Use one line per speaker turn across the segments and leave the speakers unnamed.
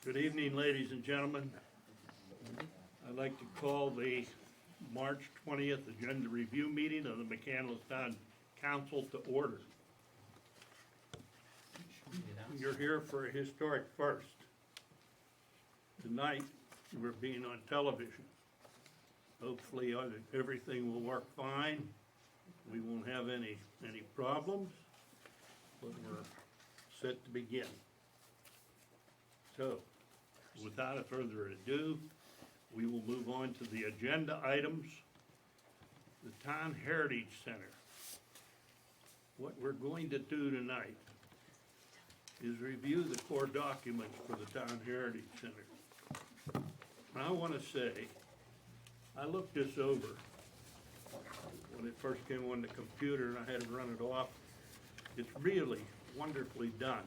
Good evening, ladies and gentlemen. I'd like to call the March 20th Agenda Review Meeting of the McCandless Town Council to order. You're here for a historic first. Tonight, we're being on television. Hopefully, everything will work fine. We won't have any problems, but we're set to begin. So, without further ado, we will move on to the agenda items. The Town Heritage Center. What we're going to do tonight is review the core documents for the Town Heritage Center. And I want to say, I looked this over when it first came on the computer and I had to run it off. It's really wonderfully done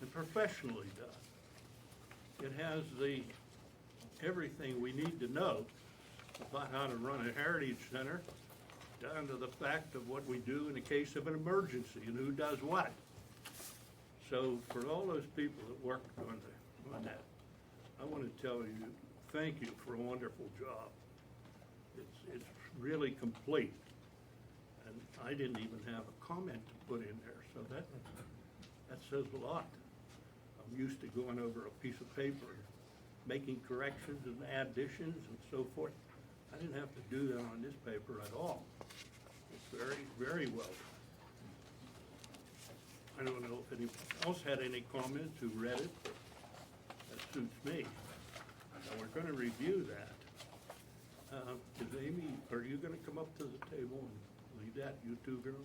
and professionally done. It has everything we need to know about how to run a heritage center, down to the fact of what we do in the case of an emergency and who does what. So for all those people that worked on that, I want to tell you, thank you for a wonderful job. It's really complete. And I didn't even have a comment to put in there, so that says a lot. I'm used to going over a piece of paper, making corrections and additions and so forth. I didn't have to do that on this paper at all. It's very, very well done. I don't know if anyone else had any comments who read it. That suits me. Now we're going to review that. Is Amy, are you going to come up to the table and lead that, you two girls?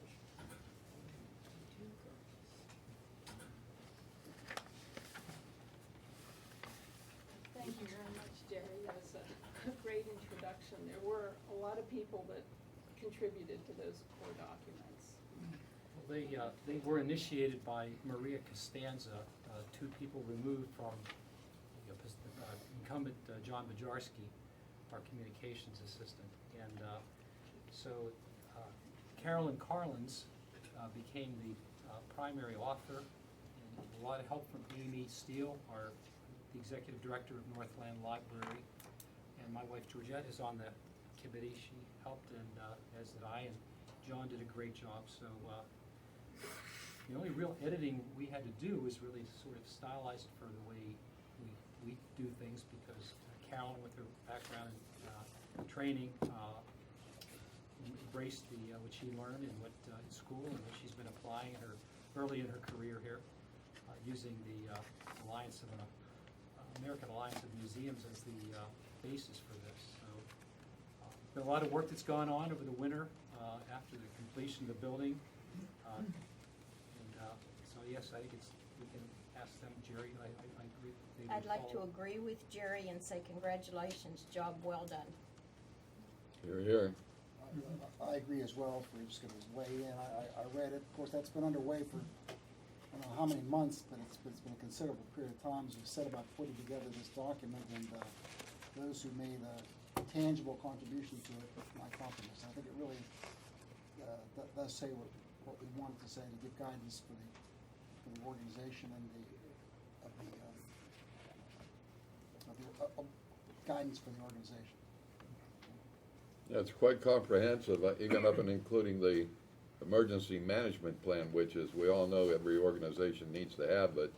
Thank you very much, Jerry. That was a great introduction. There were a lot of people that contributed to those core documents.
Well, they were initiated by Maria Costanza, two people removed from the incumbent John Bajarski, our communications assistant. And so Carolyn Carlins became the primary author, and a lot of help from Amy Steele, the executive director of Northland Library, and my wife Georgette is on the committee. She helped, and as did I, and John did a great job. So the only real editing we had to do was really sort of stylize it for the way we do things, because Carolyn, with her background in training, embraced what she learned in school and what she's been applying early in her career here, using the American Alliance of Museums as the basis for this. So been a lot of work that's gone on over the winter after the completion of the building. So yes, I think we can ask them, Jerry. I agree.
I'd like to agree with Jerry and say congratulations, job well done.
Hear, hear.
I agree as well. If we're just going to weigh in, I read it. Of course, that's been underway for I don't know how many months, but it's been a considerable period of time as we set about putting together this document, and those who made a tangible contribution to it, my compliments. I think it really does say what we wanted to say, to give guidance for the organization and guidance for the organization.
Yeah, it's quite comprehensive, even up and including the emergency management plan, which, as we all know, every organization needs to have, but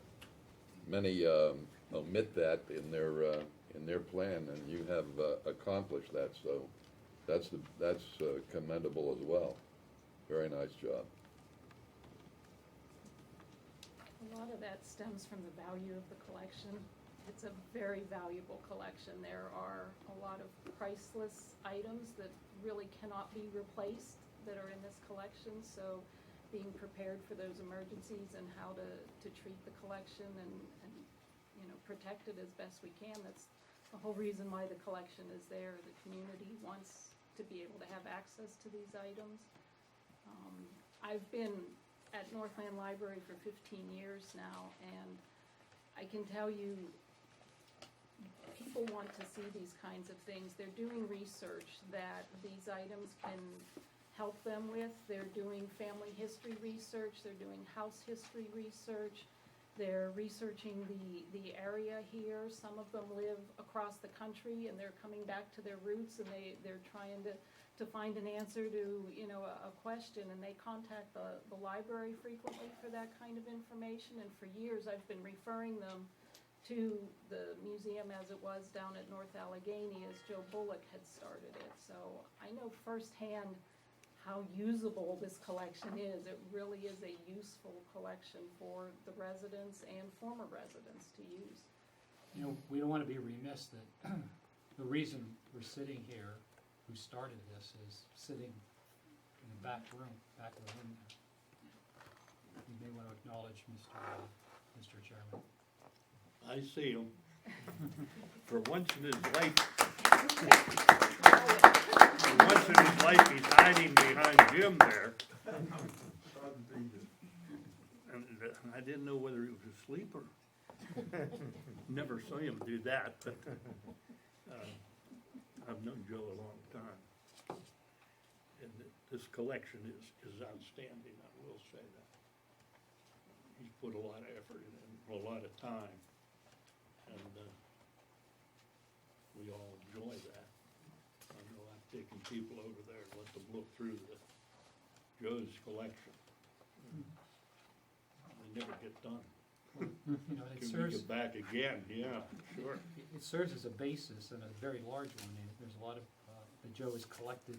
many omit that in their plan, and you have accomplished that. So that's commendable as well. Very nice job.
A lot of that stems from the value of the collection. It's a very valuable collection. There are a lot of priceless items that really cannot be replaced that are in this collection. So being prepared for those emergencies and how to treat the collection and protect it as best we can. That's the whole reason why the collection is there. The community wants to be able to have access to these items. I've been at Northland Library for 15 years now, and I can tell you people want to see these kinds of things. They're doing research that these items can help them with. They're doing family history research, they're doing house history research, They're researching the area here. Some of them live across the country, and they're coming back to their roots, and they're trying to find an answer to, you know, a question, and they contact the library frequently for that kind of information, and for years I've been referring them to the museum as it was down at North Allegheny, as Joe Bullock had started it. So I know firsthand how usable this collection is. It really is a useful collection for the residents and former residents to use.
You know, we don't want to be remiss that the reason we're sitting here, who started this, is sitting in the back of the room there. You may want to acknowledge Mr. Chairman.
I see him. For once in his life, he's hiding behind Jim there. And I didn't know whether he was asleep or, never saw him do that, but I've known Joe a long time. And this collection is outstanding, I will say that. He's put a lot of effort in it, a lot of time, and we all enjoy that. I know I've taken people over there and let them look through Joe's collection. They never get done.
You know, it
Can we
serves,
get back again? Yeah, sure.
it serves as a basis, and a very large one. I mean, there's a lot of, that Joe has collected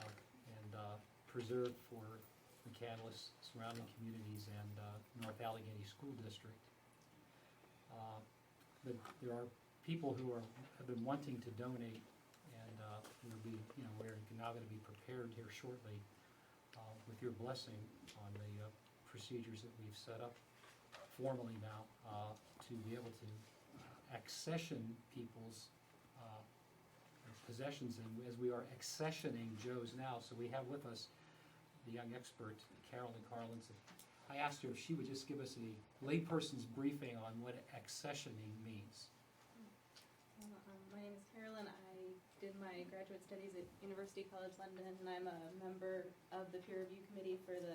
and preserved for McCandless, surrounding communities, and North Allegheny School District. But there are people who have been wanting to donate, and we'll be, you know, we're now going to be prepared here shortly with your blessing on the procedures that we've set up formally now to be able to accession people's possessions, and as we are accessioning Joe's now. So we have with us the young expert, Carolyn Carlinson. I asked her if she would just give us a layperson's briefing on what accessioning means.
My name is Carolyn. I did my graduate studies at University College London, and I'm a member of the peer review committee for the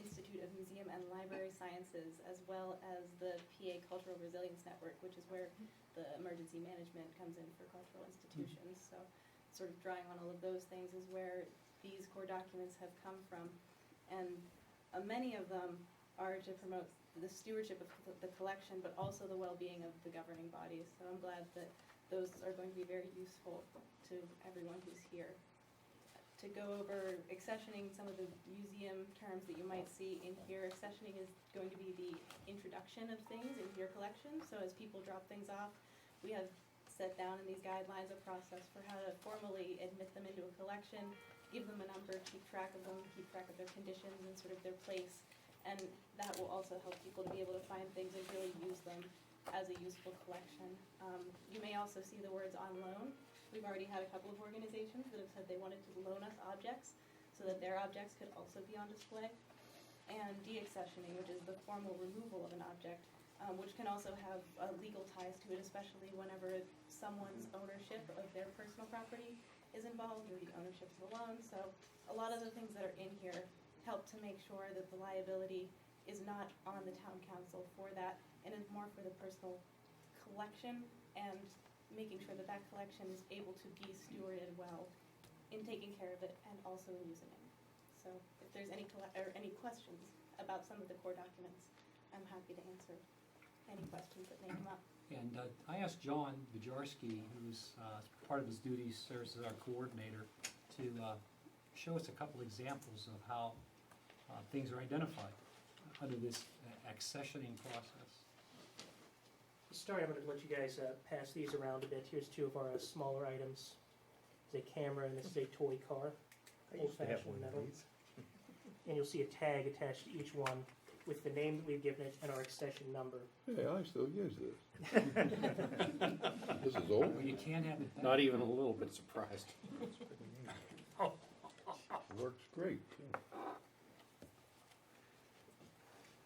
Institute of Museum and Library Sciences, as well as the PA Cultural Resilience Network, which is where the emergency management comes in for cultural institutions. So sort of drawing on all of those things is where these core documents have come from. And many of them are to promote the stewardship of the collection, but also the well-being of the governing bodies. So I'm glad that those are going to be very useful to everyone who's here. To go over accessioning, some of the museum terms that you might see in here, accessioning is going to be the introduction of things into your collection. So as people drop things off, we have set down in these guidelines a process for how to formally admit them into a collection, give them a number, keep track of them, keep track of their conditions and sort of their place. And that will also help people to be able to find things and really use them as a useful collection. You may also see the words on loan. We've already had a couple of organizations that have said they wanted to loan us objects so that their objects could also be on display. And de-accessioning, which is the formal removal of an object, which can also have legal ties to it, especially whenever someone's ownership of their personal property is involved, or the ownership of the loan. So a lot of the things that are in here help to make sure that the liability is not on the town council for that, and is more for the personal collection, and making sure that that collection is able to be stewarded well in taking care of it and also using it. So if there's any questions about some of the core documents, I'm happy to answer any questions that may come up.
And I asked John Bajarski, who's part of his duties serves as our coordinator, to show us a couple examples of how things are identified under this accessioning process.
To start, I'm going to let you guys pass these around a bit. Here's two of our smaller items. This is a camera, and this is a toy car, old-fashioned metal. And you'll see a tag attached to each one with the name that we've given it and our accession number.
Hey, I still use this. This is old.
Well, you can't have it back.
Not even a little bit surprised.
Works great.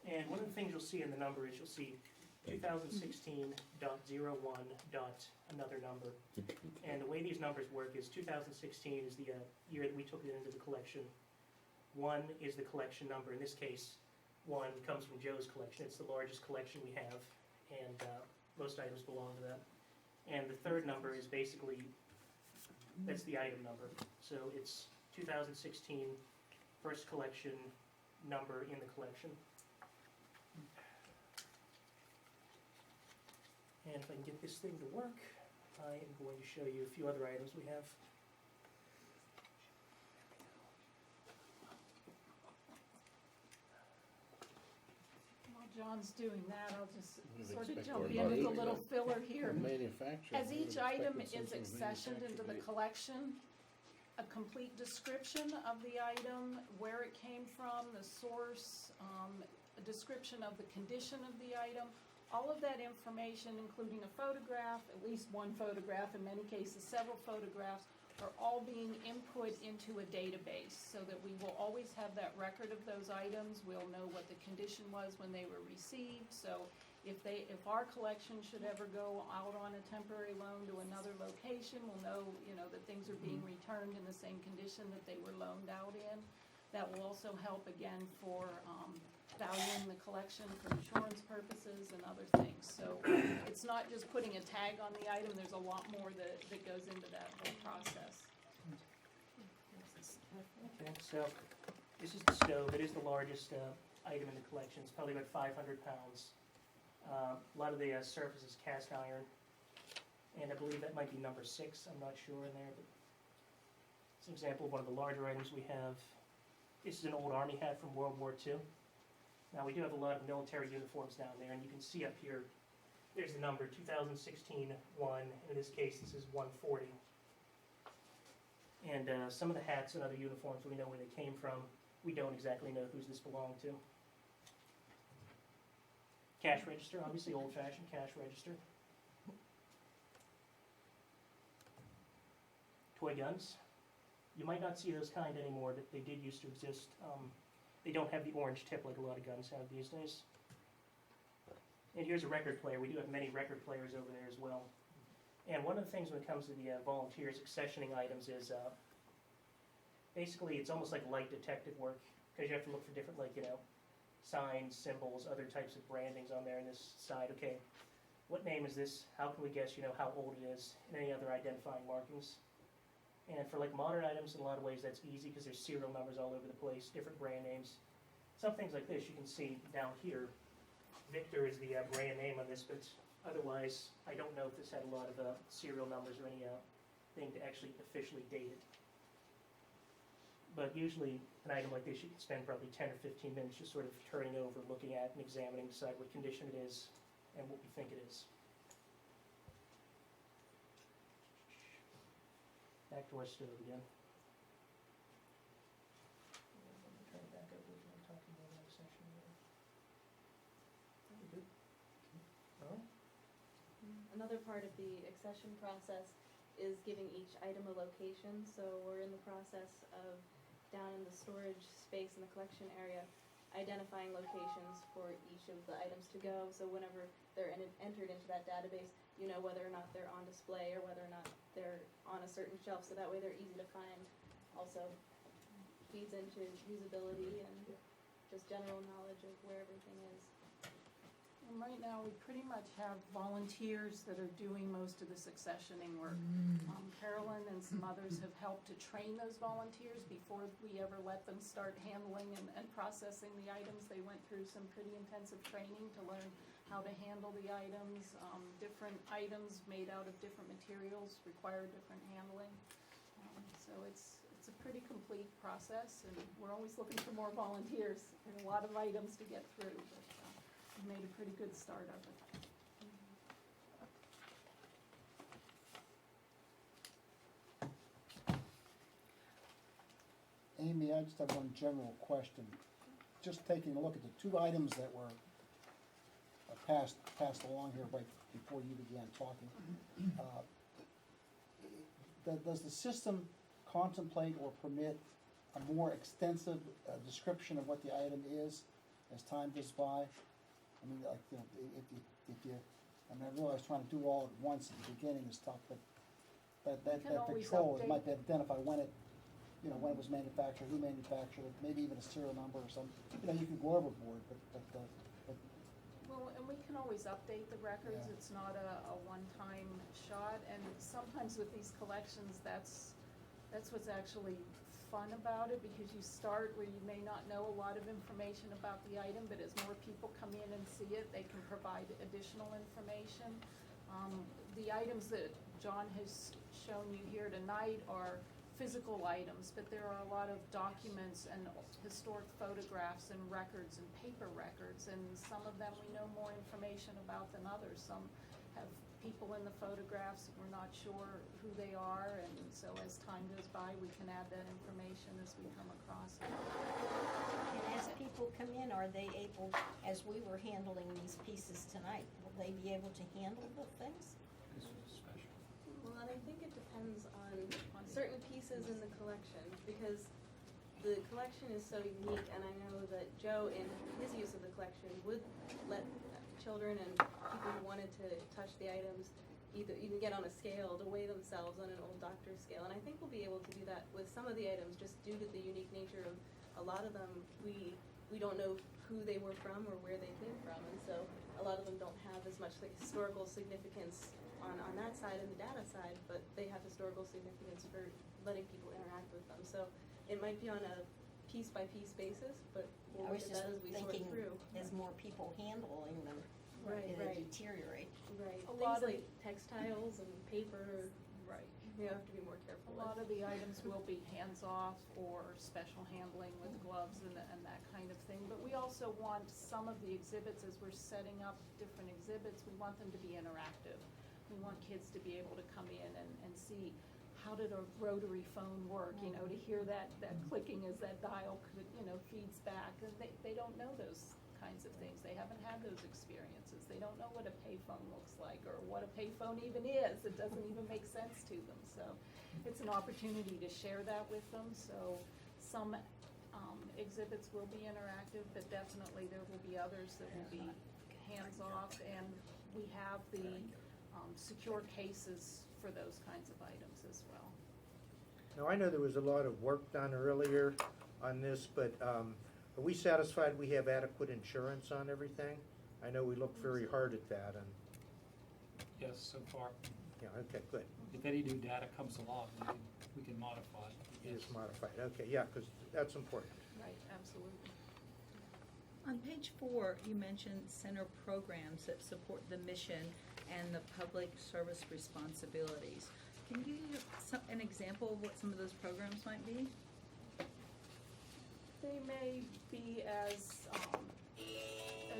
And one of the things you'll see in the number is you'll see 2016.01 dot another number. And the way these numbers work is 2016 is the year that we took it into the collection. 1 is the collection number. In this case, one comes from Joe's collection. It's the largest collection we have, and most items belong to that. And the third number is basically, that's the item number. So it's 2016 first collection number in the collection. And if I can get this thing to work, I am going to show you a few other items we have.
While John's doing that, I'll just
Would've
sort of
expected
jump
more
in with a
money,
little
but
filler here.
Manufacturer.
As each item is accessioned into the collection, a complete description of the item, where it came from, the source, a description of the condition of the item, all of that information, including a photograph, at least one photograph, in many cases several photographs, are all being input into a database so that we will always have that record of those items. We'll know what the condition was when they were received. So if our collection should ever go out on a temporary loan to another location, we'll know, that things are being returned in the same condition that they were loaned out in. That will also help again for valuing the collection for insurance purposes and other things. So it's not just putting a tag on the item, there's a lot more that goes into that whole process.
Okay, so this is the stove. It is the largest item in the collection. It's probably about 500 pounds. A lot of the surface is cast iron, and I believe that might be number 6. I'm not sure in there, but it's an example of one of the larger items we have. This is an old Army hat from World War II. Now, we do have a lot of military uniforms down there, and you can see up here, there's the number 2016-1. In this case, this is 140. And some of the hats and other uniforms, we know where they came from. We don't exactly know whose this belonged to. Cash register, obviously old-fashioned cash register. Toy guns. You might not see those kind anymore, but they did used to exist. They don't have the orange tip like a lot of guns have these days. And here's a record player. We do have many record players over there as well. And one of the things when it comes to the volunteers accessioning items is basically it's almost like light detective work, because you have to look for different, signs, symbols, other types of brandings on there on this side. Okay, what name is this? How can we guess, how old it is, and any other identifying markings? And for modern items, in a lot of ways, that's easy because there's serial numbers all over the place, different brand names. Some things like this, you can see down here, Victor is the brand name on this, but otherwise, I don't know if this had a lot of serial numbers or any thing to actually officially date it. But usually, an item like this, you can spend probably 10 or 15 minutes just sort of turning over, looking at, and examining, decide what condition it is, and what we think it is. Back to our stove again. Turn it back up to what we were talking about in that section there. Good. All right.
Another part of the accession process is giving each item a location. So we're in the process of, down in the storage space in the collection area, identifying locations for each of the items to go. So whenever they're entered into that database, you know whether or not they're on display or whether or not they're on a certain shelf. So that way they're easy to find. Also feeds into usability and just general knowledge of where everything is.
And right now, we pretty much have volunteers that are doing most of the successioning work. Carolyn and some others have helped to train those volunteers before we ever let them start handling and processing the items. They went through some pretty intensive training to learn how to handle the items. Different items made out of different materials require different handling. So it's a pretty complete process, and we're always looking for more volunteers. There's a lot of items to get through, but we made a pretty good start of it.
Amy, I just have one general question. Just taking a look at the 2 items that were passed along here right before you began talking. Does the system contemplate or permit a more extensive description of what the item is as time goes by? I mean, if you, I realize trying to do all at once at the beginning is tough, but that
can always
control, it
update.
might identify when it you know, when it was manufactured, who manufactured it, maybe even a serial number or something. You know, you can go overboard, but
Well, and we can always update the records,
Yeah.
it's not a one-time shot, and sometimes with these collections, that's what's actually fun about it, because you start where you may not know a lot of information about the item, but as more people come in and see it, they can provide additional information. The items that John has shown you here tonight are physical items, but there are a lot of documents and historic photographs and records and paper records, and some of them we know more information about than others. Some have people in the photographs, we're not sure who they are, and so as time goes by, we can add that information as we come across it.
And as people come in, are they able, as we were handling these pieces tonight, will they be able to handle the things?
This was special.
Well, and I think it depends on certain pieces in the collection, because the collection is so unique, and I know that Joe, in his use of the collection, would let children and people who wanted to touch the items either even get on a scale to weigh themselves on an old doctor's scale. And I think we'll be able to do that with some of the items, just due to the unique nature of a lot of them. We don't know who they were from or where they came from, and so a lot of them don't have as much like historical significance on that side and the data side, but they have historical significance for letting people interact with them. So it might be on a piece-by-piece basis, but we'll
I
look
was
at
just
that as we sort
thinking,
through.
as more people handling them,
Right,
it'll
right.
deteriorate.
Right.
A
Things
lot of-
like textiles and paper,
Right.
you have to be more careful
A
with.
lot of the items will be hands-off or special handling with gloves and that kind of thing. But we also want some of the exhibits, as we're setting up different exhibits, we want them to be interactive. We want kids to be able to come in and see, how did a rotary phone work, you know, to hear that clicking as that dial, feeds back. And they don't know those kinds of things. They haven't had those experiences. They don't know what a payphone looks like or what a payphone even is. It doesn't even make sense to them. So it's an opportunity to share that with them. So some exhibits will be interactive, but definitely there will be others that will be hands-off. And we have the secure cases for those kinds of items as well.
Now, I know there was a lot of work done earlier on this, but are we satisfied we have adequate insurance on everything? I know we looked very hard at that, and,
Yes, so far.
yeah, okay, good.
If any new data comes along, we can modify it.
It
Yes.
is modified, okay, yeah, because that's important.
Right, absolutely.
On page 4, you mentioned center programs that support the mission and the public service responsibilities. Can you give an example of what some of those programs might be?
They may be as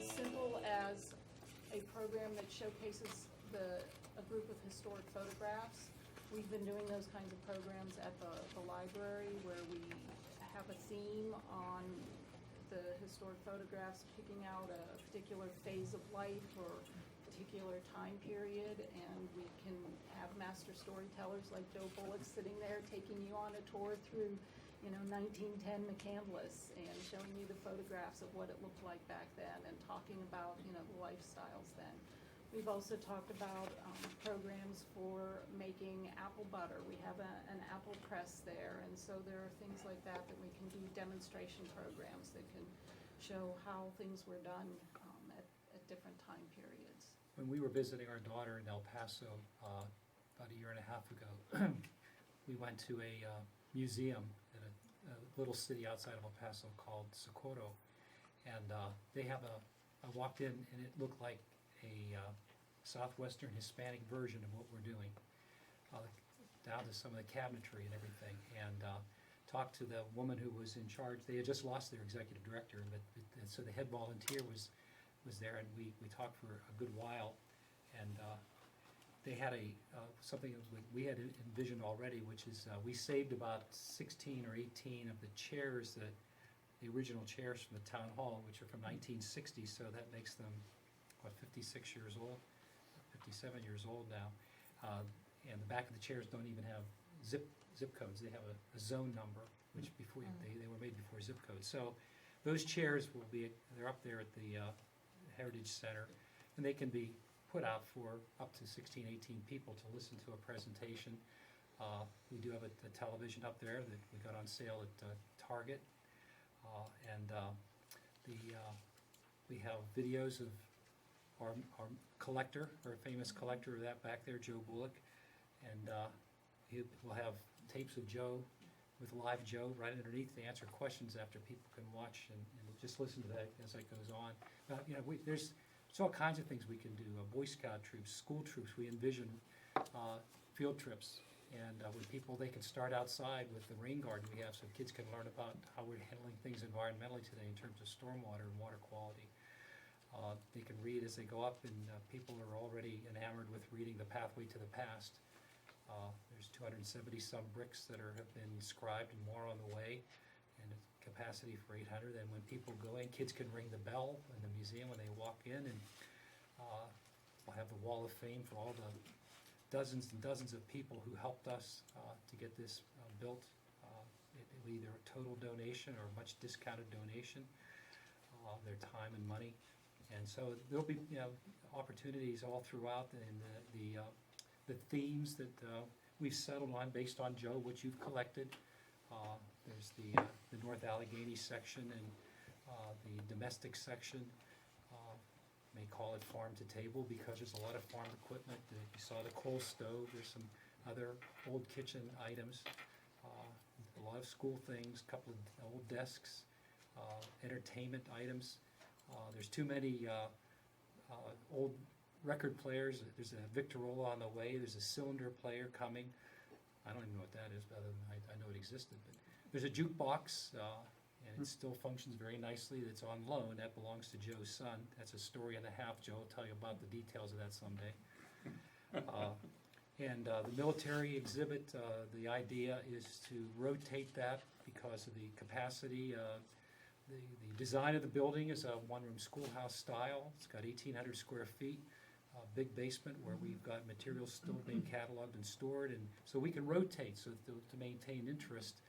simple as a program that showcases a group of historic photographs. We've been doing those kinds of programs at the library, where we have a theme on the historic photographs, picking out a particular phase of life or particular time period, and we can have master storytellers like Joe Bullock sitting there taking you on a tour through 1910 McCandless and showing you the photographs of what it looked like back then and talking about the lifestyles then. We've also talked about programs for making apple butter. We have an apple press there, and so there are things like that we can do, demonstration programs that can show how things were done at different time periods.
When we were visiting our daughter in El Paso about a year and a half ago, we went to a museum in a little city outside of El Paso called Socorro, and they have I walked in and it looked like a southwestern Hispanic version of what we're doing, down to some of the cabinetry and everything, and talked to the woman who was in charge. They had just lost their executive director, and so the head volunteer was there, and we talked for a good while, and they had something that we had envisioned already, which is we saved about 16 or 18 of the chairs, the original chairs from the town hall, which are from 1960, so that makes them 56 years old, 57 years old now, and the back of the chairs don't even have zip codes. They have a zone number, which before they were made before zip codes. So those chairs they're up there at the Heritage Center, and they can be put out for up to 16, 18 people to listen to a presentation. We do have a television up there that we got on sale at Target. And we have videos of our collector, our famous collector of that back there, Joe Bullock. And we'll have tapes of Joe with live Joe right underneath to answer questions after people can watch and just listen to that as it goes on. There's all kinds of things we can do. Boy Scout troops, school troops, we envision field trips. And when people, they can start outside with the rain garden we have so kids can learn about how we're handling things environmentally today in terms of stormwater and water quality. They can read as they go up, and people are already enamored with reading The Pathway to the Past. There's 270 some bricks that have been inscribed and more on the way, and a capacity for 800. And when people go in, kids can ring the bell in the museum when they walk in, and we'll have the Wall of Fame for all the dozens and dozens of people who helped us to get this built. Either a total donation or a much discounted donation, their time and money. And so there'll be opportunities all throughout, and the themes that we've settled on based on, Joe, what you've collected. There's the North Allegheny section and the domestic section. May call it farm to table because there's a lot of farm equipment. You saw the coal stove. There's some other old kitchen items, a lot of school things, a couple of old desks, entertainment items. There's too many old record players. There's a Victorola on the way. There's a cylinder player coming. I don't even know what that is, other than I know it existed. But there's a jukebox, and it still functions very nicely. It's on loan. That belongs to Joe's son. That's a story and a half. Joe will tell you about the details of that someday. And the military exhibit, the idea is to rotate that because of the capacity. The design of the building is a one-room schoolhouse style. It's got 1,800 square feet, a big basement where we've got materials still being cataloged and stored, and so we can rotate so to maintain interest.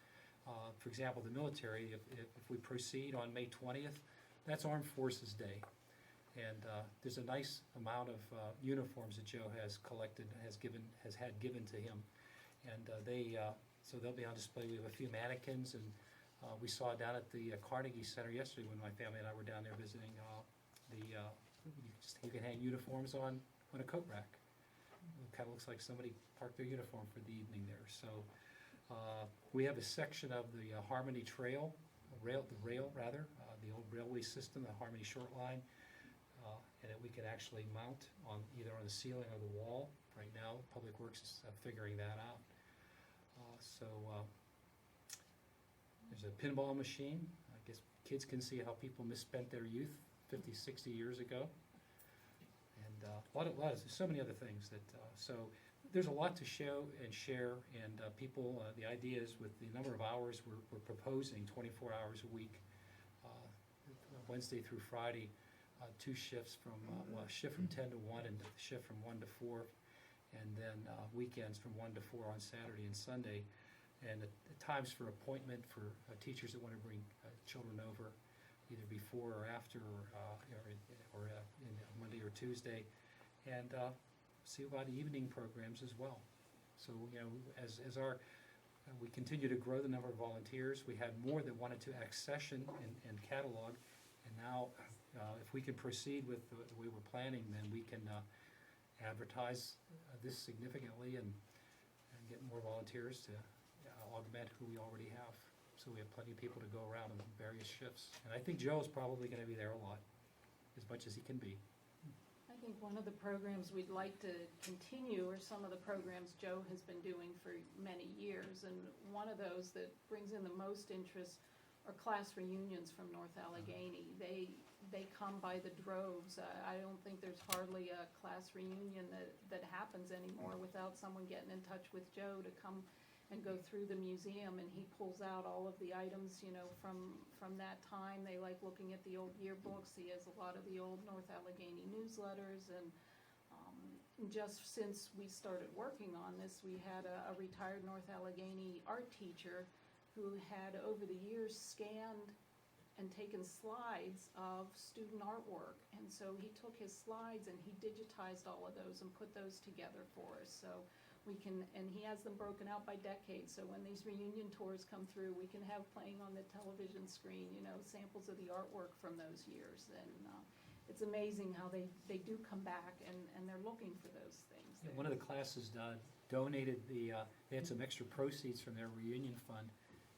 For example, the military, if we proceed on May 20th, that's Armed Forces Day. And there's a nice amount of uniforms that Joe has collected, has had given to him. And so they'll be on display. We have a few mannequins, and we saw down at the Carnegie Center yesterday when my family and I were down there visiting, you can hang uniforms on a coat rack. It kind of looks like somebody parked their uniform for the evening there. So we have a section of the Harmony Trail, the old railway system, the Harmony Short Line, and that we can actually mount on either on the ceiling or the wall. Right now, Public Works is figuring that out. There's a pinball machine. I guess kids can see how people misspent their youth 50, 60 years ago. And there's so many other things that, so there's a lot to show and share, and people, the idea is with the number of hours we're proposing, 24 hours a week, Wednesday through Friday, 2 shifts a shift from 10 to 1 and a shift from 1 to 4, and then weekends from 1 to 4 on Saturday and Sunday. And the times for appointment for teachers that want to bring children over, either before or after, or in Monday or Tuesday, and see about evening programs as well. So as we continue to grow the number of volunteers, we had more that wanted to accession and catalog, and now if we can proceed with the way we're planning, then we can advertise this significantly and get more volunteers to augment who we already have. So we have plenty of people to go around in various shifts. And I think Joe's probably going to be there a lot, as much as he can be.
I think one of the programs we'd like to continue are some of the programs Joe has been doing for many years. And one of those that brings in the most interest are class reunions from North Allegheny. They come by the droves. I don't think there's hardly a class reunion that happens anymore without someone getting in touch with Joe to come and go through the museum, and he pulls out all of the items, from that time. They like looking at the old yearbooks. He has a lot of the old North Allegheny newsletters, and just since we started working on this, we had a retired North Allegheny art teacher who had over the years scanned and taken slides of student artwork, and so he took his slides and he digitized all of those and put those together for us. So We can, and he has them broken out by decades, so when these reunion tours come through, we can have playing on the television screen, you know, samples of the artwork from those years. And it's amazing how they do come back, and they're looking for those things.
Yeah, one of the classes donated they had some extra proceeds from their reunion fund.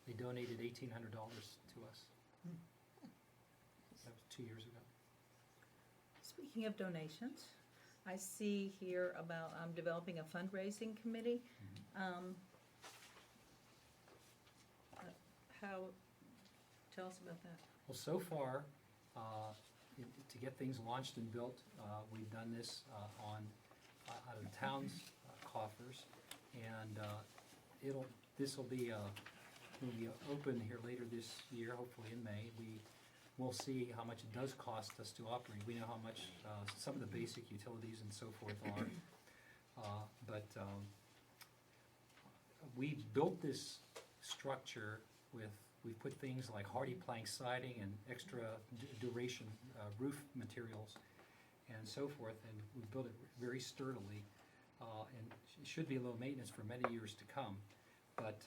They donated $1,800 to us. That was 2 years ago.
Speaking of donations, I see here about developing a fundraising committee. Tell us about that.
Well, so far, to get things launched and built, we've done this out of the town's coffers, and this will be open here later this year, hopefully in May. We'll see how much it does cost us to operate. We know how much some of the basic utilities and so forth are, but we built this structure we put things like hardy plank siding and extra duration roof materials and so forth, and we built it very sturdily, and it should be low maintenance for many years to come. But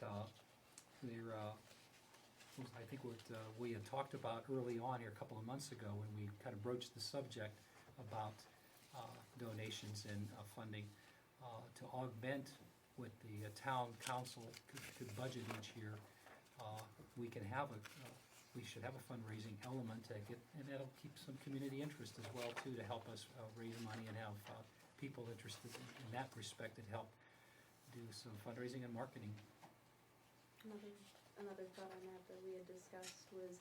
I think what we had talked about early on here a couple of months ago when we kind of broached the subject about donations and funding to augment what the town council could budget each year. We should have a fundraising element and that'll keep some community interest as well too, to help us raise money and have people interested in that respect, and help do some fundraising and marketing.
Another thought on that we had discussed was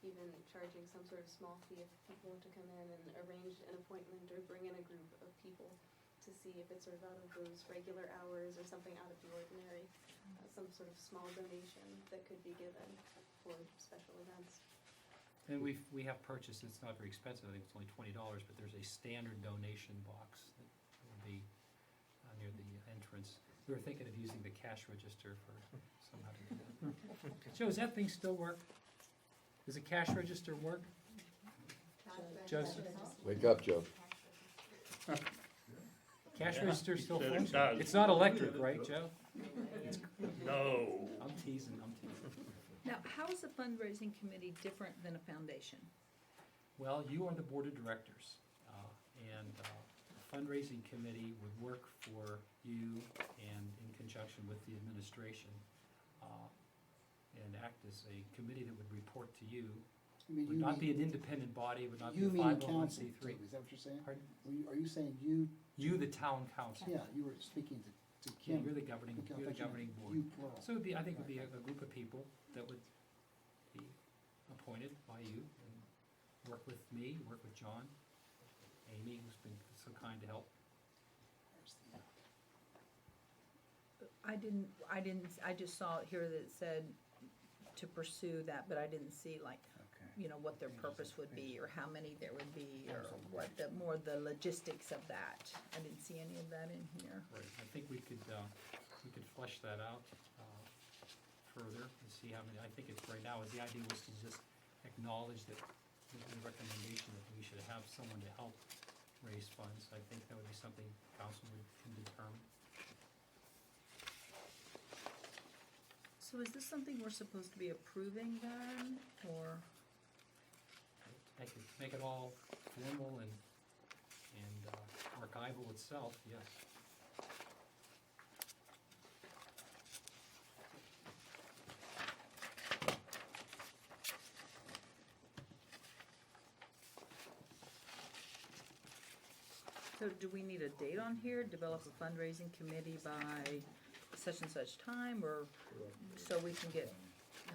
even charging some sort of small fee if people want to come in and arrange an appointment or bring in a group of people to see if it's sort of out of those regular hours or something out of the ordinary. Some sort of small donation that could be given for special events.
And we have purchased, it's not very expensive, I think it's only $20, but there's a standard donation box that will be near the entrance. We were thinking of using the cash register for somehow to do that. Joe, does that thing still work? Does the cash register work? Joseph?
Wake up, Joe.
Cash
Yeah,
register
he
still
said it
functions?
does.
It's not electric, right, Joe?
No.
I'm teasing.
Now, how is a fundraising committee different than a foundation?
Well, you are the board of directors, and the fundraising committee would work for you and in conjunction with the administration, and act as a committee that would report to you. Would not be an independent body, would not be a
You mean council,
501c3.
is that what you're saying?
Pardon?
Are you saying you,
You, the town council.
yeah, you were speaking to
Yeah,
Kim.
you're the governing
Okay, I thought you meant
board.
You plural.
So I think it would be a group of people that would be appointed by you and work with me, work with John, Amy, who's been so kind to help.
I just saw it here that it said to pursue that, but I didn't see like, what their purpose would be, or how many there would be, or what more the logistics of that. I didn't see any of that in here.
Right, I think we could flesh that out further and see how many. I think it's right now, the idea was to just acknowledge that the recommendation that we should have someone to help raise funds. I think that would be something council can determine.
So is this something we're supposed to be approving then, or?
Make it all formal and archival itself, yes.
So do we need a date on here, develop a fundraising committee by such and such time, or so we can get,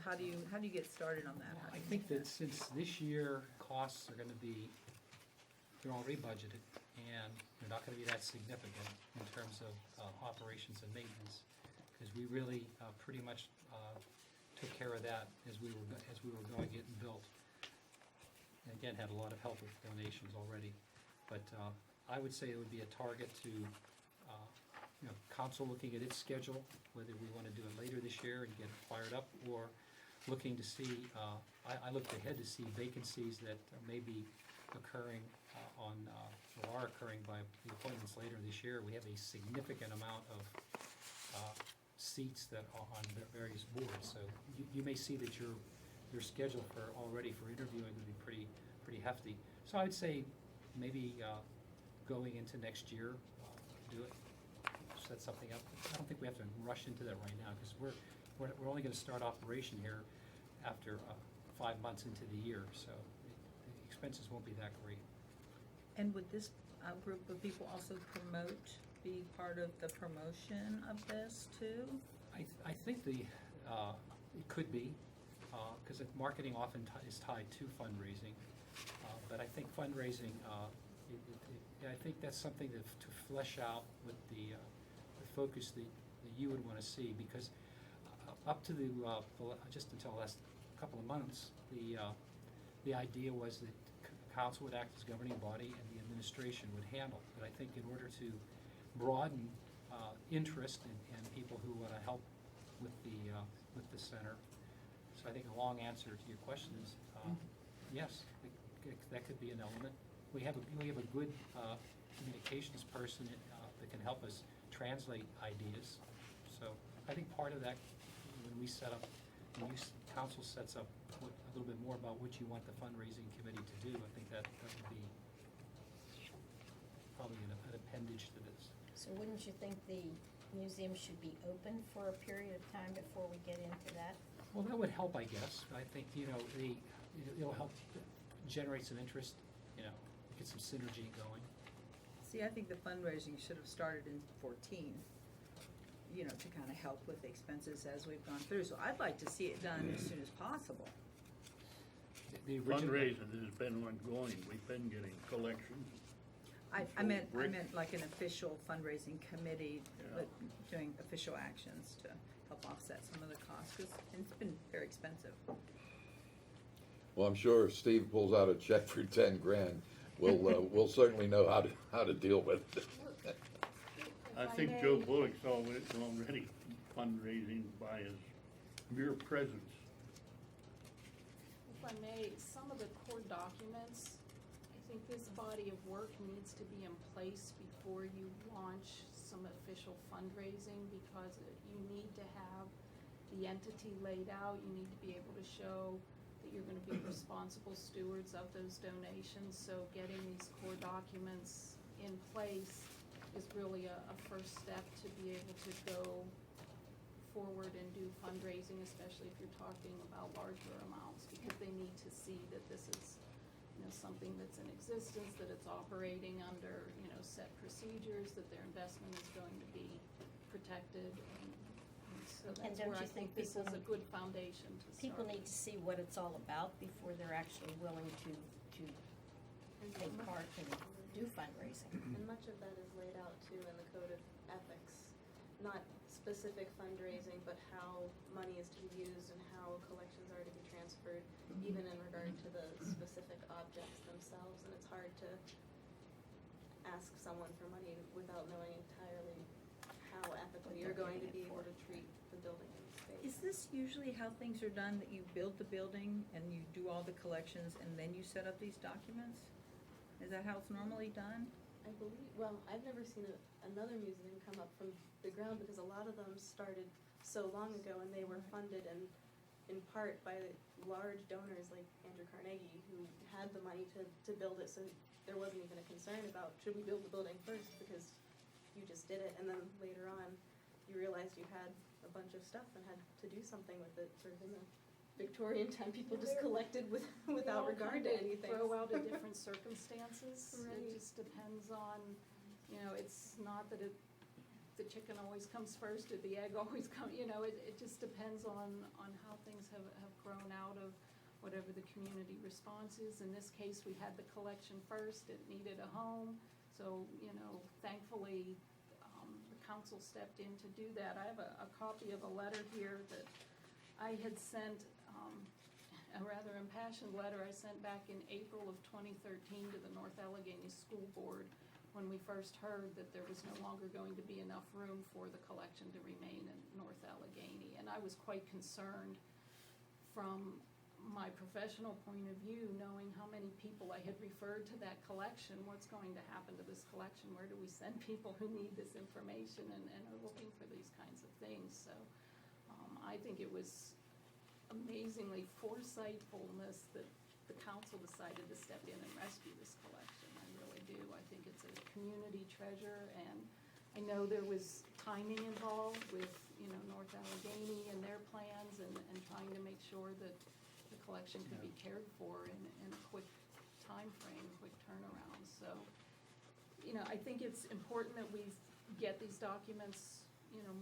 how do you get started on that? How do
I
you
think
make
that since this year costs are gonna be, they're already budgeted, and they're not gonna be that significant in terms of operations and maintenance, because we really pretty much took care of that as we were going getting built. And again, had a lot of help with donations already, but I would say it would be a target to council looking at its schedule, whether we want to do it later this year and get it fired up, or looking to see, I looked ahead to see vacancies that may be occurring are occurring by the appointments later this year. We have a significant amount of seats that are on various boards, so you may see that your schedule already for interviewing would be pretty hefty. So I'd say maybe going into next year, do it, set something up. I don't think we have to rush into that right now, because we're only gonna start operation here after 5 months into the year, so the expenses won't be that great.
And would this group of people also be part of the promotion of this too?
I think it could be, because marketing often is tied to fundraising. But I think fundraising, I think that's something to flesh out with the focus that you would want to see, because up to just until the last couple of months, the idea was that council would act as governing body and the administration would handle. But I think in order to broaden interest and people who want to help with the center, so I think a long answer to your question is yes, that could be an element. We have a good communications person that can help us translate ideas. So I think part of that, when council sets up a little bit more about what you want the fundraising committee to do, I think that would be probably an appendage to this.
So wouldn't you think the museum should be open for a period of time before we get into that?
Well, that would help, I guess. I think, it'll help generate some interest, get some synergy going.
See, I think the fundraising should have started in 14, to kind of help with the expenses as we've gone through. So I'd like to see it done as soon as possible.
The original-
Fundraising has been ongoing, we've been getting collections.
I meant like an official fundraising committee, but doing official actions to help offset some of the costs, because it's been very expensive.
Well, I'm sure if Steve pulls out a check for 10 grand, we'll certainly know how to deal with it.
I think Joe Bullock's already fundraising by his mere presence.
If I may, some of the core documents, I think this body of work needs to be in place before you launch some official fundraising, because you need to have the entity laid out. You need to be able to show that you're going to be responsible stewards of those donations. So getting these core documents in place is really a first step to be able to go forward and do fundraising, especially if you're talking about larger amounts, because they need to see that this is something that's in existence, that it's operating under set procedures, that their investment is going to be protected, and so that's
don't
where I
you think
think this is
people
a good foundation to start.
People need to see what it's all about before they're actually willing to take part and do fundraising.
And much of that is laid out too in the code of ethics, not specific fundraising, but how money is to be used and how collections are to be transferred, even in regard to the specific objects themselves. And it's hard to ask someone for money without knowing entirely how ethically you're going to be able to treat the building and the space.
Is this usually how things are done, that you build the building and you do all the collections and then you set up these documents? Is that how it's normally done?
I believe, well, I've never seen another museum come up from the ground, because a lot of them started so long ago and they were funded in part by large donors like Andrew Carnegie, who had the money to build it, so there wasn't even a concern about should we build the building first, because you just did it, and then later on you realized you had a bunch of stuff and had to do something with it. Sort of in the Victorian time, people just collected without regard to anything.
Grow out of different circumstances.
Right.
It just depends on, it's not that the chicken always comes first or the egg always comes, it just depends on how things have grown out of whatever the community response is. In this case, we had the collection first, it needed a home, so, thankfully, the council stepped in to do that. I have a copy of a letter here that I had sent, a rather impassioned letter I sent back in April of 2013 to the North Allegheny School Board, when we first heard that there was no longer going to be enough room for the collection to remain in North Allegheny. And I was quite concerned from my professional point of view, knowing how many people I had referred to that collection, what's going to happen to this collection? Where do we send people who need this information and are looking for these kinds of things? So I think it was amazingly foresightfulness that the council decided to step in and rescue this collection. I really do. I think it's a community treasure, and I know there was timing involved with, North Allegheny and their plans and trying to make sure that the collection could be cared for in a quick time frame, quick turnaround. So, I think it's important that we get these documents,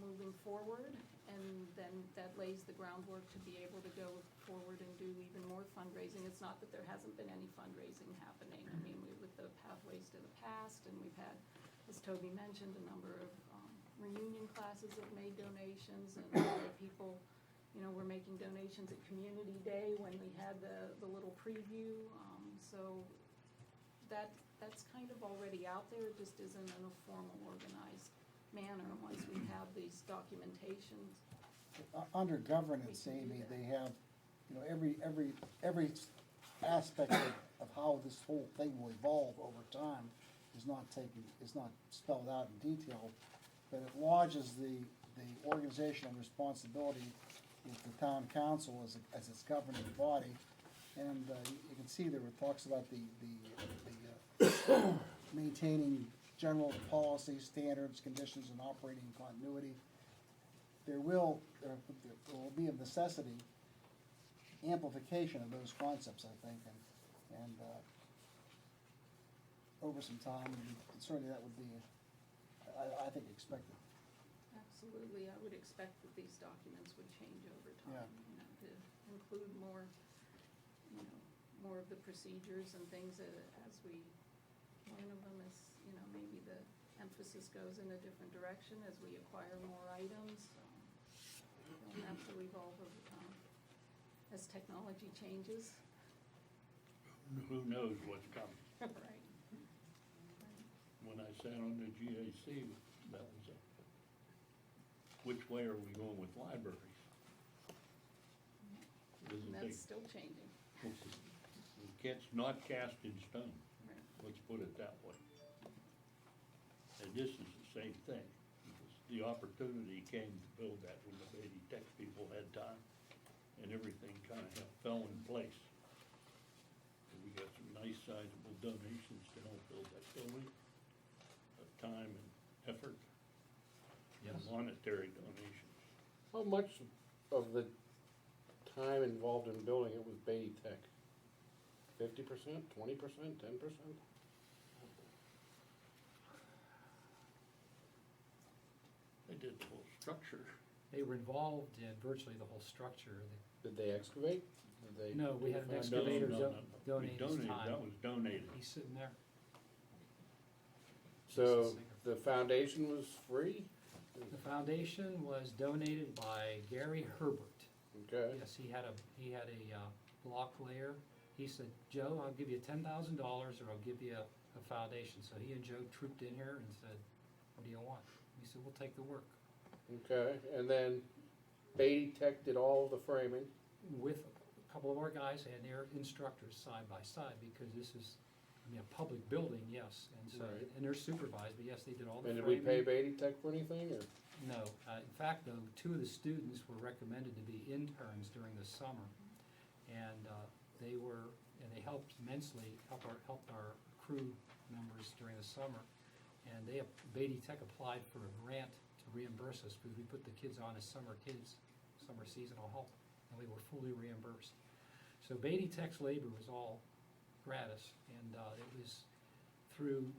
moving forward, and then that lays the groundwork to be able to go forward and do even more fundraising. It's not that there hasn't been any fundraising happening. I mean, with the Pathways to the Past, and we've had, as Toby mentioned, a number of reunion classes have made donations, and other people, were making donations at Community Day when we had the little preview. So that's kind of already out there. It just isn't in a formal, organized manner. Once we have these documentations,
Under governance,
We can do
Amy,
that.
they have, every aspect of how this whole thing will evolve over time is not spelled out in detail, but it lodges the organizational responsibility with the town council as its governing body. And you can see there it talks about the maintaining general policies, standards, conditions, and operating continuity. There will be of necessity amplification of those concepts, I think, and over some time, and certainly that would be, I think, expected.
absolutely, I would expect that these documents would change over
Yeah.
time, to include more, more of the procedures and things as we learn of them, as, maybe the emphasis goes in a different direction as we acquire more items. They'll have to evolve over time as technology changes.
Who knows what's coming?
Right.
When I sat on the GAC, that was which way are we going with libraries?
And
Isn't
that's
it-
still changing.
It's not cast in stone,
Right.
let's put it that way. And this is the same thing. The opportunity came to build that when the Beatty Tech people had time, and everything kind of fell in place. And we got some nice sizable donations to help build that building, of time and effort, and
Yes.
monetary donations.
How much of the time involved in building it was Beatty Tech? 50%, 20%, 10%?
They did the whole structure.
They were involved in virtually the whole structure.
Did they excavate? Did they?
No, we had an
do
excavator
foundation?
do-
We
donate his time.
That was donated.
He's sitting there.
So
Jason Singer.
the foundation was free?
The foundation was donated by Gary Herbert.
Okay.
Yes, he had a block layer. He said, Joe, I'll give you $10,000 or I'll give you a foundation. So he and Joe trooped in here and said, what do you want? He said, we'll take the work.
Okay, and then Beatty Tech did all of the framing.
With a couple of our guys and their instructors side by side, because this is, a public building, yes. And so,
Right.
and they're supervised, but yes, they did all the
And did
framing.
we pay Beatty Tech for anything, or?
No, in fact, though, two of the students were recommended to be interns during the summer, and they helped immensely, helped our crew members during the summer, and Beatty Tech applied for a grant to reimburse us, because we put the kids on as summer seasonal help, and we were fully reimbursed. So Beatty Tech's labor was all gratis, and it was through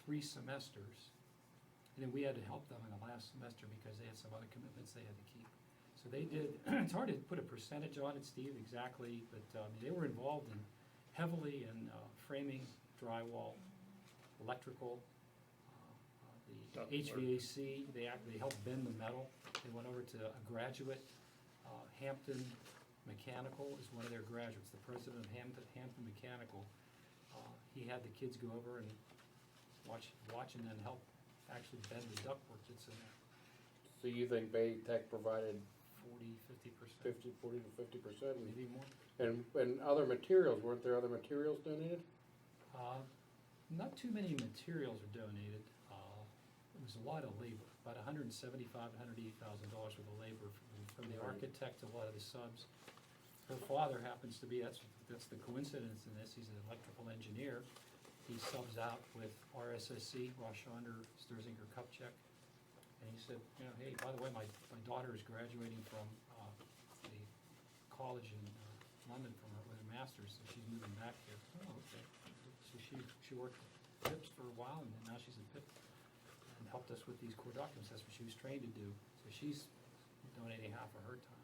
3 semesters. And then we had to help them in the last semester because they had some other commitments they had to keep. So they did, it's hard to put a percentage on it, Steve, exactly, but they were involved heavily in framing, drywall, electrical, the
Ductwork.
HVAC. They helped bend the metal. They went over to a graduate, Hampton Mechanical is one of their graduates, the president of Hampton Mechanical. He had the kids go over and watch and then help actually bend the ductwork that's in there.
So you think Beatty Tech provided
40, 50%,
40 to 50%.
maybe more.
And other materials, weren't there other materials donated?
Not too many materials are donated. It was a lot of labor, about $175,000, $180,000 worth of labor from the architect to a lot of the subs. Her father happens to be, that's the coincidence in this, he's an electrical engineer. He subs out with RSSC, Roshander Sturzinger Kupchak. And he said, you know, hey, by the way, my daughter is graduating from the college in London with her master's, so she's moving back here. Oh, okay. So she worked at PIPS for a while, and now she's at PIPS and helped us with these core documents. That's what she was trained to do. So she's donating half of her time.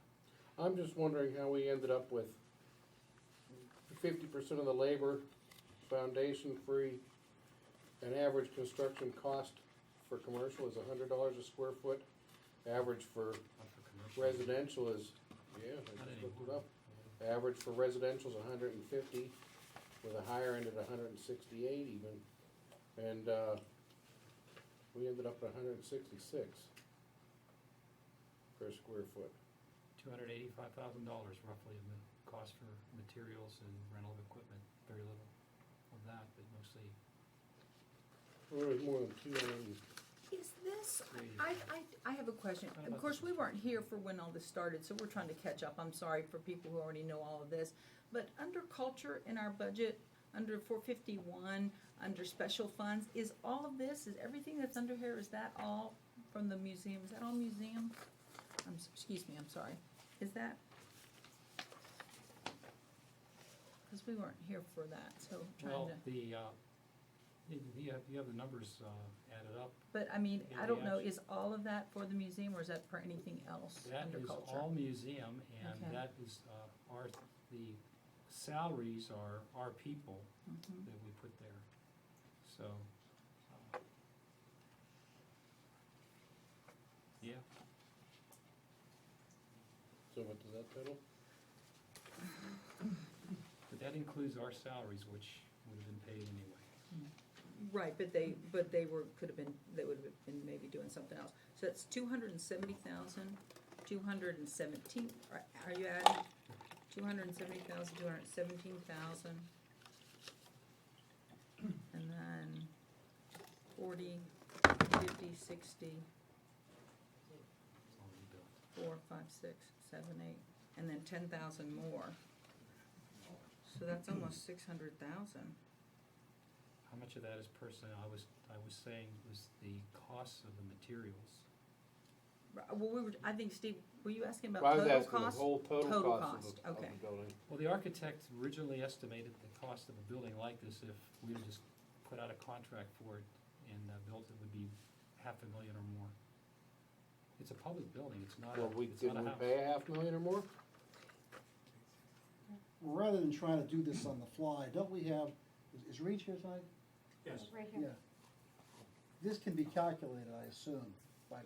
I'm just wondering how we ended up with 50% of the labor, foundation free, and average construction cost for commercial is $100 a square foot. Average for
Not for commercial.
residential is, yeah, I
Not
just looked it
anymore.
up. Average for residential is 150, with a higher end at 168 even. And, we ended up at 166 per square foot.
$285,000 roughly in the cost for materials and rental of equipment. Very little of that, but mostly
Well, it was more than 200.
Is this,
Great.
I have a question.
I don't
Of
know
course,
if
we
this is-
weren't here for when all this started, so we're trying to catch up. I'm sorry for people who already know all of this. But under culture in our budget, under 451, under special funds, is all of this, is everything that's under here, is that all from the museum? Is that all museum? Excuse me, I'm sorry. Is that? Because we weren't here for that, so I'm
well,
trying to.
you have the numbers added up.
But I mean,
Yeah,
I don't
the
know,
act-
is all of that for the museum or is that for anything else
That
under
is
culture?
all museum, and
Okay.
that is the salaries are our people
Mhm.
that we put there. So, yeah,
So what does that total?
but that includes our salaries, which would have been paid anyway.
Right, but they were, could have been, they would have been maybe doing something else. So it's 270,000, 217, are you adding? 270,000, 217,000. And then 40, 50, 60,
It's already built.
4, 5, 6, 7, 8, and then 10,000 more. So that's almost 600,000.
How much of that is personnel? I was saying was the costs of the materials.
Well, I think, Steve, were you asking about
Well, I was
total
asking the
cost?
whole total
Total
cost
cost,
of
okay.
the building.
Well, the architect originally estimated the cost of a building like this, if we would just put out a contract for it and built it, would be $500,000 or more. It's a public building, it's not
Well,
it's not
didn't
a
we
house.
pay $500,000 or more?
Rather than trying to do this on the fly, don't we have, is Reach here tonight?
Yes.
Right
Yeah. This can be calculated, I assume, by,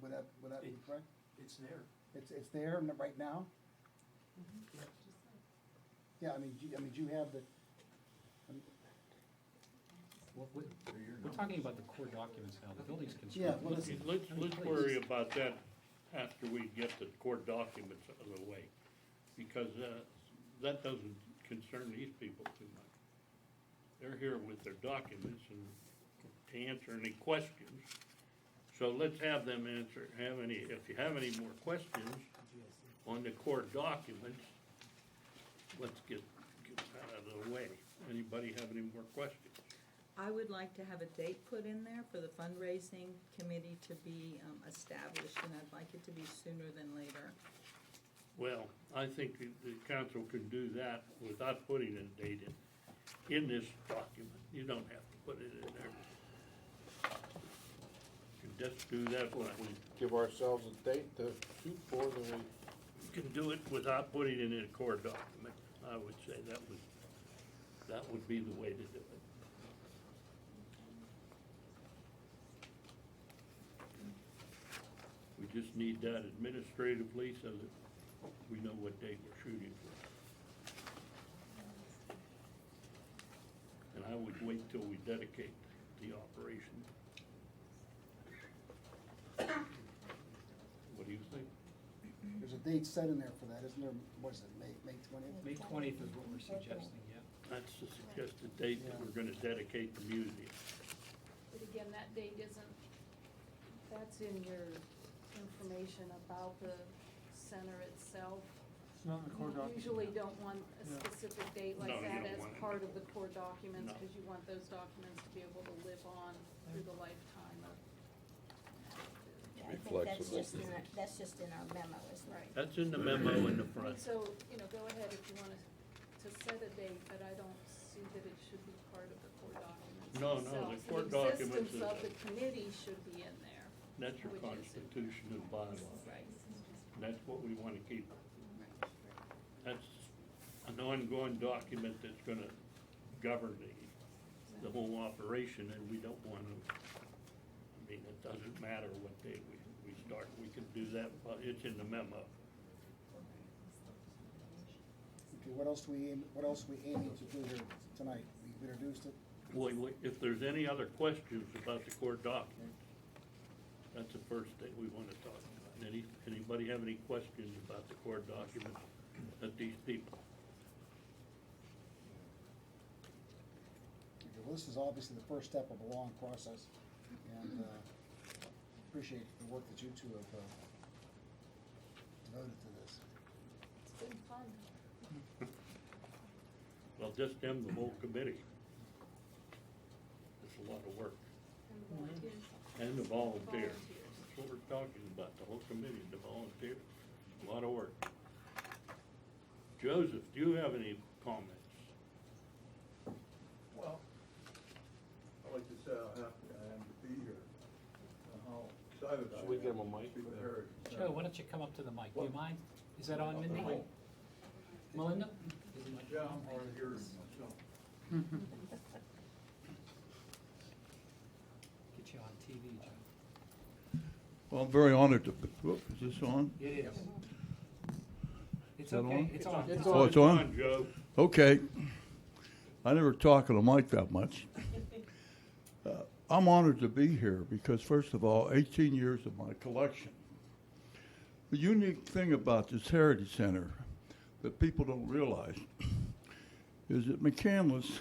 would that be correct?
It's there.
It's there right now? Yeah, I mean, do you have the,
We're talking about the core documents now, the building's
Yeah,
constructed.
well, listen,
Let's worry about that after we get the court documents out of the way, because that doesn't concern these people too much. They're here with their documents and to answer any questions. So let's have them answer, if you have any more questions on the court documents, let's get that out of the way. Anybody have any more questions?
I would like to have a date put in there for the fundraising committee to be established, and I'd like it to be sooner than later.
Well, I think the council can do that without putting a date in this document. You don't have to put it in there. You can just do that,
Well,
but
if we give ourselves a date to shoot for, then
you can do it without putting it in a core document. I would say that would be the way to do it. We just need that administratively so that we know what date we're shooting for. And I would wait till we dedicate the operation. What do you think?
date set in there for that, isn't there? What is it, May 20th?
May 20th is what we're suggesting, yeah.
That's the suggested date that we're gonna dedicate the museum.
But again, that date isn't, that's in your information about the center itself.
It's not in the core
You
document.
usually don't want a
Yeah.
specific date
No,
like
you
that
don't
as
want it.
part of the core documents,
No.
because you want those documents to be able to live on through the lifetime of.
Yeah, I
Be
think that's
flexible.
just in our, that's just in our memo, isn't it?
Right.
That's in the memo in the
I mean,
front.
so, you know, go ahead if you want to set a date, but I don't see that it should be part of the core documents
No,
themselves.
the core documents
The existence of
is-
the committee should be in there.
That's your
which is-
constitution and bylaws.
Right.
That's what we wanna keep.
Right.
That's an ongoing document that's gonna govern the whole operation, and we don't wanna, I mean, it doesn't matter what day we start, we can do that, but it's in the memo.
Okay, what else we aiming to do here tonight? We introduced it.
If there's any other questions about the core document, that's the first thing we wanna talk about. Anybody have any questions about the core document that these people?
Okay, well, this is obviously the first step of a long process, and appreciate the work that you two have devoted to this.
It's been fun.
Well, just them, the whole committee. It's a lot of work.
And the volunteers.
And the volunteers.
Volunteers.
That's what we're talking about, the whole committee, the volunteers. A lot of work. Joseph, do you have any comments?
Well, I'd like to say how happy I am to be here, and how excited I am.
Should we give him a mic?
to be the Heritage
Joe,
Center.
why don't you come up to the mic? Do you
What?
mind? Is that on, Mindy?
No.
Melinda?
Yeah, I'm hard of hearing myself.
Get you on TV, Joe.
Well, I'm very honored to, whoop, is this on?
It is. It's
that
okay,
on?
it's on.
It's
Oh, it's on?
Joe.
Okay. I never talk on the mic that much. I'm honored to be here because, first of all, 18 years of my collection. The unique thing about this Heritage Center that people don't realize is that McCandless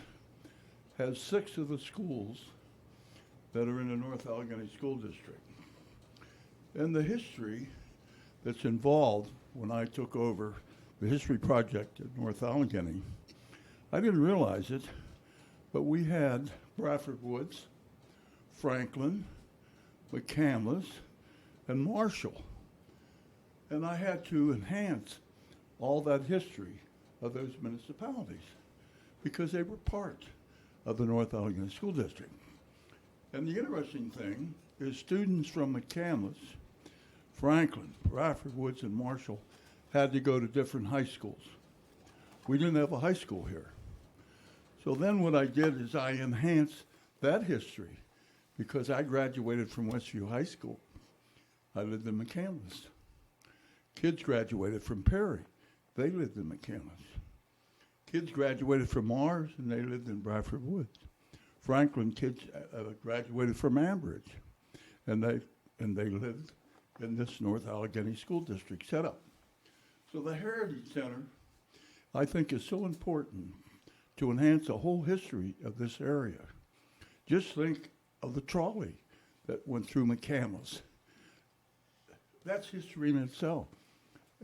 has 6 of the schools that are in the North Allegheny School District. And the history that's involved when I took over the history project at North Allegheny, I didn't realize it, but we had Bradford Woods, Franklin, McCandless, and Marshall. And I had to enhance all that history of those municipalities because they were part of the North Allegheny School District. And the interesting thing is students from McCandless, Franklin, Bradford Woods, and Marshall had to go to different high schools. We didn't have a high school here. So then what I did is I enhanced that history because I graduated from Westview High School. I lived in McCandless. Kids graduated from Perry. They lived in McCandless. Kids graduated from Mars, and they lived in Bradford Woods. Franklin kids graduated from Ambridge, and they lived in this North Allegheny School District setup. So the Heritage Center, I think, is so important to enhance the whole history of this area. Just think of the trolley that went through McCandless. That's history in itself.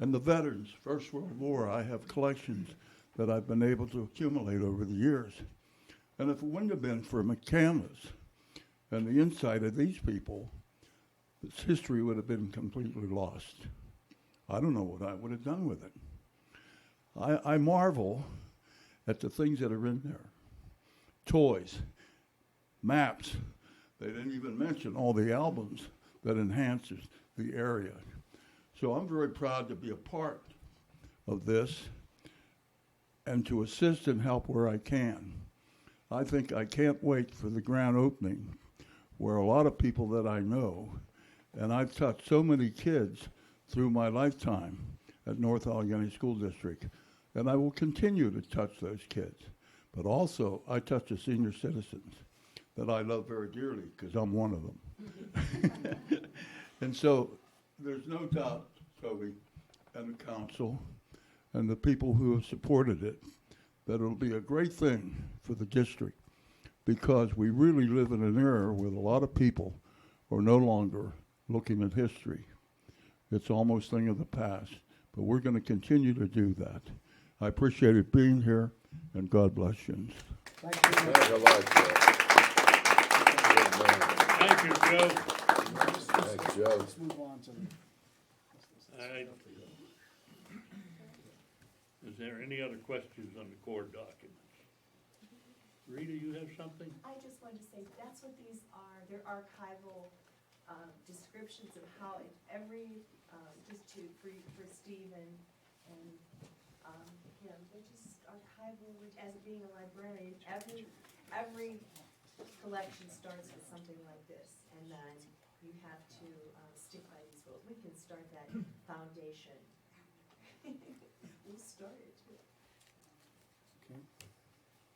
And the veterans, First World War, I have collections that I've been able to accumulate over the years. And if it wouldn't have been for McCandless and the insight of these people, this history would have been completely lost. I don't know what I would have done with it. I marvel at the things that are in there. Toys, maps. They didn't even mention all the albums that enhances the area. So I'm very proud to be a part of this and to assist and help where I can. I think I can't wait for the grand opening where a lot of people that I know, and I've touched so many kids through my lifetime at North Allegheny School District, and I will continue to touch those kids. But also, I touch the senior citizens that I love very dearly because I'm one of them. And so there's no doubt, Toby, and the council and the people who have supported it that it'll be a great thing for the district, because we really live in an era where a lot of people are no longer looking at history. It's almost a thing of the past, but we're going to continue to do that. I appreciated being here, and God bless you.
Thank you very much.
Thanks a lot, Joe. Good man.
Thank you, Joe.
Thanks, Joe.
Let's move on to.
All right. Is there any other questions on the core documents? Rita, you have something?
I just wanted to say, that's what these are, they're archival descriptions of how every, just for Steve and him, they're just archival, as being a librarian, every collection starts with something like this, and then you have to stick by these rules. We can start that foundation. We'll start it too.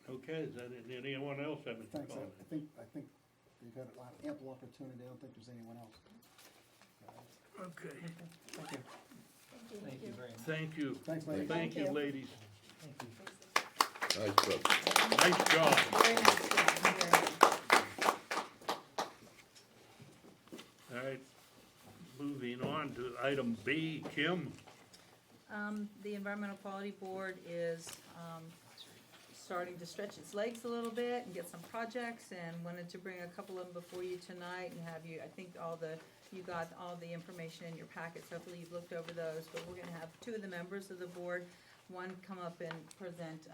Okay,
Okay, is that, anyone else have any
thanks.
comments?
I think you've had ample opportunity. I don't think there's anyone else.
Okay.
Thank you.
Thank you very much.
Thank you.
Thanks, ladies.
Thank you, ladies.
Nice job.
Nice job.
Very nice, yeah, very nice.
All right, moving on to item B, Kim.
The Environmental Quality Board is starting to stretch its legs a little bit and get some projects, and wanted to bring a couple of them before you tonight and have you, I think you got all the information in your packets, hopefully you've looked over those, but we're gonna have two of the members of the board, one come up and present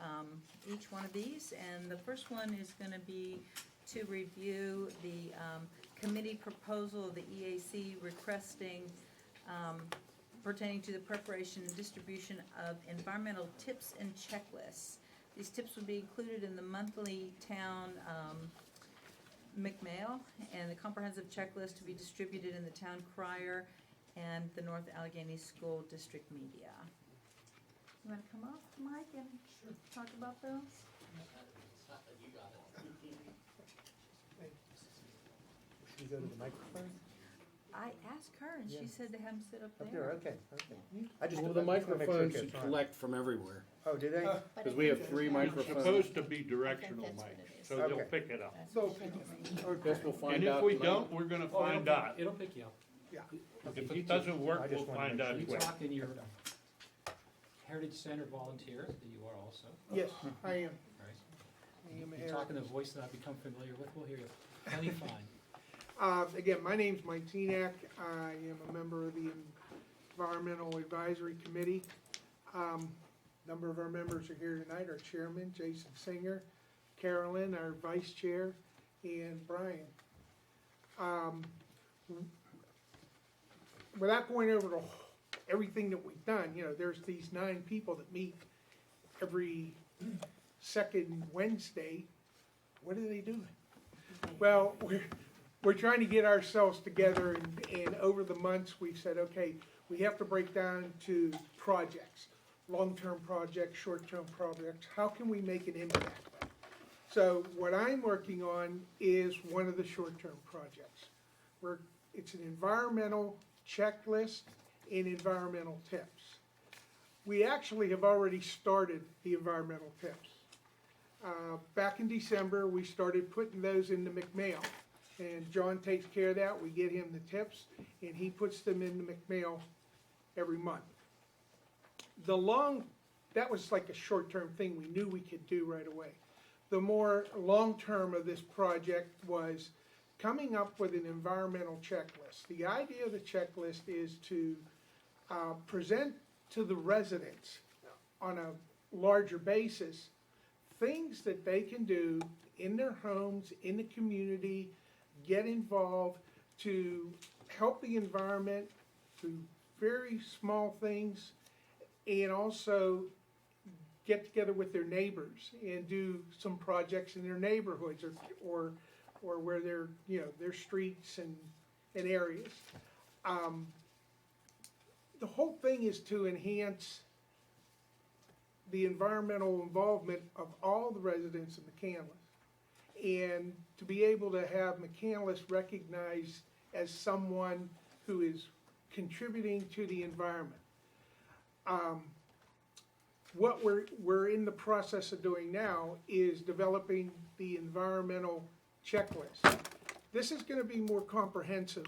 each one of these, and the first one is gonna be to review the committee proposal of the EAC requesting pertaining to the preparation and distribution of environmental tips and checklists. These tips would be included in the monthly town McMail, and the comprehensive checklist to be distributed in the town crier and the North Allegheny School District media. You wanna come up, Mike, and talk about those?
Should we go to the microphone?
I asked her, and she
Yeah.
said to have him sit up
Up
there.
there, okay, okay. I just
Well, the
wanna make sure
microphones
it's
should
on.
collect from everywhere,
Oh, do they?
But
because
I
we have
think
three
it's-
It's
microphones.
supposed to be directional,
that's
Mike,
what it is.
so they'll
Okay.
pick it up.
So,
Guess we'll find
And
out
if we
tonight.
don't, we're gonna find out.
It'll pick you up.
yeah.
If it doesn't work,
I just
we'll
wanna
find
make
out
sure.
You
quick.
talk in your Heritage Center volunteer, that you are also,
Yes, I am.
right?
I am
You talk in a voice that I've become familiar with, we'll hear you plenty fine.
Again, my name's Mike Tenak. I am a member of the Environmental Advisory Committee. Number of our members are here tonight, our chairman, Jason Singer, Carolyn, our vice chair, and Brian. Without going over everything that we've done, there's these 9 people that meet every second Wednesday. What are they doing? Well, we're trying to get ourselves together, and over the months, we've said, okay, we have to break down to projects, long-term projects, short-term projects. How can we make an impact? So what I'm working on is one of the short-term projects. It's an environmental checklist and environmental tips. We actually have already started the environmental tips. Back in December, we started putting those in the McMail, and John takes care of that. We get him the tips, and he puts them in the McMail every month. That was like a short-term thing we knew we could do right away. The more long-term of this project was coming up with an environmental checklist. The idea of the checklist is to present to the residents on a larger basis things that they can do in their homes, in the community, get involved to help the environment through very small things, and also get together with their neighbors and do some projects in their neighborhoods or where their streets and areas. The whole thing is to enhance the environmental involvement of all the residents of McCandless, and to be able to have McCandless recognized as someone who is contributing to the environment. What we're in the process of doing now is developing the environmental checklist. This is gonna be more comprehensive,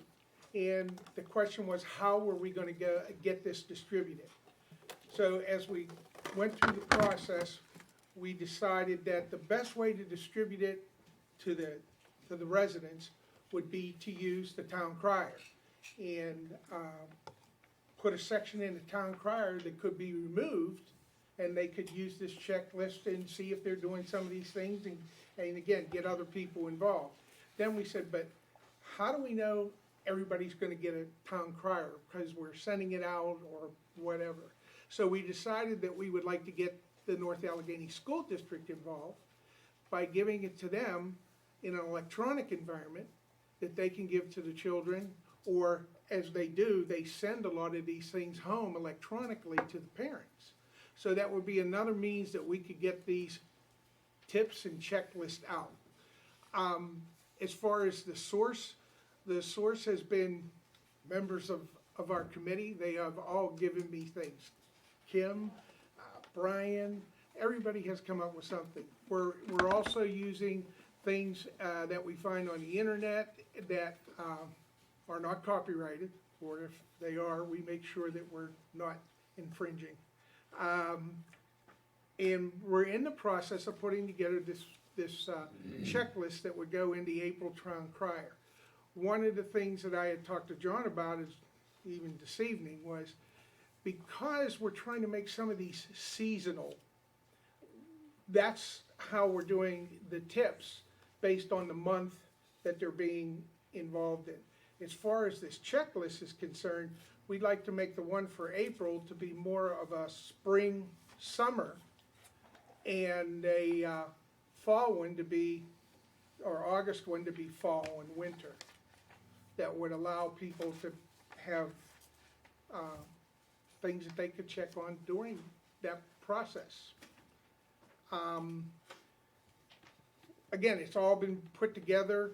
and the question was, how were we gonna get this distributed? So as we went through the process, we decided that the best way to distribute it to the residents would be to use the town crier. And put a section in the town crier that could be removed, and they could use this checklist and see if they're doing some of these things, and again, get other people involved. Then we said, but how do we know everybody's gonna get a town crier, because we're sending it out or whatever? So we decided that we would like to get the North Allegheny School District involved by giving it to them in an electronic environment that they can give to the children, or as they do, they send a lot of these things home electronically to the parents. So that would be another means that we could get these tips and checklists out. As far as the source has been members of our committee. They have all given me things. Kim, Brian, everybody has come up with something. We're also using things that we find on the internet that are not copyrighted, or if they are, we make sure that we're not infringing. And we're in the process of putting together this checklist that would go in the April town crier. One of the things that I had talked to John about is, even this evening, was because we're trying to make some of these seasonal, that's how we're doing the tips based on the month that they're being involved in. As far as this checklist is concerned, we'd like to make the one for April to be more of a spring, summer, and a fall one to be, or August one to be fall and winter. That would allow people to have things that they could check on during that process. Again, it's all been put together.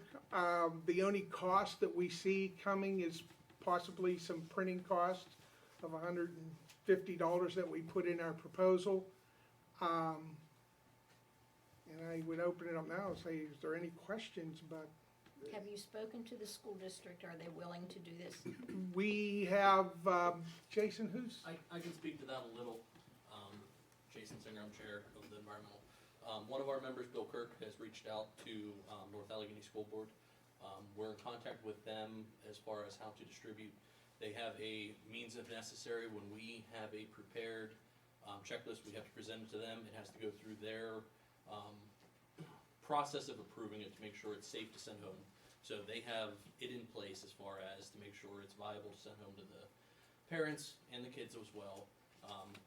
The only cost that we see coming is possibly some printing cost of $150 that we put in our proposal. And I would open it up now and say, is there any questions about?
Have you spoken to the school district? Are they willing to do this?
We have, Jason, who's?
I can speak to that a little. Jason Singer, I'm chair of the environmental. One of our members, Bill Kirk, has reached out to North Allegheny School Board. We're in contact with them as far as how to distribute. They have a means if necessary. When we have a prepared checklist, we have to present it to them. It has to go through their process of approving it to make sure it's safe to send home. So they have it in place as far as to make sure it's viable to send home to the parents and the kids as well.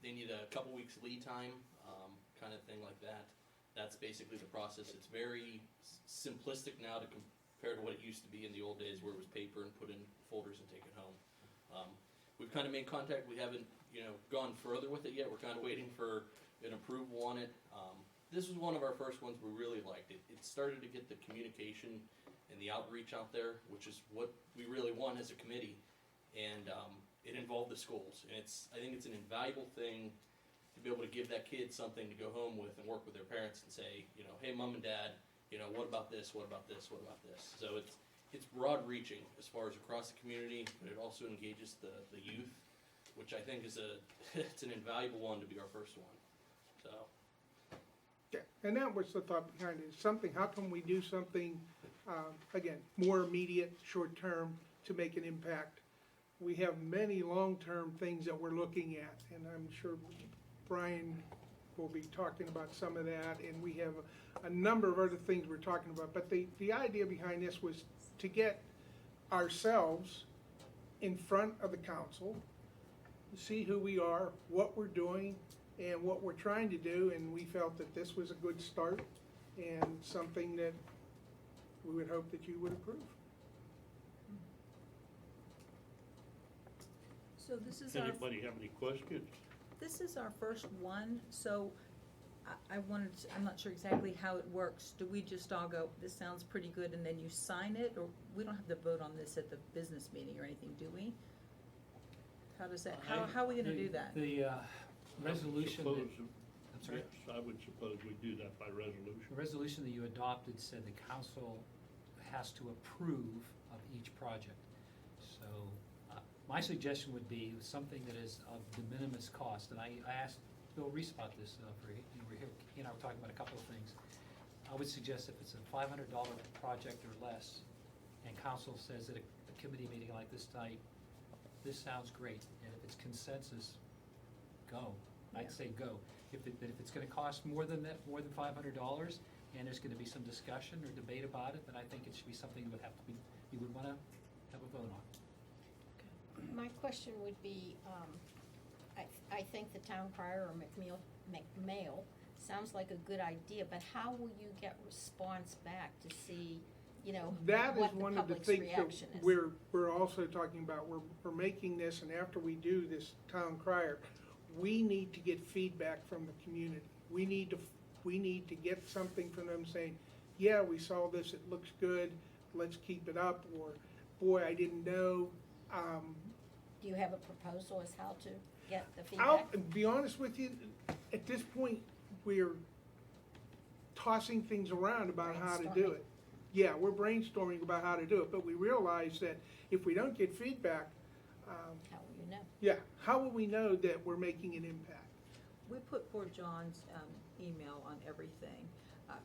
They need a couple weeks lead time, kind of thing like that. That's basically the process. It's very simplistic now to compare to what it used to be in the old days where it was paper and put in folders and take it home. We've kind of made contact. We haven't, gone further with it yet. We're kind of waiting for an approval on it. This was one of our first ones we really liked. It started to get the communication and the outreach out there, which is what we really want as a committee. And it involved the schools. And I think it's an invaluable thing to be able to give that kid something to go home with and work with their parents and say, hey, mom and dad, what about this, what about this, what about this? So it's broad reaching as far as across the community, but it also engages the youth, which I think is it's an invaluable one to be our first one. So.
Yeah, and that was the thought behind it. Something, how can we do something, again, more immediate, short term, to make an impact? We have many long-term things that we're looking at, and I'm sure Brian will be talking about some of that, and we have a number of other things we're talking about. But the idea behind this was to get ourselves in front of the council, see who we are, what we're doing, and what we're trying to do, and we felt that this was a good start and something that we would hope that you would approve.
So this is
Anybody have any questions?
this is our first one, so I'm not sure exactly how it works. Do we just all go, this sounds pretty good, and then you sign it, or we don't have to vote on this at the business meeting or anything, do we? How does that, how are we gonna do that?
The resolution that,
Suppose-
I'm sorry?
Yes, I would suppose we do that by resolution.
The resolution that you adopted said the council has to approve of each project. So, my suggestion would be something that is of de minimis cost, and I asked Bill Reese about this, we're here, he and I were talking about a couple of things. I would suggest if it's a $500 project or less, and council says at a committee meeting like this tonight, this sounds great, and if it's consensus, go. I'd say go. If it's gonna cost more than that, more than $500, and there's gonna be some discussion or debate about it, then I think it should be something that would have to be, you would wanna have a vote on.
My question would be, I think the town crier or McMail sounds like a good idea, but how will you get response back to see, you know,
That is
what the
one of the
public's
things that
reaction is?
we're also talking about. We're making this, and after we do this town crier, we need to get feedback from the community. We need to get something from them saying, yeah, we saw this, it looks good, let's keep it up, or, boy, I didn't know.
Do you have a proposal as how to get the
I'll
feedback?
be honest with you, at this point, we're tossing things around about how to do
Brainstorming.
it. Yeah, we're brainstorming about how to do it, but we realize that if we don't get feedback,
How will you know?
yeah, how will we know that we're making an impact?
We put poor John's email on everything,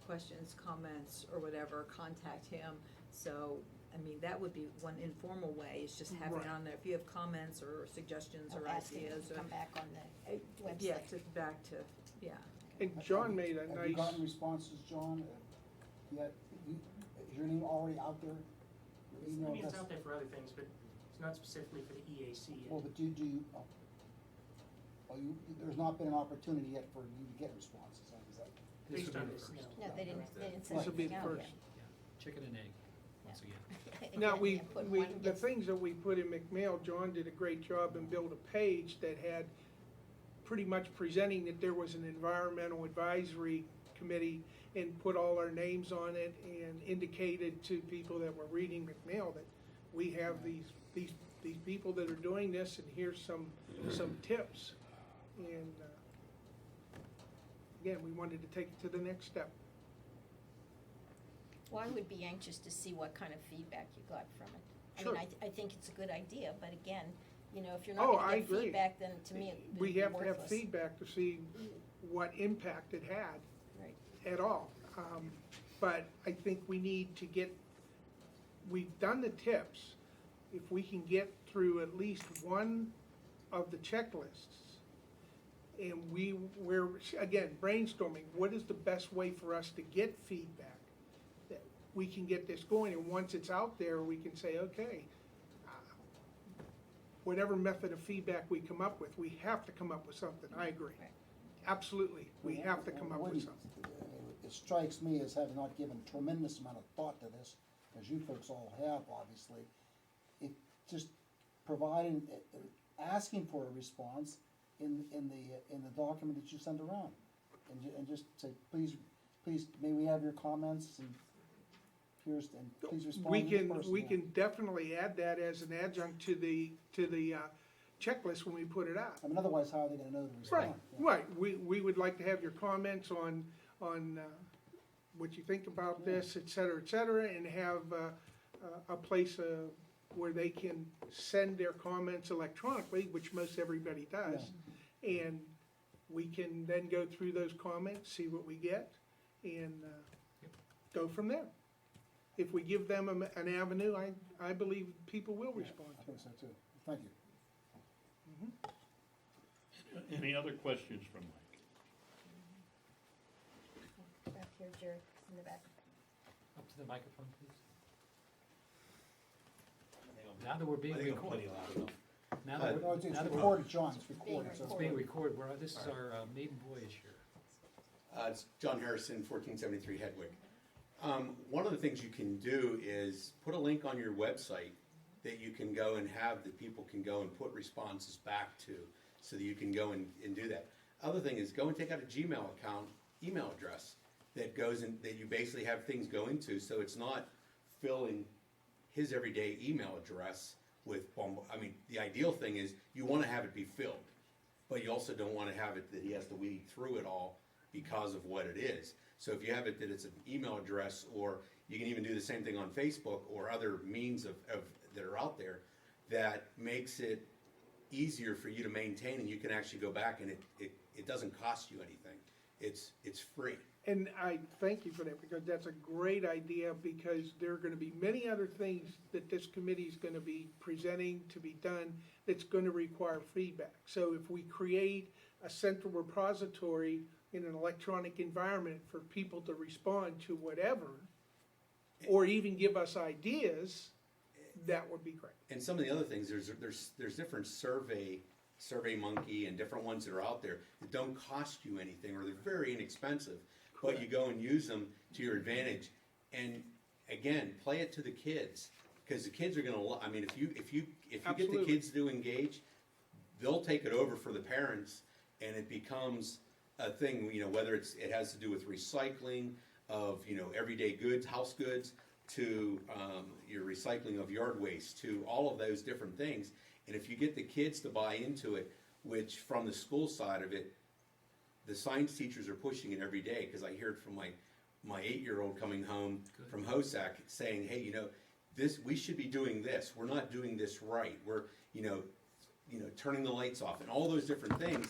questions, comments, or whatever, contact him. So, I mean, that would be one informal way, is just having it
Right.
on there. If you have comments or suggestions or
Ask him
ideas.
to
or-
come back on the website.
Yeah, to back to, yeah.
And John made a
Have you
nice,
gotten responses, John? Yet, is your name already out there?
I
Email
mean, it's
address?
out there for other things, but it's not specifically for the EAC yet.
Well, but do you, there's not been an opportunity yet for you to get responses, is that?
This
Based
would
on
be the
this,
first.
no.
No, they didn't
this
send
will be
anything
the
out
first.
yet.
Yeah, chicken and egg, once again.
Now, we,
Put
we,
one
the
gets-
things that we put in McMail, John did a great job and built a page that had pretty much presenting that there was an environmental advisory committee and put all our names on it and indicated to people that were reading McMail that we have these people that are doing this, and here's some tips. And, again, we wanted to take it to the next step.
Well, I would be anxious to see what kind of feedback you got from it. I
Sure.
mean, I think it's a good idea, but again, you know, if you're
Oh,
not
I
gonna get
agree.
feedback, then to me, it'd
We
be
have to have
worthless.
feedback to see what impact it had
Right.
at all. But I think we need to we've done the tips. If we can get through at least one of the checklists, and we're, again, brainstorming, what is the best way for us to get feedback? That we can get this going, and once it's out there, we can say, okay, whatever method of feedback we come up with, we have to come up with something, I agree.
Right.
Absolutely, we have to come up with something.
It strikes me as having not given tremendous amount of thought to this, as you folks all have, obviously. It just providing, asking for a response in the document that you send around. And just say, please, may we have your comments, and here's, and please respond
We
to this
can,
person.
we can definitely add that as an adjunct to the checklist when we put it out.
I mean, otherwise, how are they gonna know to
Right,
respond? Yeah.
right, we would like to have your comments on what you think about this, et cetera, and have a place where they can send their comments electronically, which most everybody does. And we can then go through those comments, see what we get, and go from there. If we give them an avenue, I believe people will respond
I
to
think
it.
so too. Thank you.
Any other questions from Mike?
Back here, Jerry, in the back.
Up to the microphone, please. Now that we're being recorded. Now that
No,
we're,
it's
now that we're,
recorded, John, it's recorded, so.
it's being recorded, this is our maiden voyage here.
It's John Harrison, 1473 Hedwig. One of the things you can do is put a link on your website that you can go and have that people can go and put responses back to, so that you can go and do that. Other thing is go and take out a Gmail account, email address that goes in, that you basically have things going to, so it's not filling his everyday email address I mean, the ideal thing is you want to have it be filled, but you also don't want to have it that he has to weed through it all because of what it is. So if you have it that it's an email address, or you can even do the same thing on Facebook or other means of that are out there, that makes it easier for you to maintain, and you can actually go back and it doesn't cost you anything. It's free.
And I thank you for that, because that's a great idea, because there are gonna be many other things that this committee is gonna be presenting to be done that's gonna require feedback. So if we create a central repository in an electronic environment for people to respond to whatever, or even give us ideas, that would be great.
And some of the other things, there's different Survey Monkey and different ones that are out there that don't cost you anything, or they're very inexpensive, but you go and use them to your advantage. And again, play it to the kids, because the kids are gonna. I mean, if you get the
Absolutely.
kids to engage, they'll take it over for the parents, and it becomes a thing. You know, whether it has to do with recycling of everyday goods, house goods, to your recycling of yard waste, to all of those different things. And if you get the kids to buy into it, which from the school side of it, the science teachers are pushing it every day, because I hear it from my 8-year-old coming home from HOSAC saying, hey, we should be doing this. We're not doing this right. We're, turning the lights off and all those different things.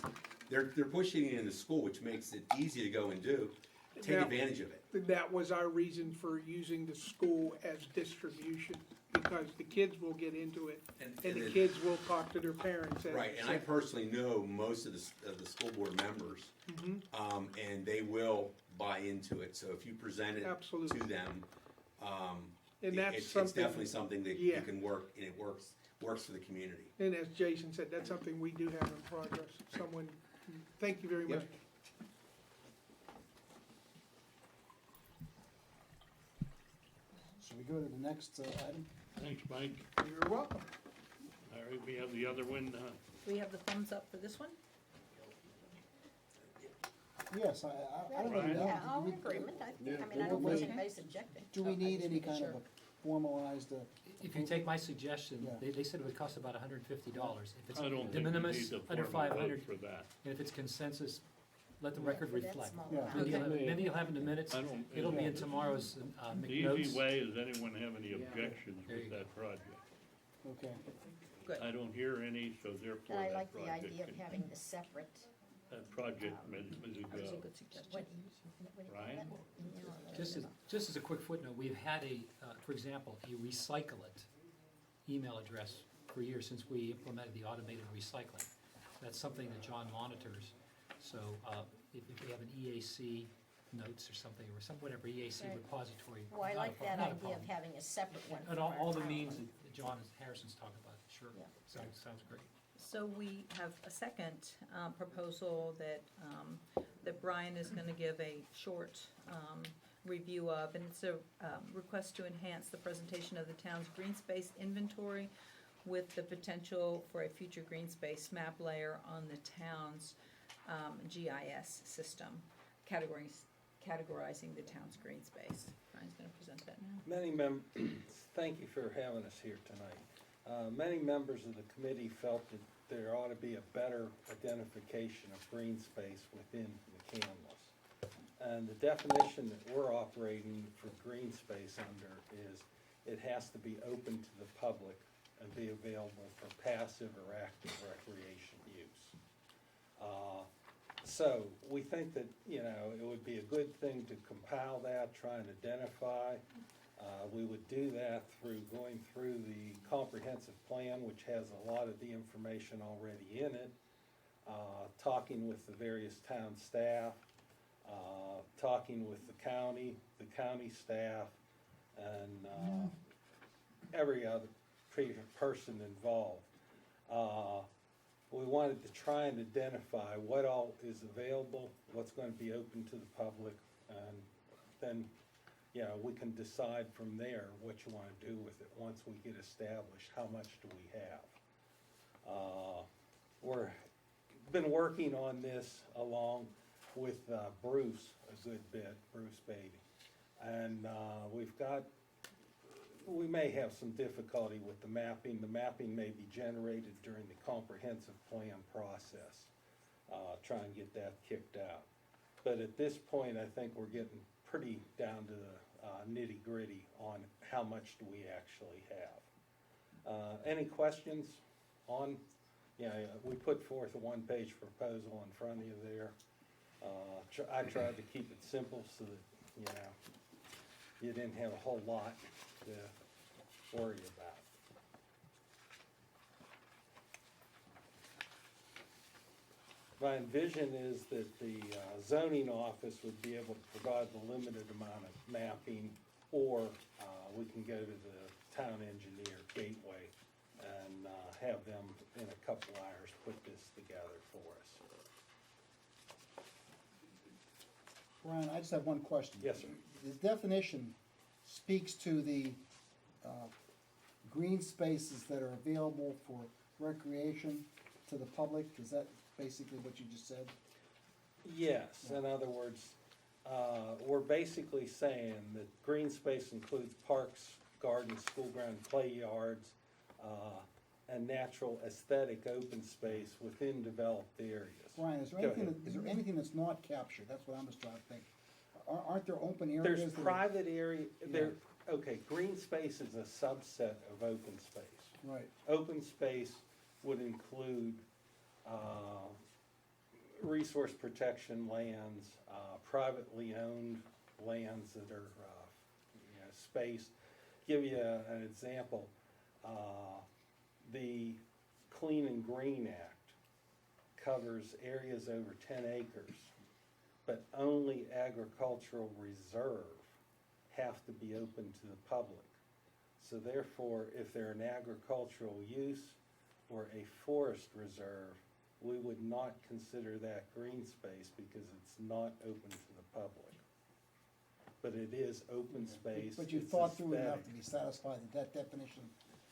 They're pushing it into school, which makes it easy to go and do. Take advantage of it.
That was our reason for using the school as distribution, because the kids will get into it, and the kids will talk to their parents.
Right, and I personally know most of the school board members, and they will buy into it. So if you present it
Absolutely.
to them,
And that's
it's
something-
definitely something that
Yeah.
you can work, and it works for the community.
And as Jason said, that's something we do have in progress. Thank you very much.
Yep.
Shall we go to the next item?
Thanks, Mike.
You're welcome.
All right, we have the other one,
Do we have the thumbs up for this one?
Yes, I don't know.
Brian?
Yeah,
Do
all
we-
in agreement, I
Yeah.
don't think
Okay.
anybody's objecting.
Do we
So I
need
just
any
making
kind of
sure.
a formalized,
If you take my suggestion,
Yeah.
they said it would cost about $150. If it's
I don't
de
think we
minimis,
need to
under
form a vote
500,
for that.
and if it's consensus, let the
Yeah,
record
for that
reflect.
small
Yeah.
amount.
Mindy will have in the minutes,
I don't-
it'll be in tomorrow's
The
McNotes.
easy way, is anyone have any objections
There you
with
go.
that project?
okay.
Good.
I don't hear any, so therefore
And I
that
like the
project
idea of
can-
having the separate,
that project may
That was a
go.
good suggestion.
what do you call
Ryan?
that?
Just as a quick footnote, we've had for example, a Recycle It email address for years since we implemented the automated recycling. That's something that John monitors. So if we have an EAC notes or something, or whatever EAC
Right.
repository.
Well, I
not a
like
pro-
that
not a
idea of
problem.
having a separate one.
And
for our
all the
town.
means that John Harrison's talking about, sure,
Yeah.
sounds great.
So we have a second proposal that Brian is gonna give a short review of, and it's a request to enhance the presentation of the town's green space inventory with the potential for a future green space map layer on the town's GIS system, categorizing the town's green space. Brian's gonna present that now.
Thank you for having us here tonight. Many members of the committee felt that there ought to be a better identification of green space within McCandless. And the definition that we're operating for green space under is it has to be open to the public and be available for passive or active recreation use. So we think that, it would be a good thing to compile that, try and identify. We would do that through going through the comprehensive plan, which has a lot of the information already in it, talking with the various town staff, talking with the county staff, and every other person involved. We wanted to try and identify what all is available, what's going to be open to the public, and then, we can decide from there what you want to do with it once we get established. How much do we have? We're been working on this along with Bruce a good bit, Bruce Beatty, and we've got we may have some difficulty with the mapping. The mapping may be generated during the comprehensive plan process. Try and get that kicked out. But at this point, I think we're getting pretty down to the nitty-gritty on how much do we actually have. Any questions on, we put forth a one-page proposal in front of you there. I tried to keep it simple so that, you didn't have a whole lot to worry about. My envision is that the zoning office would be able to provide the limited amount of mapping, or we can go to the town engineer, Gateway, and have them in a couple hours put this together for us.
Brian, I just have one question.
Yes, sir.
The definition speaks to the green spaces that are available for recreation to the public. Is that basically what you just said?
Yes, in other words, we're basically saying that green space includes parks, gardens, school ground, play yards, and natural aesthetic open space within developed areas.
Brian, is there
Go
anything,
ahead.
is there anything that's not captured? That's what I'm just trying to think. Aren't there open areas?
There's
that are-
private area, okay, green space is a subset of open space.
Right.
Open space would include resource protection lands, privately owned lands that are spaced. Give you an example. The Clean and Green Act covers areas over 10 acres, but only agricultural reserve have to be open to the public. So therefore, if they're an agricultural use or a forest reserve, we would not consider that green space because it's not open to the public. But it is open space.
But you
it's
thought through enough
aesthetic.
to be satisfied that that definition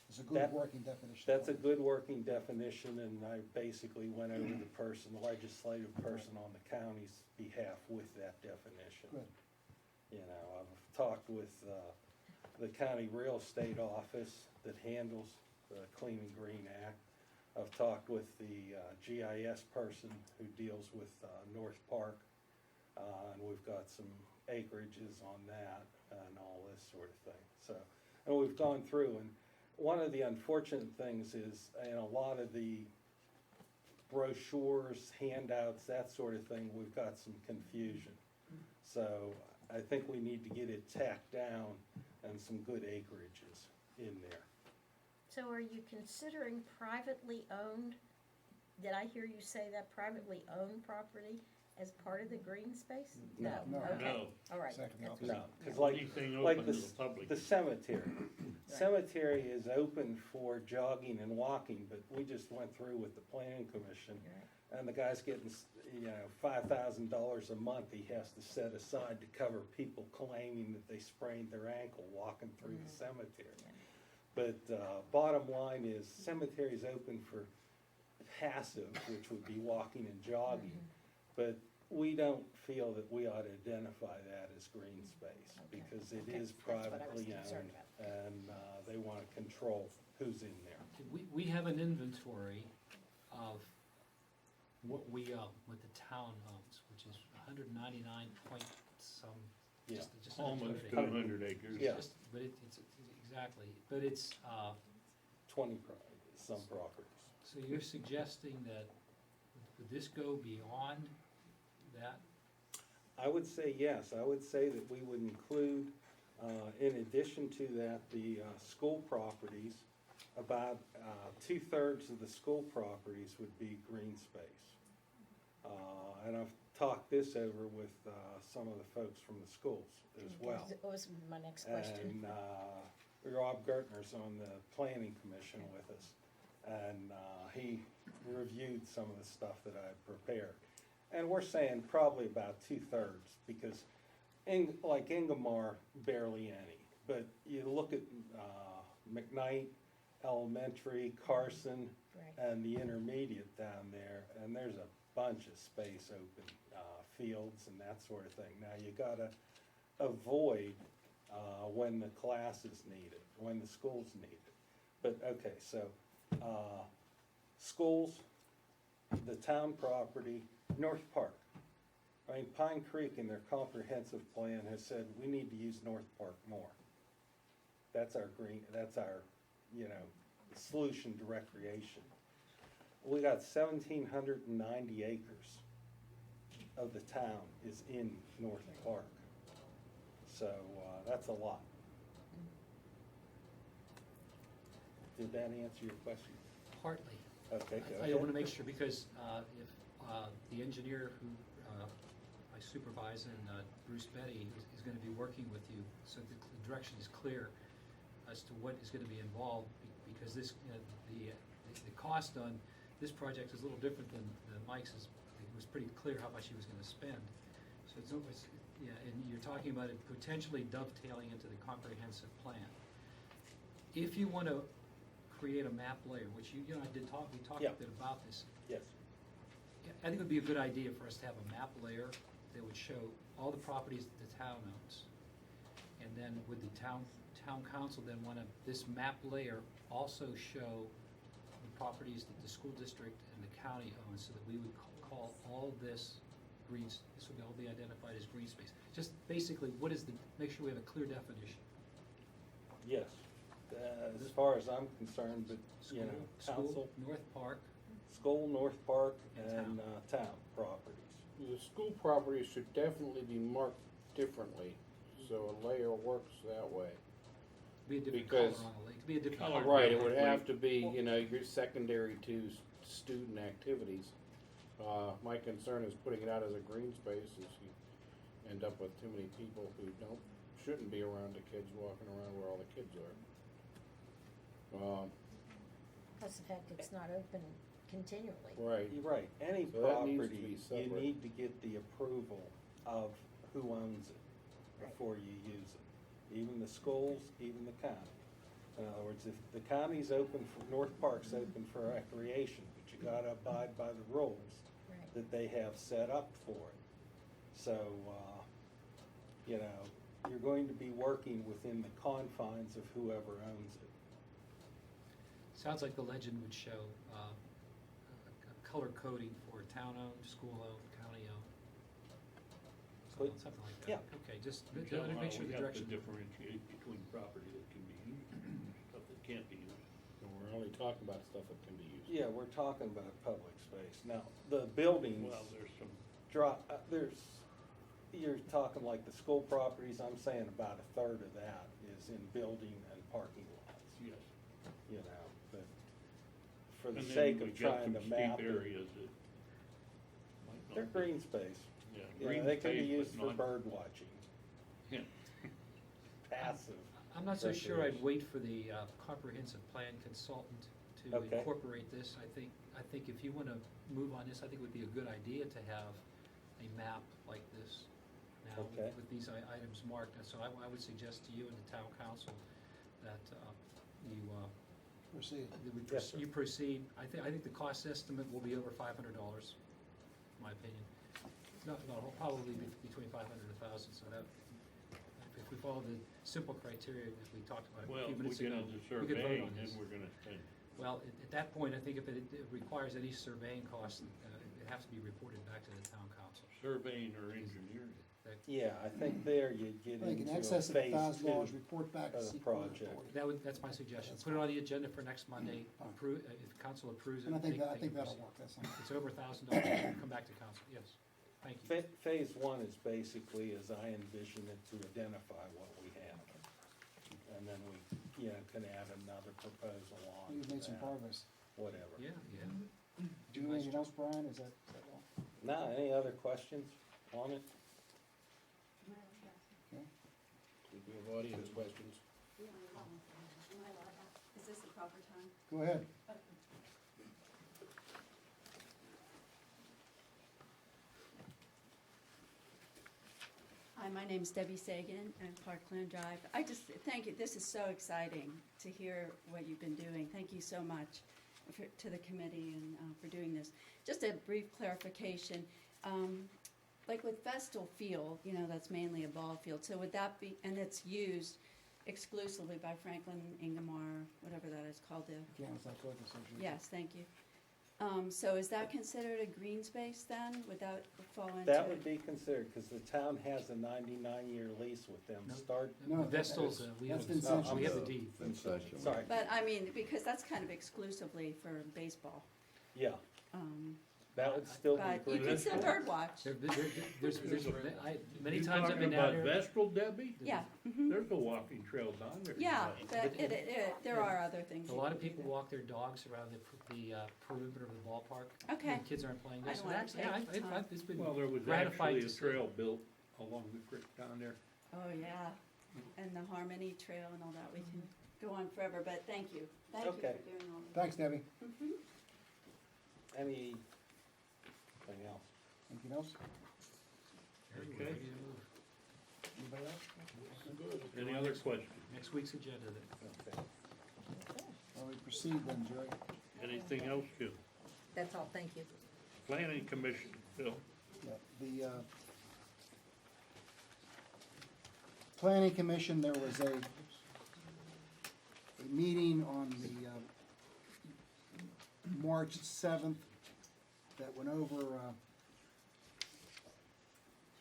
is a good
That-
working definition.
That's a good working definition, and I basically went over the legislative person on the county's behalf with that definition.
Good.
I've talked with the county real estate office that handles the Clean and Green Act. I've talked with the GIS person who deals with North Park, and we've got some acreages on that and all this sort of thing. So, and we've gone through, and one of the unfortunate things is in a lot of the brochures, handouts, that sort of thing, we've got some confusion. So I think we need to get it tacked down and some good acreages in there.
So are you considering privately owned, did I hear you say that privately owned property as part of the green space?
No.
No.
Okay,
No.
all right.
Exactly
That's
opposite.
No, because
Anything
like
open to the public.
the cemetery.
Right.
Cemetery is open for jogging and walking, but we just went through with the planning commission,
Right.
and the guy's getting, $5,000 a month he has to set aside to cover people claiming that they sprained their ankle walking through the cemetery. But bottom line is, cemetery's open for passive, which would be walking and jogging, but we don't feel that we ought to identify that as green space,
Okay.
because it
Okay.
is
That's what I was
privately
concerned
owned, and they want to control who's in there.
We have an inventory of what what the town owns, which is 199 point some,
Yeah.
just under
Almost
200
200 acres.
Yeah.
But it's, exactly, but it's,
20 some properties.
so you're suggesting that, would this go beyond that?
I would say yes. I would say that we would include, in addition to that, the school properties. About 2/3 of the school properties would be green space. And I've talked this over with some of the folks from the schools as well.
That was my next question.
And Rob Gertner's on the planning commission with us, and he reviewed some of the stuff that I prepared. And we're saying probably about 2/3, because like Ingomar, barely any. But you look at McKnight Elementary, Carson,
Right.
and the intermediate down there, and there's a bunch of space open, fields and that sort of thing. Now, you gotta avoid when the classes need it. when the schools need it. But, okay, so, schools, the town property, North Park. I mean, Pine Creek in their comprehensive plan has said, we need to use North Park more. That's our solution to recreation. We got 1,790 acres of the town is in North Park. So, that's a lot. Did that answer your question?
Partly.
Okay, go
I
ahead.
want to make sure, because if the engineer who I supervise, and Bruce Betty, is going to be working with you, so the direction is clear as to what is going to be involved, because this, the cost on this project is a little different than Mike's. It was pretty clear how much he was going to spend. So and you're talking about it potentially dovetailing into the comprehensive plan. If you want to create a map layer, which we talked
Yeah.
a bit about this.
Yes.
I think it would be a good idea for us to have a map layer that would show all the properties that the town owns. And then would the town council then want this map layer also show the properties that the school district and the county owns, so that we would call all this this would all be identified as green space. Just basically, make sure we have a clear definition.
Yes. As far as I'm concerned, but, council,
North Park.
school, North Park,
And
and town properties.
The school properties should definitely be marked differently, so a layer works that way.
Be a different
Because-
color on the lake. It'd be a different color.
Right, it would have to be, your secondary to student activities. My concern is putting it out as a green space, is you end up with too many people who shouldn't be around the kids, walking around where all the kids are.
Plus the fact it's not open continually.
Right.
You're right, any
So that needs to
property,
be
you
separate.
need to get the approval of who owns it before you use it. Even the schools, even the county. In other words, if the county's open North Park's open for recreation, but you gotta abide by the rules
Right.
that they have set up for it. So, you're going to be working within the confines of whoever owns it.
Sounds like the legend would show a color coding for town-owned, school-owned, county-owned. Something like that.
Yeah.
Okay, just to
Michelle,
make sure
we
the
have to
direction.
differentiate between property that can be used and stuff that can't be used.
And we're only talking about stuff that can be used.
Yeah, we're talking about public space. Now, the buildings.
Well, there's some,
You're talking like the school properties, I'm saying about a third of that is in building and parking lots,
yes.
But for the
And then
sake
we
of
got
trying
some
to map
steep
it,
areas that might not
they're
be-
green space.
Yeah,
They
green
can be
space,
used
but
for
not-
bird watching,
Yeah.
passive.
I'm not so sure I'd
recreation.
wait for the comprehensive plan consultant to
Okay.
incorporate this. I think if you want to move on this, I think it would be a good idea to have a map like this now
Okay.
with these items marked. And so I would suggest to you and the town council that you
Proceed.
Yes, sir.
you proceed. I think the cost estimate will be over $500, in my opinion. No, probably between 500 and 1,000. So that, if we follow the simple criteria that we talked about a
Well,
few
if we
minutes
get
ago,
into
we could vote
surveying,
on
then
this.
we're gonna spend.
Well, at that point, I think if it requires any surveying costs, it has to be reported back to the town council.
Surveying or engineering.
Yeah, I think there you get
I think in
into a
excess of
phase
$1,000
two
report back to
of the
seek
project.
report.
That's my suggestion.
That's
Put it on the agenda for next Monday.
Fine.
If council approves it.
And I think
they can
that'll
proceed.
work, that's not.
If it's over $1,000, come back to council. Yes. Thank you.
Phase one is basically, as I envision it, to identify what we have. And then we, can add another proposal on
You've made some
that,
progress.
whatever.
Yeah.
Do you have anything else, Brian? Is that all?
Now, any other questions on it?
Okay.
If we have audience questions.
Is this the proper time?
Go ahead.
Hi, my name's Debbie Sagan and Parkland Drive. I just, thank you, this is so exciting to hear what you've been doing. Thank you so much to the committee and for doing this. Just a brief clarification, like with Vestal Field, that's mainly a ball field, so would that be, and it's used,
exclusively by Franklin Ingomar, whatever that is called, the,
McCandless Athletic Association.
yes, thank you. So is that considered a green space then? Would that fall into?
That would be considered, because the town has a 99-year lease with them, start.
No,
Vestal's, we have,
that's Vincentian.
we have the deed.
Concession.
Sorry,
But I mean, because that's kind of exclusively for baseball.
yeah,
Um,
that would still be
But you
green.
can still bird watch.
There's, many
You
times I've
talking
been down
about
there.
Vestal, Debbie?
Yeah, mhm.
There's a walking trail down there.
Yeah, but
But
there are other things.
A
you
lot
can
of
do
people
there.
walk their dogs around the perimeter of the ballpark.
Okay.
When kids aren't playing
I
there.
don't
So
wanna
actually,
take time.
it's been
Well, there was
gratified
actually
to
a
see.
trail built along the creek down there.
Oh, yeah, and the Harmony Trail and all that, we can go on forever, but thank you. Thank you for
Okay.
doing all that.
Thanks, Debbie.
Mhm.
Anything else?
Anything else?
Okay.
Ready to move.
Anybody else?
Any other questions?
Next week's agenda then.
Okay.
Well, we proceed then, Jerry.
Anything else, Jim?
That's all, thank you.
Planning Commission, Phil.
Yeah, the, Planning Commission, there was a meeting on the, March 7th that went over,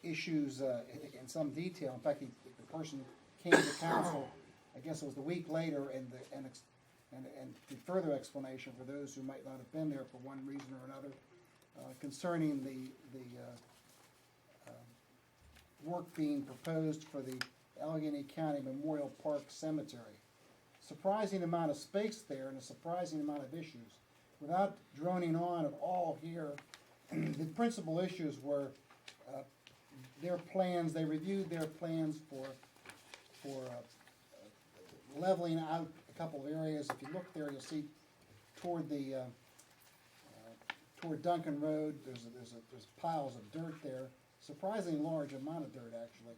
issues, in some detail. In fact, the person came to council, I guess it was the week later, and the further explanation for those who might not have been there for one reason or another, concerning the work being proposed for the Allegheny County Memorial Park Cemetery. Surprising amount of space there and a surprising amount of issues. Without droning on at all here, the principal issues were their plans. They reviewed their plans for leveling out a couple of areas. If you look there, you'll see toward the toward Duncan Road, there's piles of dirt there, surprisingly large amount of dirt actually,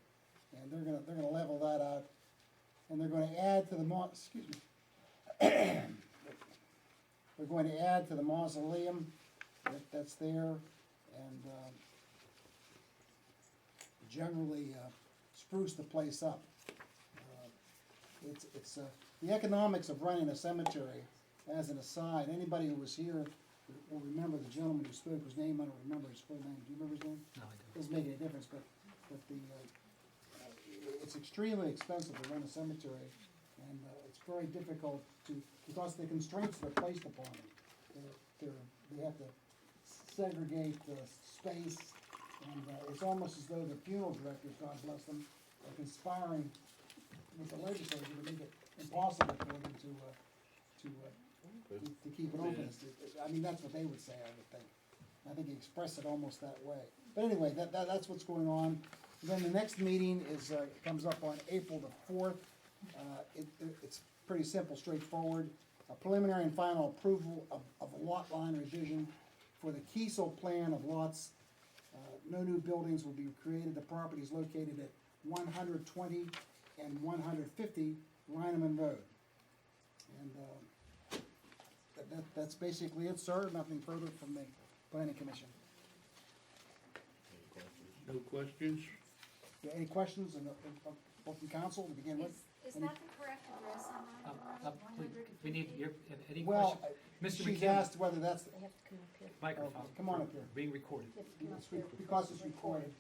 and they're gonna level that out, and they're going to add to the excuse me. They're going to add to the mausoleum that's there, and generally spruce the place up. It's the economics of running a cemetery. As an aside, anybody who was here will remember the gentleman who spoke, whose name I don't remember his full name. Do you remember his name?
No, I don't.
Doesn't make any difference, but the it's extremely expensive to run a cemetery, and it's very difficult because the constraints that are placed upon it. They have to segregate space, and it's almost as though the funeral directors, God bless them, are conspiring with the legislature to make it impossible for them to keep it open. I mean, that's what they would say, I would think. I think he expressed it almost that way. But anyway, that's what's going on. Then the next meeting is, comes up on April the 4th. It's pretty simple, straightforward. A preliminary and final approval of a lot line revision for the Kiesel plan of lots. No new buildings will be created. The property is located at 120 and 150 Reineman Road. And that's basically it, sir. Nothing further from the Planning Commission.
No questions?
Yeah, any questions from council to begin with?
Is
Any-
that the correct address on that?
We need any
Well,
questions? Mr.
she's
McKinley,
asked whether that's,
They have to come up here.
microphone.
Okay, come on up here.
Being recorded.
because it's recorded.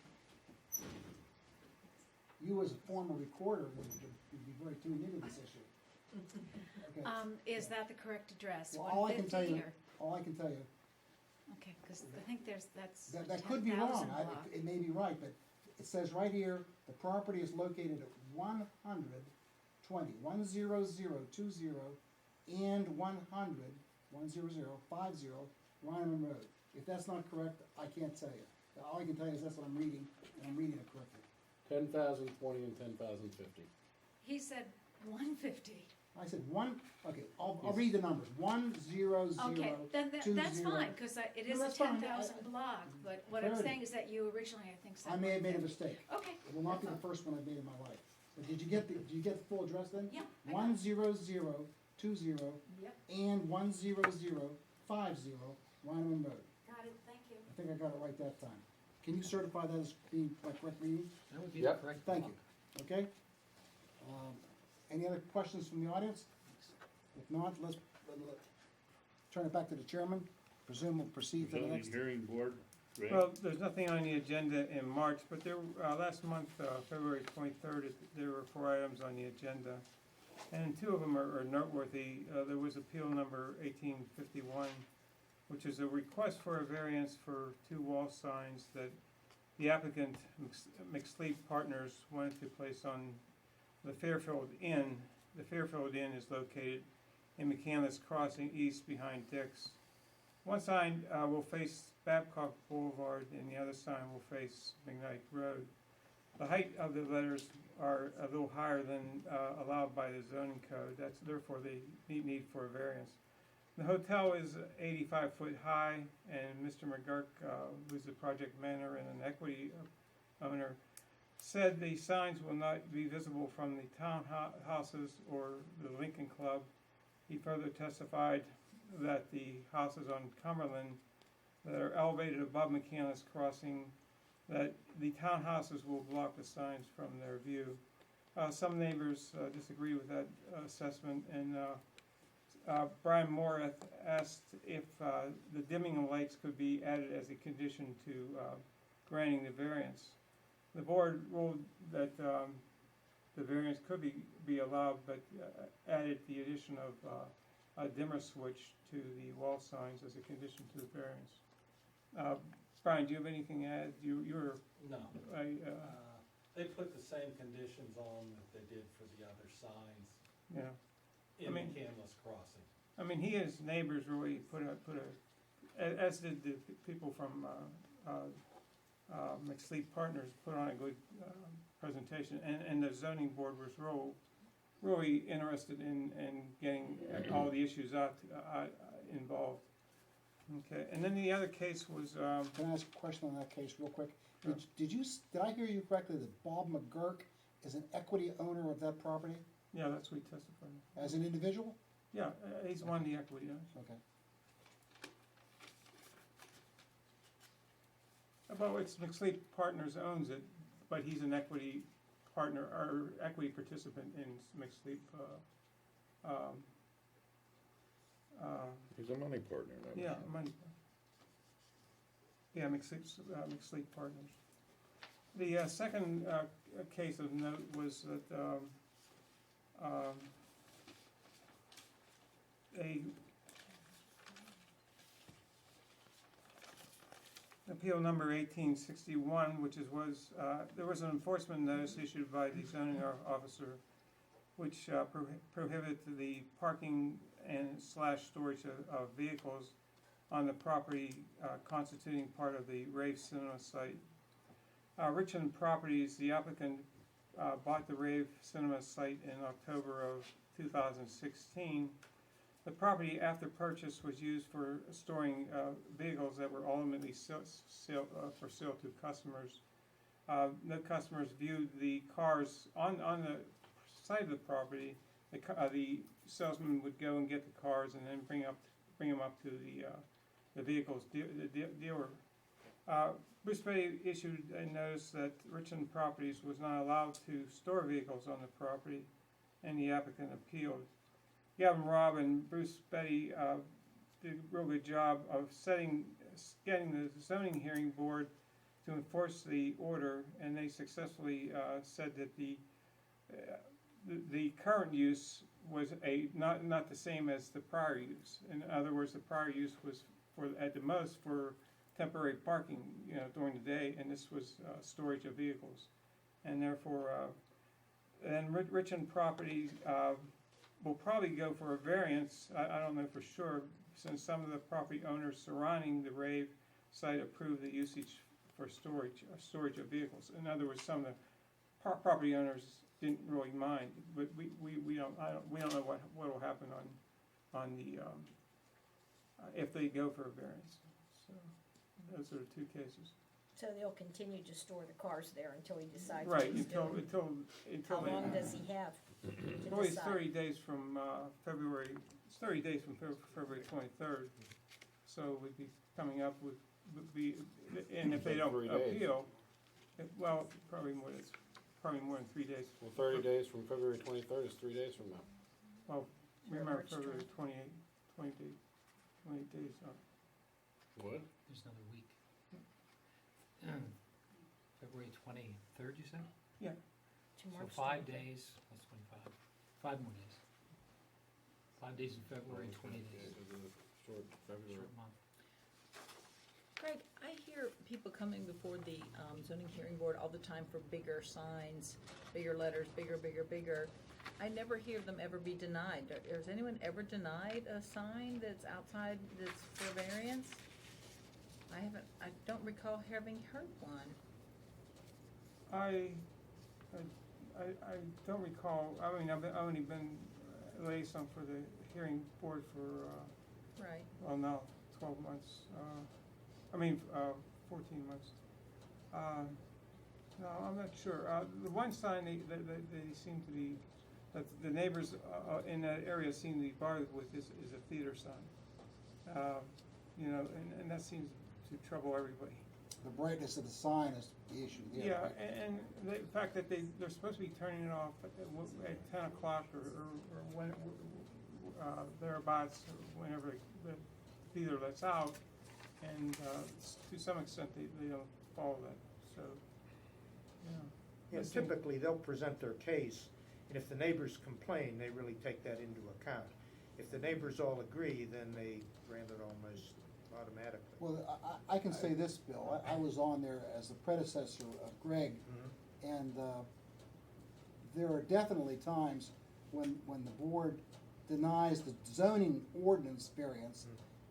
You as a former recorder would be very tuned into this issue. Okay.
Is that the correct address?
Well, all I can tell you,
150 Okay, because I think that's
that could be wrong.
10,000 block.
It may be right, but it says right here, the property is located at 120, 10020, and 10050 Ryman Road. If that's not correct, I can't tell you. All I can tell you is that's what I'm reading, and I'm reading it correctly.
10,020 and 10,050.
He said 150.
I said I'll read the numbers. 10020.
Okay, then that's fine, because it is a
that's fine.
10,000 block, but what I'm
Clarity.
saying is that you originally, I think, said
I may have made a
150.
mistake.
Okay.
It will not be the first one I've made in my life. But did you get the full address then?
Yeah, I got it.
10020
Yep.
and 10050 Wyman Road.
Got it, thank you.
I think I got it right that time. Can you certify that as being my correct reading?
That would be
Yep.
correct.
Thank you. Okay? Any other questions from the audience? If not, let's turn it back to the chairman. Presume we'll proceed to the
Zoning
next.
hearing board, Greg?
Well, there's nothing on the agenda in March, but there, last month, February 23rd, there were 4 items on the agenda. And 2 of them are noteworthy. There was appeal number 1851, which is a request for a variance for 2 wall signs that the applicant, McSleep Partners, wanted to place on the Fairfield Inn. The Fairfield Inn is located in McCandless Crossing East behind Dick's. One sign will face Babcock Boulevard and the other sign will face McKnight Road. The height of the letters are a little higher than allowed by the zoning code. That's therefore the need for a variance. The hotel is 85 foot high, and Mr. McGurk, who's the project manager and an equity owner, said the signs will not be visible from the townhouses or the Lincoln Club. He further testified that the houses on Cumberland that are elevated above McCandless Crossing, that the townhouses will block the signs from their view. Some neighbors disagree with that assessment, and Brian Moore asked if the dimming of lights could be added as a condition to granting the variance. The board ruled that the variance could be allowed, but added the addition of a dimmer switch to the wall signs as a condition to the variance. Brian, do you have anything to add? You're
No. They put the same conditions on that they did for the other signs
yeah.
in McCandless Crossing.
I mean, he and his neighbors really put a, as did the people from McSleep Partners, put on a good presentation, and the zoning board was really interested in getting all the issues involved. Okay, and then the other case was.
Can I ask a question on that case real quick? Did I hear you correctly that Bob McGurk is an equity owner of that property?
Yeah, that's what he testified.
As an individual?
Yeah, he's one of the equity owners.
Okay.
Well, it's McSleep Partners owns it, but he's an equity partner or equity participant in McSleep.
He's a money partner now.
Yeah, money. Yeah, McSleep Partners. The second case of note was that appeal number 1861, which was there was an enforcement notice issued by the zoning officer, which prohibited the parking and / storage of vehicles on the property constituting part of the Rave Cinema site. Richmond Properties, the applicant, bought the Rave Cinema site in October of 2016. The property after purchase was used for storing vehicles that were ultimately for sale to customers. No customers viewed the cars on the side of the property. The salesman would go and get the cars and then bring them up to the vehicles dealer. Bruce Petty issued a notice that Richmond Properties was not allowed to store vehicles on the property, and the applicant appealed. Gavin Robb and Bruce Petty did a real good job of getting the zoning hearing board to enforce the order, and they successfully said that the current use was not the same as the prior use. In other words, the prior use was at the most for temporary parking, during the day, and this was storage of vehicles, and therefore, and Richmond Properties will probably go for a variance. I don't know for sure, since some of the property owners surrounding the Rave site approved the usage for storage of vehicles. In other words, some of the property owners didn't really mind, but we don't know what will happen on the if they go for a variance. So those are the 2 cases.
So they'll continue to store the cars there until he decides
Right,
what he's doing.
until
How
they,
long does he have to
well, it's
decide?
30 days from February. It's 30 days from February 23rd. So we'd be coming up with and if they don't
3 days.
appeal, well, probably probably more than 3 days.
Well, 30 days from February 23rd is 3 days from now.
Well, remember
March
February 28 days, 28 days,
What?
There's another week. February 23rd, you said?
Yeah.
To
So
March
5
23rd.
days, that's 25. 5 more days. 5 days in February, 20 days.
Short February.
Short month.
Greg, I hear people coming before the zoning hearing board all the time for bigger signs, bigger letters, bigger, bigger, bigger. I never hear them ever be denied. Has anyone ever denied a sign that's outside, that's for variance? I don't recall having heard one.
I don't recall, I mean, I've only been liaison for the hearing board for,
Right.
well, now 12 months, 14 months. No, I'm not sure. The one sign they seem to be, that the neighbors in that area seem to be bothered with is a theater sign. You know, and that seems to trouble everybody.
The brightness of the sign is the issue there.
Yeah,
right?
and the fact that they're supposed to be turning it off at 10 o'clock or when, thereabouts, whenever the theater lets out, and to some extent they don't follow that, so, yeah.
Yeah, typically, they'll present their case, and if the neighbors complain, they really take that into account. If the neighbors all agree, then they grant it almost automatically.
Well, I can say this, Bill, I was on there as the predecessor of Greg, and there are definitely times when the board denies the zoning ordinance variance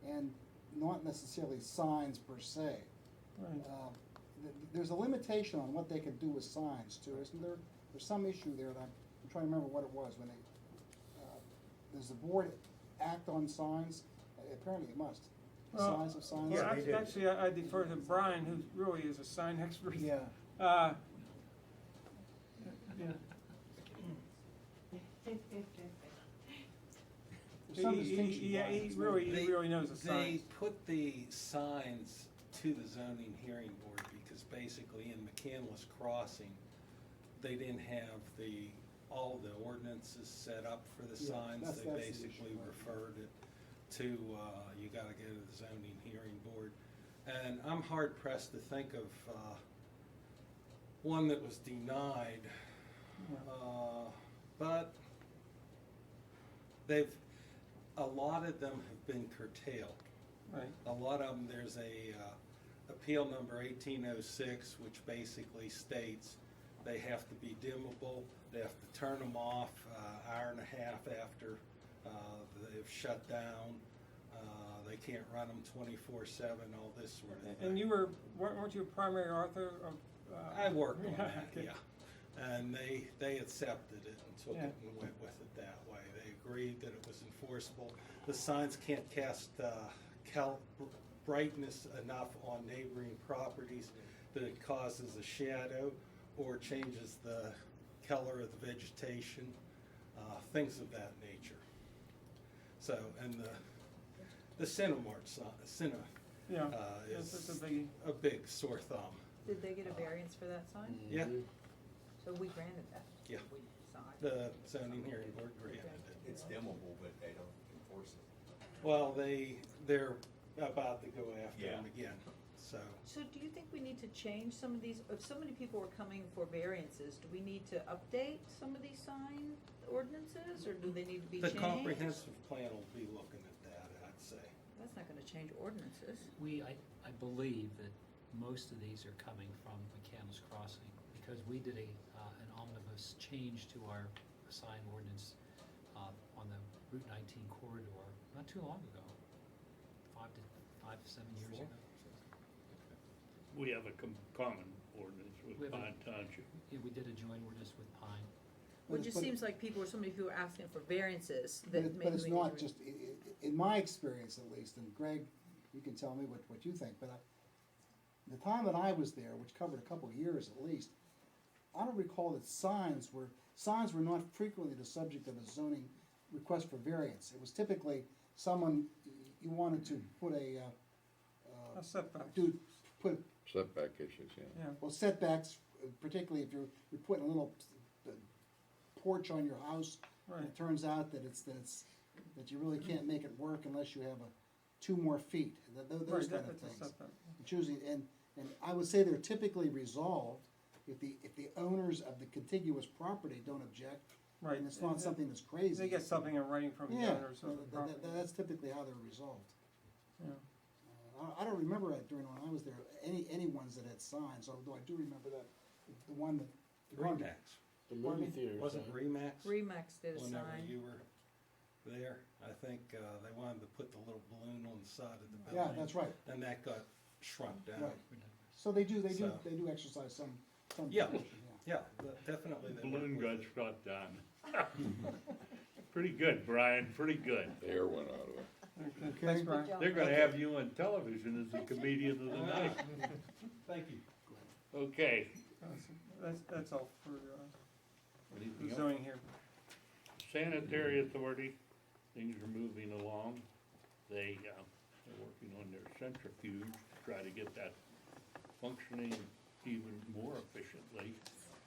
and not necessarily signs per se.
Right.
There's a limitation on what they can do with signs too, isn't there? There's some issue there that I'm trying to remember what it was when they, does the board act on signs? Apparently it must. The
Well,
size of signs?
Yeah, actually, I defer to Brian, who really is a sign expert.
Yeah.
Yeah.
There's some
He
distinction, Brian.
he really knows the
They
signs.
put the signs to the zoning hearing board because basically in McCandless Crossing, they didn't have all the ordinances set up for the
Yeah,
signs.
that's
They
the
basically
issue, right.
referred it to, you gotta go to the zoning hearing board. And I'm hard pressed to think of, one that was denied, but a lot of them have been curtailed.
Right.
A lot of them, there's appeal number 1806, which basically states they have to be dimmable, they have to turn them off hour and a half after they've shut down, they can't run them 24/7, all this sort of thing.
And weren't you a primary author of?
I worked on
Yeah,
that,
okay.
yeah. And they accepted it and took
Yeah.
it and went with it that way. They agreed that it was enforceable. The signs can't cast brightness enough on neighboring properties that it causes a shadow or changes the color of the vegetation, things of that nature. So, and the Cinemark sign,
Yeah,
is
that's a biggie.
a big sore thumb.
Did they get a variance for that sign?
Yeah,
So we granted that.
yeah.
We saw it.
The zoning hearing board granted it.
It's dimmable, but they don't enforce it.
Well, they're about to go after
Yeah.
them again, so.
So do you think we need to change some of these, if so many people are coming for variances, do we need to update some of these sign ordinances, or do they need to be
The
changed?
comprehensive plan will be looking at that, I'd say.
That's not gonna change ordinances.
I believe that most of these are coming from McCandless Crossing, because we did an omnibus change to our sign ordinance on the Route 19 corridor not too long ago, 5 to 7 years ago.
We have a common ordinance
We
with
have a-
Pine Township.
Yeah, we did a joint ordinance with Pine.
Well, it just
But-
seems like so many people are asking for variances
But
that
it-
maybe
but it's
we need
not
to-
just, in my experience at least, and Greg, you can tell me what you think, but the time that I was there, which covered a couple of years at least, I don't recall that signs were not frequently the subject of a zoning request for variance. It was typically someone, you wanted to put
A setback.
put
Setback issues, yeah.
well, setbacks particularly if you're putting a little porch on your house, and it turns out that that you really can't make it work unless you have 2 more feet, those kind of things. It's usually, and I would say they're typically resolved if the owners of the contiguous property don't object.
Right.
And it's not something that's crazy.
They get something in writing from the owners of the property.
That's typically how they're resolved.
Yeah.
I don't remember that during when I was there, any ones that had signs, although I do remember that, the one that.
Remax.
The movie theater.
Wasn't Remax?
Remax did a sign.
Whenever you were there, I think they wanted to put the little balloon on the side of the
Yeah,
building.
that's right.
And that got shrunk down.
Right. So they do
So-
exercise some
Yeah,
caution,
yeah, definitely. they
Balloon
work
got
with
shot down. Pretty good, Brian, pretty good.
The air went out of it.
Okay.
Thanks, Brian.
They're gonna have you on television as the comedian of the night.
Thank you.
Okay.
That's all for
Anything
the
else?
zoning here.
Sanitary Authority, things are moving along. They're working on their centrifuge to try to get that functioning even more efficiently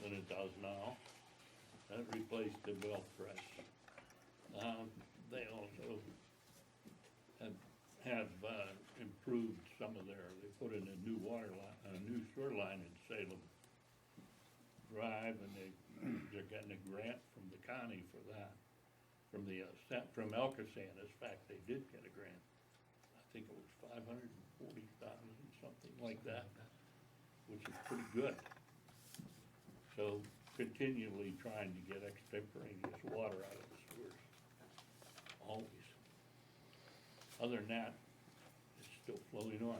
than it does now. That replaced the well press. They also have improved some of they put in a new water line, a new sewer line in Salem Drive, and they're getting a grant from the county for that, from El Casanas. In fact, they did get a grant. I think it was $540,000, something like that, which is pretty good. So continually trying to get extemporaneous water out of the sewers, always. Other than that, it's still flowing on.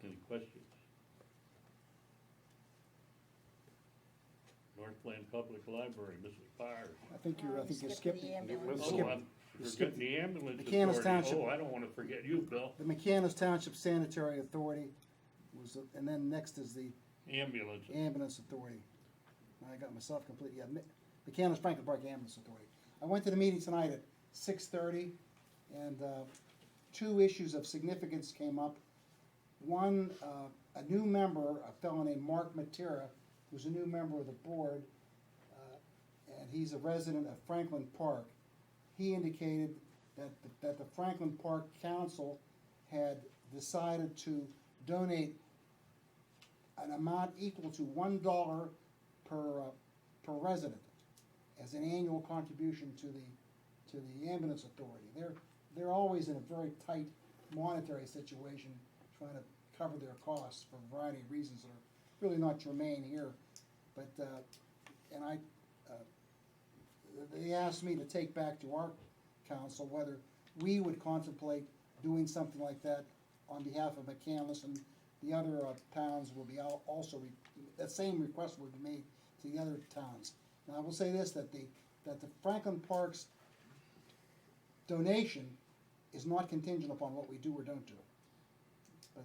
Any questions? Northland Public Library, Mrs. Byers.
I think you're
skipping
skipping.
the ambulance.
Oh, I'm forgetting the ambulance
McCandless
authority.
Township.
Oh, I don't wanna forget you, Bill.
The McCandless Township Sanitary Authority was, and then next is the
Ambulance.
Ambulance Authority. I got myself complete, yeah, McCandless Franklin Park Ambulance Authority. I went to the meeting tonight at 6:30, and 2 issues of significance came up. One, a new member, a fellow named Mark Matera, who's a new member of the board, and he's a resident of Franklin Park. He indicated that the Franklin Park Council had decided to donate an amount equal to $1 per resident as an annual contribution to the ambulance authority. They're always in a very tight monetary situation, trying to cover their costs for a variety of reasons that are really not germane here. But they asked me to take back to our council whether we would contemplate doing something like that on behalf of McCandless, and the other towns will be also, that same request will be made to the other towns. Now, I will say this, that the Franklin Park's donation is not contingent upon what we do or don't do. But,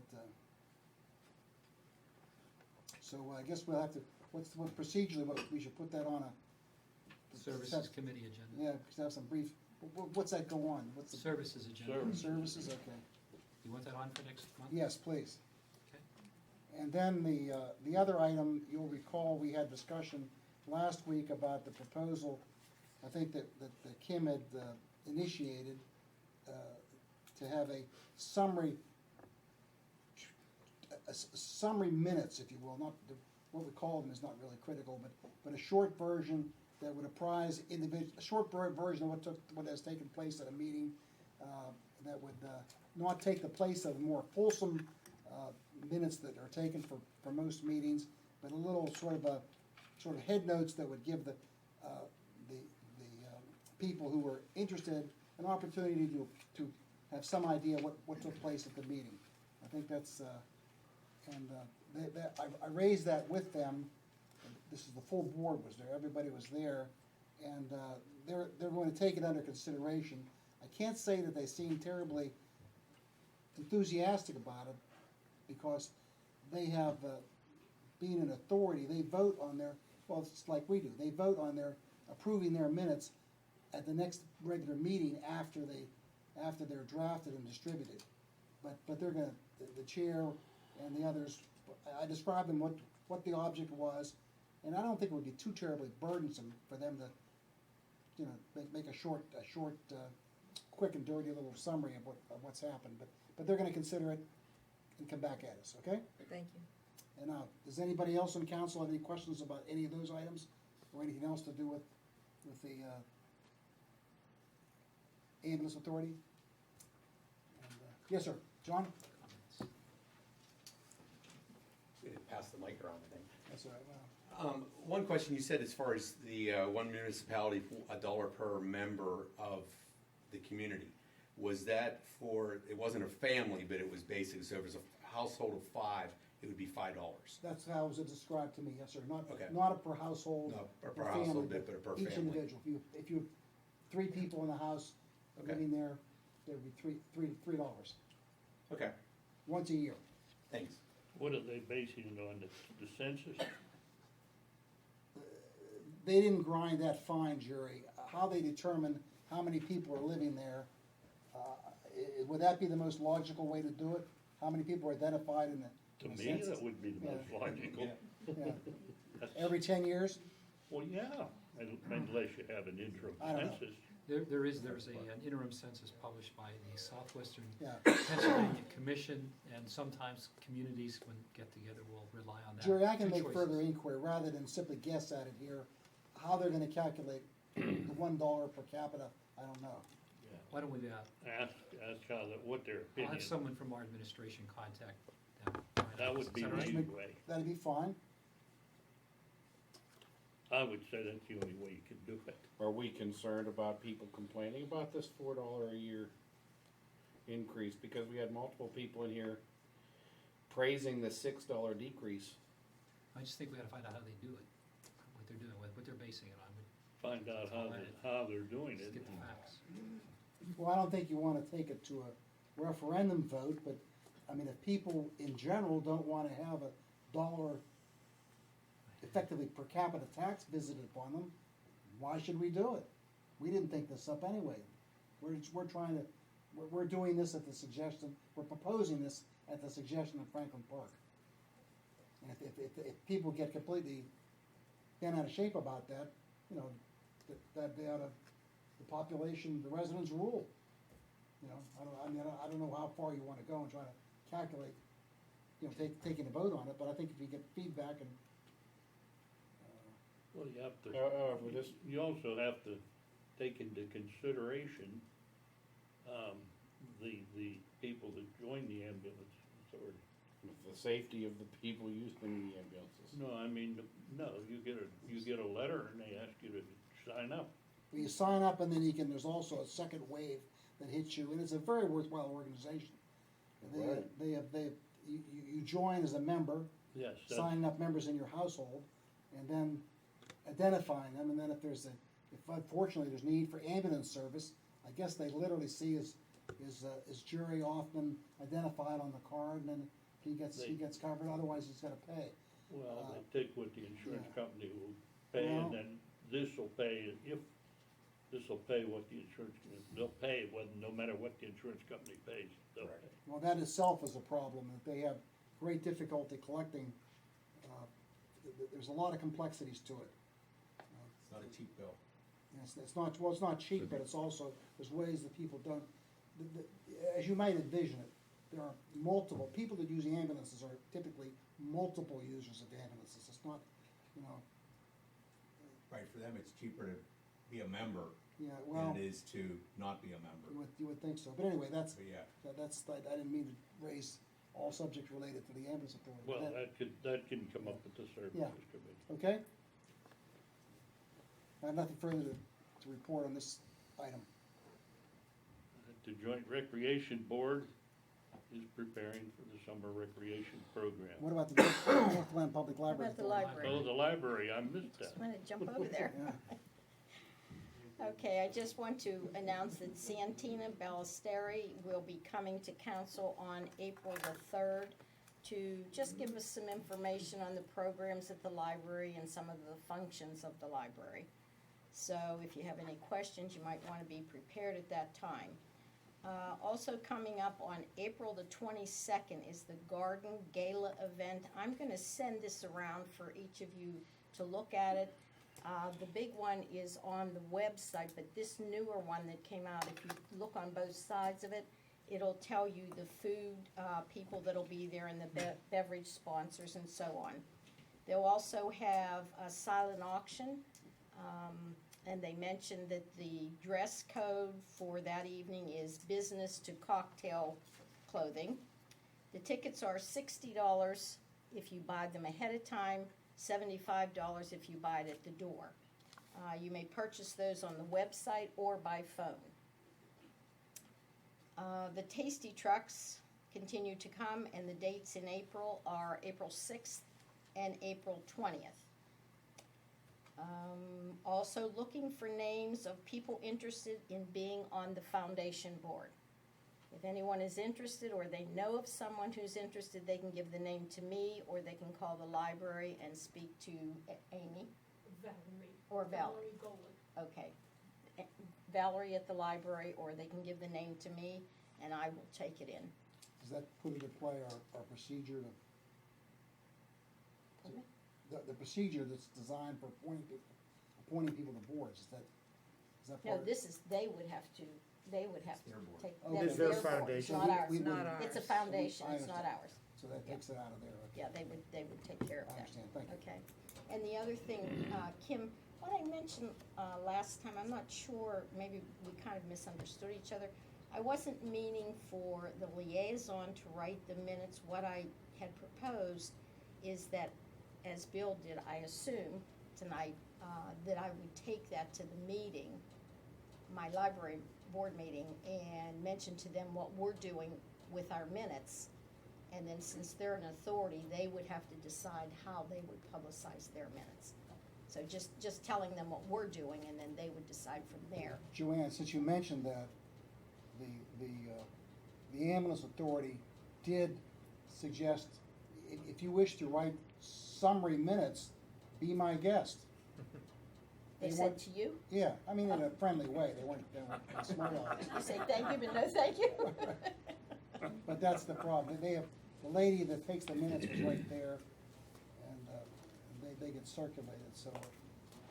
so I guess we'll have to, what procedurally, what, we should put that on
Services Committee agenda.
yeah, just have some brief, what's that go on? What's the?
Services agenda.
Services, okay.
You want that on for next month?
Yes, please.
Okay.
And then the other item, you'll recall, we had discussion last week about the proposal, I think that Kim had initiated, to have a summary minutes, if you will, not, what we call them is not really critical, but a short version that would apprise a short version of what has taken place at a meeting, that would not take the place of more fulsome minutes that are taken for most meetings, but a little sort of head notes that would give the people who were interested an opportunity to have some idea what took place at the meeting. I think that's, I raised that with them. This is the full board was there, everybody was there, and they're going to take it under consideration. I can't say that they seem terribly enthusiastic about it, because they have, being an authority, they vote on their, well, it's like we do, they vote on their approving their minutes at the next regular meeting after they're drafted and distributed. But they're gonna, the chair and the others I described them what the object was, and I don't think it would be too terribly burdensome for them to, you know, make a short, quick and dirty little summary of what's happened, but they're gonna consider it and come back at us, okay?
Thank you.
And now, does anybody else on council have any questions about any of those items, or anything else to do with the ambulance authority? And, yes, sir, John?
We didn't pass the mic around, I think.
That's all right, wow.
One question you said as far as the one municipality, $1 per member of the community. Was that for, it wasn't a family, but it was basic, so if it was a household of 5, it would be $5.
That's how it was described to me, yes, sir,
Okay.
not a per household.
No, per
or
household,
family,
but per
each
family.
individual. If you have 3 people in the house
Okay.
living there, there would be $3
Okay,
once a year.
thanks.
What are they basing it on, the census?
They didn't grind that fine, jury. How they determine how many people are living there, would that be the most logical way to do it? How many people are identified in the
To me,
census?
that would be the most
Yeah.
logical.
Yeah.
That's-
Every 10 years?
Well, yeah, unless you have an interim
I don't know.
census.
There's an interim census published by the Southwestern
Yeah.
Pennsylvania Commission, and sometimes communities, when get together, will rely on that.
Jerry, I can
Two
make
choices.
further inquiry, rather than simply guess at it here. How they're gonna calculate the $1 per capita, I don't know.
Yeah.
Why don't we,
Ask how, what their
I'll
opinion.
have someone from our administration contact them.
That would be
Is
the
right?
easy way.
That'd be fine.
I would say that's the only way you can do it.
Are we concerned about people complaining about this $4 a year increase? Because we had multiple people in here praising the $6 decrease.
I just think we gotta find out how they do it, what they're doing, what they're basing it on.
Find out how they're doing
Just
it.
get the facts.
Well, I don't think you wanna take it to a referendum vote, but, I mean, if people in general don't wanna have a dollar effectively per capita tax visited upon them, why should we do it? We didn't think this up anyway. We're doing this at the suggestion, we're proposing this at the suggestion of Franklin Park. And if people get completely bent out of shape about that, you know, that'd be out of the population, the residents' rule. You know, I don't know how far you wanna go and try to calculate, you know, taking a vote on it, but I think if you get feedback and,
Well, you have
we just,
you also have to take into consideration, the people that join the ambulance authority.
the safety of the people using the ambulances.
No, I mean, no, you get a letter and they ask you to sign up.
you sign up and then there's also a second wave that hits you, and it's a very worthwhile organization. You join as a member,
Yes.
signing up members in your household, and then identifying them, and then if unfortunately there's need for ambulance service, I guess they literally see is Jerry Hoffman identified on the card, and then he gets covered, otherwise he's gotta pay.
Well, they take what the insurance
yeah.
company will pay,
Well-
and then this'll pay, this'll pay what the insurance, they'll pay no matter what the insurance company pays, they'll pay.
Well, that itself is a problem, that they have great difficulty collecting, there's a lot of complexities to it.
It's not a cheap bill.
It's not cheap, but it's also, there's ways that people don't, as you might envision it, there are multiple, people that use ambulances are typically multiple users of ambulances, it's not, you know,
Right, for them, it's cheaper to be a member
yeah, well,
than it is to not be a member.
you would think so, but anyway,
But yeah,
I didn't mean to raise all subjects related to the ambulance authority.
Well,
That-
that can come up with the services
Yeah.
committee.
Okay? I have nothing further to report on this item.
The Joint Recreation Board is preparing for the summer recreation program.
What about the Northland Public Library?
about the
Authority?
library?
Oh, the library, I missed that.
Just wanna jump over there.
Yeah.
Okay, I just want to announce that Santina Ballesteri will be coming to council on April the 3rd to just give us some information on the programs at the library and some of the functions of the library. So if you have any questions, you might want to be prepared at that time. Also coming up on April the 22nd is the Garden Gala event. I'm going to send this around for each of you to look at it. The big one is on the website, but this newer one that came out, if you look on both sides of it, it'll tell you the food people that'll be there and the beverage sponsors and so on. They'll also have a silent auction. And they mentioned that the dress code for that evening is business to cocktail clothing. The tickets are $60 if you buy them ahead of time, $75 if you buy it at the door. You may purchase those on the website or by phone. The tasty trucks continue to come, and the dates in April are April 6th and April 20th. Also looking for names of people interested in being on the foundation board. If anyone is interested or they know of someone who's interested, they can give the name to me or they can call the library and speak to Amy.
Valerie.
Or Val.
Valerie Golick.
Okay. Valerie at the library, or they can give the name to me and I will take it in.
Does that put into play our procedure to,
Pardon me?
the procedure that's designed for appointing people to boards, is that
No,
part of?
this is, they would have to take,
Oh,
that's
it's
their
their
board,
foundation.
not ours.
We wouldn't-
It's a foundation,
I
it's not
understand.
ours.
So that takes it out of there, okay.
Yeah, they would take care of
I
that.
understand, thank you.
Okay. And the other thing, Kim, what I mentioned last time, I'm not sure, maybe we kind of misunderstood each other. I wasn't meaning for the liaison to write the minutes. What I had proposed is that, as Bill did, I assume tonight, that I would take that to the meeting, my library board meeting, and mention to them what we're doing with our minutes. And then since they're an authority, they would have to decide how they would publicize their minutes. So just telling them what we're doing, and then they would decide from there.
Joanne, since you mentioned that, the ambulance authority did suggest, if you wish to write summary minutes, be my guest.
They said
want-
to you?
Yeah, I mean, in a friendly way, they weren't smart on it.
You say thank you, but no thank you.
But that's the problem, they have, the lady that takes the minutes was right there, and they get circulated, so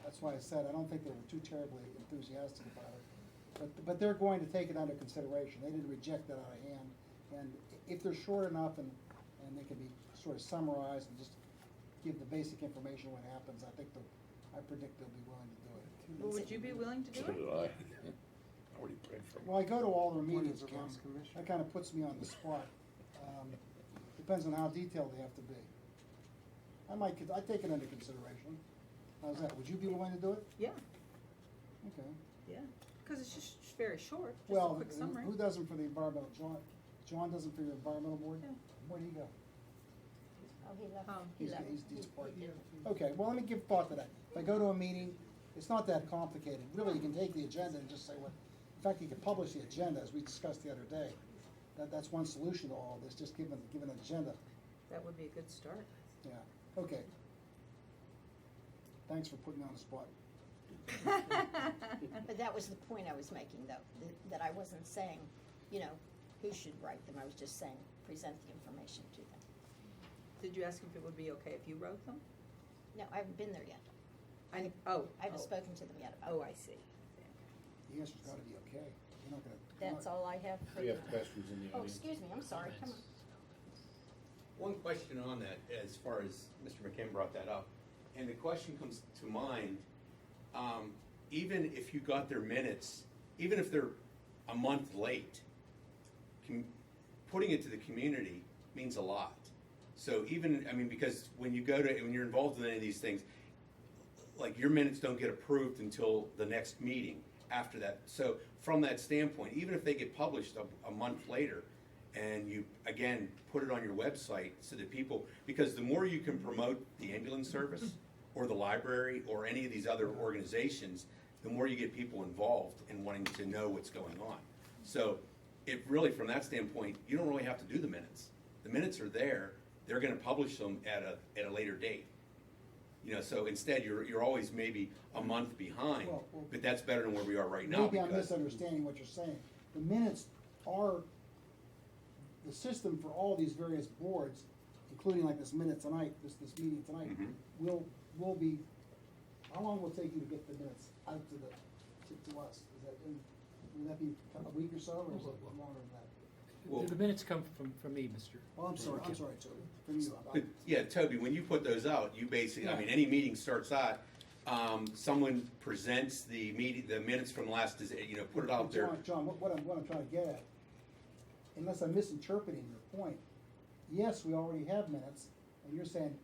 that's why I said, I don't think they were too terribly enthusiastic about it. But they're going to take it under consideration, they didn't reject that out of hand, and if they're short enough and they can be sort of summarized and just give the basic information what happens, I predict they'll be willing to do it.
Well, would you be willing to do
So
it?
did I. I already prayed for
Well, I go to all their
What
meetings,
is the
Kim.
last commission?
That kind of puts me on the spot. Depends on how detailed they have to be. I'd take it under consideration. How's that? Would you be willing to do it?
Yeah,
Okay.
yeah, because it's just very short, just a
Well,
quick summary.
who does them for the environmental? John does them for your environmental board?
Yeah.
Where'd he go?
Oh, he left.
He
He's
left.
part.
He did.
Okay, well, let me give thought to that. If I go to a meeting, it's not that complicated. Really, you can take the agenda and just say what, in fact, you can publish the agenda, as we discussed the other day. That's one solution to all of this, just give an agenda.
That would be a good start.
Yeah, okay. Thanks for putting me on the spot.
But that was the point I was making, though, that I wasn't saying, who should write them. I was just saying, present the information to them.
Did you ask if it would be okay if you wrote them?
No, I haven't been there yet.
I
haven't spoken to them yet about
Oh,
it.
I see.
The answer's gotta be okay. You're not gonna.
That's all I have for
We
you.
have questions in the
Oh,
audience.
excuse me, I'm sorry, come on.
One question on that, as far as Mr. McKim brought that up, and the question comes to mind, even if you got their minutes, even if they're a month late, putting it to the community means a lot. So even, because when you're involved in any of these things, like your minutes don't get approved until the next meeting after that. So from that standpoint, even if they get published a month later, and you, again, put it on your website so that people, because the more you can promote the ambulance service or the library or any of these other organizations, the more you get people involved in wanting to know what's going on. So it really, from that standpoint, you don't really have to do the minutes. The minutes are there, they're gonna publish them at a later date. So instead, you're always maybe a month behind,
Well,
but that's better than where we are right now.
Maybe I'm
because-
misunderstanding what you're saying. The minutes the system for all these various boards, including like this minute tonight, this meeting tonight, will be, how long will it take you to get the minutes out to us? Is that, will that be a week or so, or is it longer than that?
Well-
The minutes come from me, Mr.
Oh, I'm sorry, Toby, from you.
But, yeah, Toby, when you put those out, you basically, I mean, any meeting starts out, someone presents the minutes from last, put it out there.
John, what I'm trying to get at, unless I'm misinterpreting your point, yes, we already have minutes, and you're saying,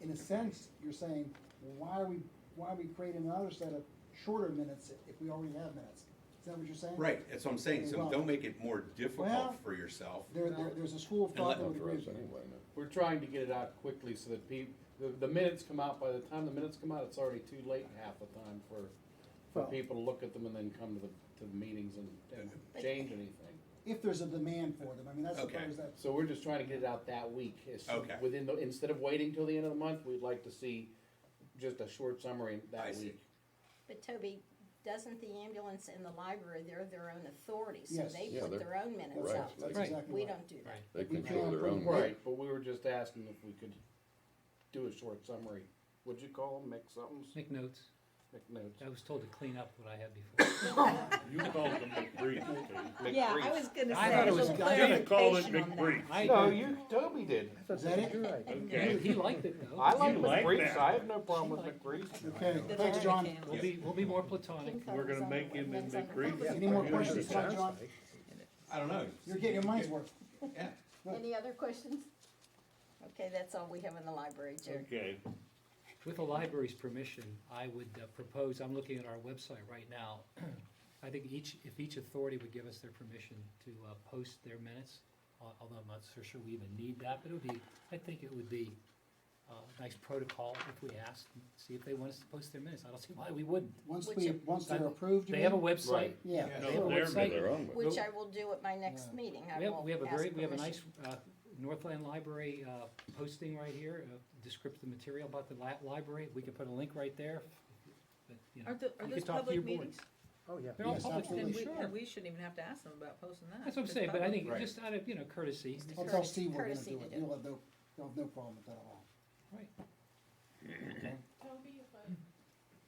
in a sense, you're saying, well, why are we creating another set of shorter minutes if we already have minutes? Is that what you're saying?
Right, that's what I'm saying, so
Well,
don't make it more difficult
well,
for yourself.
There's a school of
And
thought
let-
that would agree with you.
We're trying to get it out quickly so that the minutes come out, by the time the minutes come out, it's already too late half the time for
Well-
people to look at them and then come to the meetings and change anything.
If there's a demand for them, I mean, that's,
Okay.
that.
So we're just trying to get it out that week.
Okay.
Instead of waiting till the end of the month, we'd like to see just a short summary that
I see.
week.
But Toby, doesn't the ambulance and the library, they're their own authority, so
Yes.
they
Yeah,
put
they're-
their own minutes
right,
out.
That's
Right.
exactly
We
right.
don't do that.
They
We
control
can't
their
put
own.
Right, but we were just asking if we could do a short summary. What'd you call them, McSomethings?
Make notes.
McNotes.
I was told to clean up what I had before.
You called them McBrief.
Yeah, I was gonna
I
say,
thought
a
it was-
little
You called it
clarification on that.
McBrief.
I
No,
did.
Toby did.
Is that it?
Okay.
He liked it though.
I like
You like
McBriefs,
that.
I have no problem with McBriefs.
Okay,
The
thanks, John.
McCandless.
We'll be more platonic.
We're gonna make him in McBrief.
Any more questions, John?
I don't know.
You're getting your money's worth.
Yeah.
Any other questions? Okay, that's all we have in the library, Joe.
Okay,
With the library's permission, I would propose, I'm looking at our website right now, I think if each authority would give us their permission to post their minutes, although I'm not so sure we even need that, but I think it would be a nice protocol if we asked, see if they want us to post their minutes. I don't see why we wouldn't.
Once they're approved, you
They have a
mean?
website.
Right.
Yeah.
They have a
they're
website.
Their own.
Which I will do at my next meeting. I will
We have
ask
a
permission.
nice Northland Library posting right here, descriptive material about the library. We could put a link right there. But, you know,
Are
you
those
could talk to
public
your board.
meetings?
Oh, yeah.
They're all
Yes,
public,
absolutely.
then sure.
And we shouldn't even have to ask them about posting that.
That's what I'm
It's
saying, but I think
Right.
just out of, courtesy.
I'll tell Steve we're gonna
Courtesy
do
to
it.
do.
You'll have no problem with that at all.
Right.
Toby, if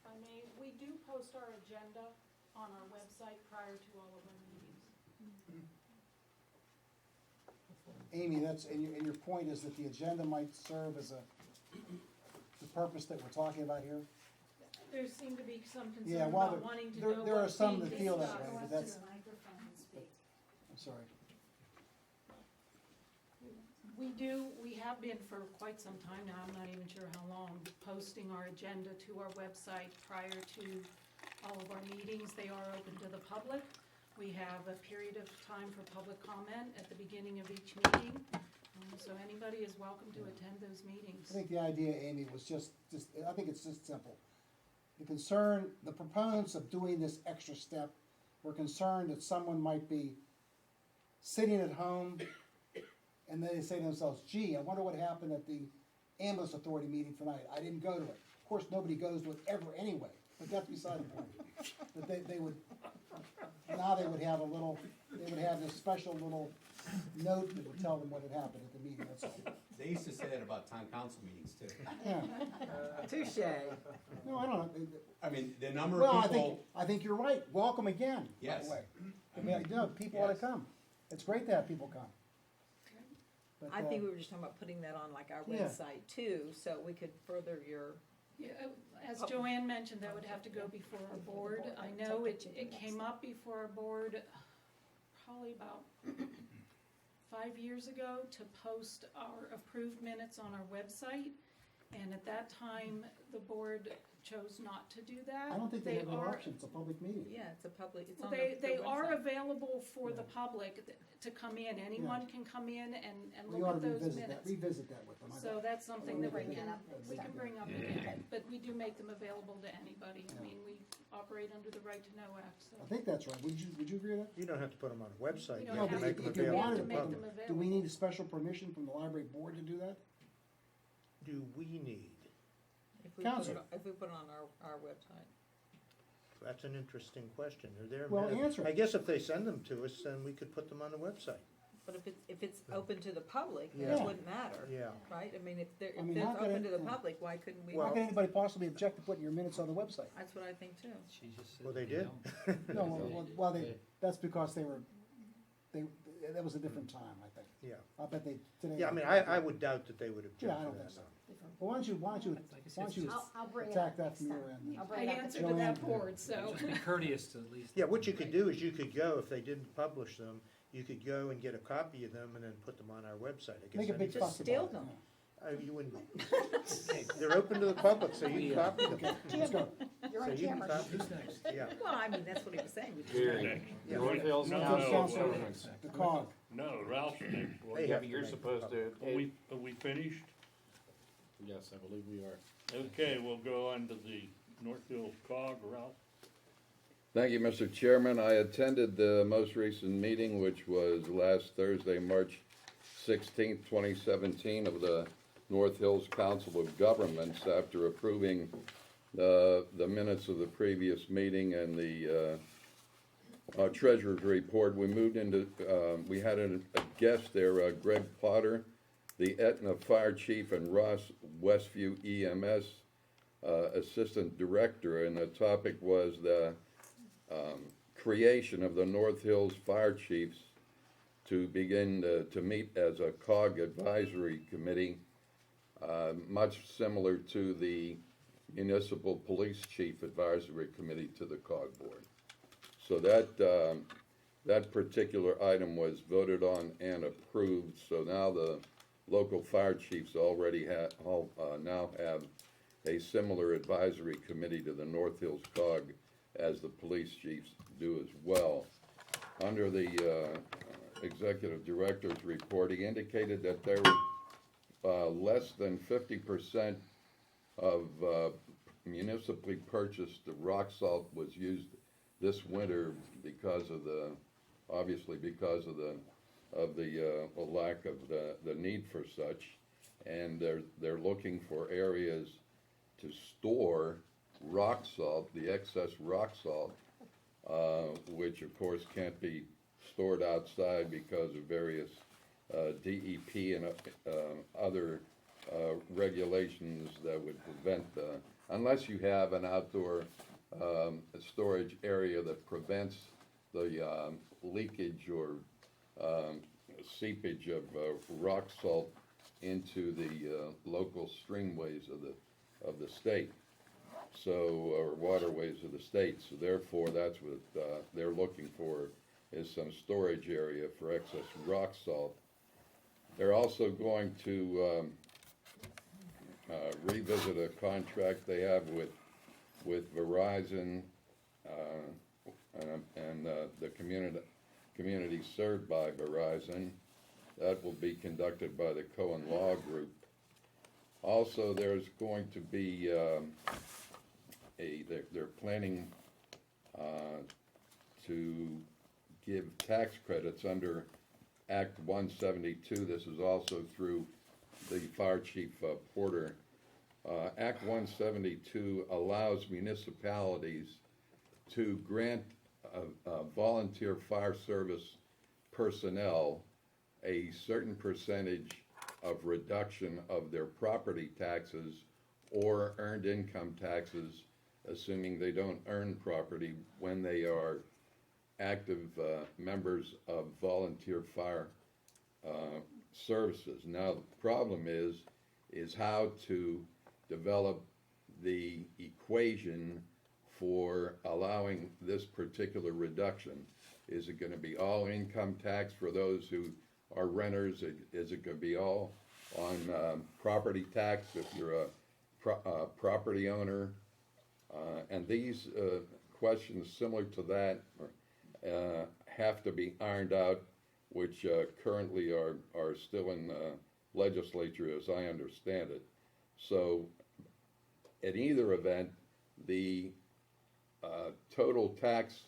I may, we do post our agenda on our website prior to all of our meetings.
Amy, and your point is that the agenda might serve as the purpose that we're talking about here?
There seemed to be some
Yeah,
concern
well,
about wanting to
there-
know
there are
what's
some
being
that feel that
discussed.
way, but that's-
Microphone.
I'm sorry.
We have been for quite some time now, I'm not even sure how long, posting our agenda to our website prior to all of our meetings. They are open to the public. We have a period of time for public comment at the beginning of each meeting. So anybody is welcome to attend those meetings.
I think the idea, Amy, was just, I think it's just simple. The proponents of doing this extra step were concerned that someone might be sitting at home and then they say to themselves, gee, I wonder what happened at the ambulance authority meeting tonight. I didn't go to it. Of course, nobody goes to it ever anyway, but that's beside the point. But they would have this special little note that would tell them what had happened at the meeting, that's all.
They used to say that about town council meetings too.
Yeah.
Touche.
No, I don't know.
I mean, the number
Well,
of people.
I think you're right. Welcome again, by
Yes.
the way. I mean, people ought to come. It's great to have people come. But,
I think we were just talking about putting that on like our
Yeah.
website too, so we could further your.
Yeah, as Joanne mentioned, that would have to go before our board. I know it came up before our board probably about 5 years ago to post our approved minutes on our website. And at that time, the board chose not to do that.
I don't think they have no
are-
option. It's a public meeting.
Yeah, it's a public, it's
Well,
on
they
the
are
website.
available for the public to come in. Anyone can come in and
We
look
ought
at
to
those
revisit that,
minutes.
revisit that with them.
So that's something that
Bring
we
that
can,
up next
we
time.
can bring up again, but we do make them available to anybody. I mean, we operate under the Right to Know Act, so.
I think that's right. Would you agree with that?
You don't have to put them on a website,
You
you
don't
No,
have to
but
make them
if you
available
wanted
to
to
the
put
public.
them, do we need a special permission from the library board to do that?
Do we need?
If we
Council.
put it on our website.
That's an interesting question. Are there?
Well, answer it.
I guess if they send them to us, then we could put them on the website.
But if it's open to the public, then
Yeah.
it wouldn't matter.
Yeah.
Right? I mean, if they're,
I
if
mean,
they're
how could
open
it-
to the
yeah.
public, why couldn't we?
How can anybody possibly object to putting your minutes on the website?
That's what I think too.
She just said
Well, they
they
did.
don't.
No, well, that's because that was a different time, I think.
Yeah.
I bet today.
Yeah, I mean, I would doubt that they would object
Yeah, I
to
don't
that.
think so. Well, why don't you
I'll bring it
attack
up
that
next
from your
time.
end?
I'll
I
bring it up.
answered to that board, so.
Just be courteous to at least.
Yeah, what you could do is you could go, if they didn't publish them, you could go and get a copy of them and then put them on our website. I guess
Make a big
anybody-
fuss about
steal
it,
them.
You wouldn't. Hey, they're open to the public, so you can copy them.
Okay, let's go.
You're
So
on
you can
camera.
copy them. Yeah.
Well, I mean, that's what he was saying. We just
Here.
gotta-
Yeah.
North Hills
No,
Council of
no,
Governments.
The cog.
No, Ralph's next.
They
Yeah,
have
but
to
you're
make it
supposed
public.
to.
Are we finished?
Yes, I believe we are.
Okay, we'll go on to the Northfield COG, Ralph.
Thank you, Mr. Chairman. I attended the most recent meeting, which was last Thursday, March 16th, 2017, of the North Hills Council of Governments after approving the minutes of the previous meeting and the treasurer's report. We moved into, we had a guest there, Greg Potter, the Etna Fire Chief, and Ross Westview EMS Assistant Director, and the topic was the creation of the North Hills Fire Chiefs to begin to meet as a COG advisory committee, much similar to the Municipal Police Chief Advisory Committee to the COG Board. So that particular item was voted on and approved, so now the local fire chiefs already now have a similar advisory committee to the North Hills COG as the police chiefs do as well. Under the executive director's report, he indicated that there were less than 50% of municipally purchased rock salt was used this winter because of obviously because of the lack of the need for such, and they're looking for areas to store rock salt, the excess rock salt, which of course can't be stored outside because of various DEP and other regulations that would prevent, unless you have an outdoor storage area that prevents the leakage or seepage of rock salt into the local streamways of the state, so, or waterways of the state. So therefore, that's what they're looking for, is some storage area for excess rock salt. They're also going to revisit a contract they have with Verizon and the community served by Verizon. That will be conducted by the Cohen Law Group. Also, there's going to be they're planning to give tax credits under Act 172. This is also through the Fire Chief Porter. Act 172 allows municipalities to grant volunteer fire service personnel a certain percentage of reduction of their property taxes or earned income taxes, assuming they don't earn property, when they are active members of volunteer fire services. Now, the problem is how to develop the equation for allowing this particular reduction. Is it going to be all income tax for those who are renters? Is it going to be all on property tax if you're a property owner? And these questions similar to that have to be ironed out, which currently are still in legislature as I understand it. So in either event, the total tax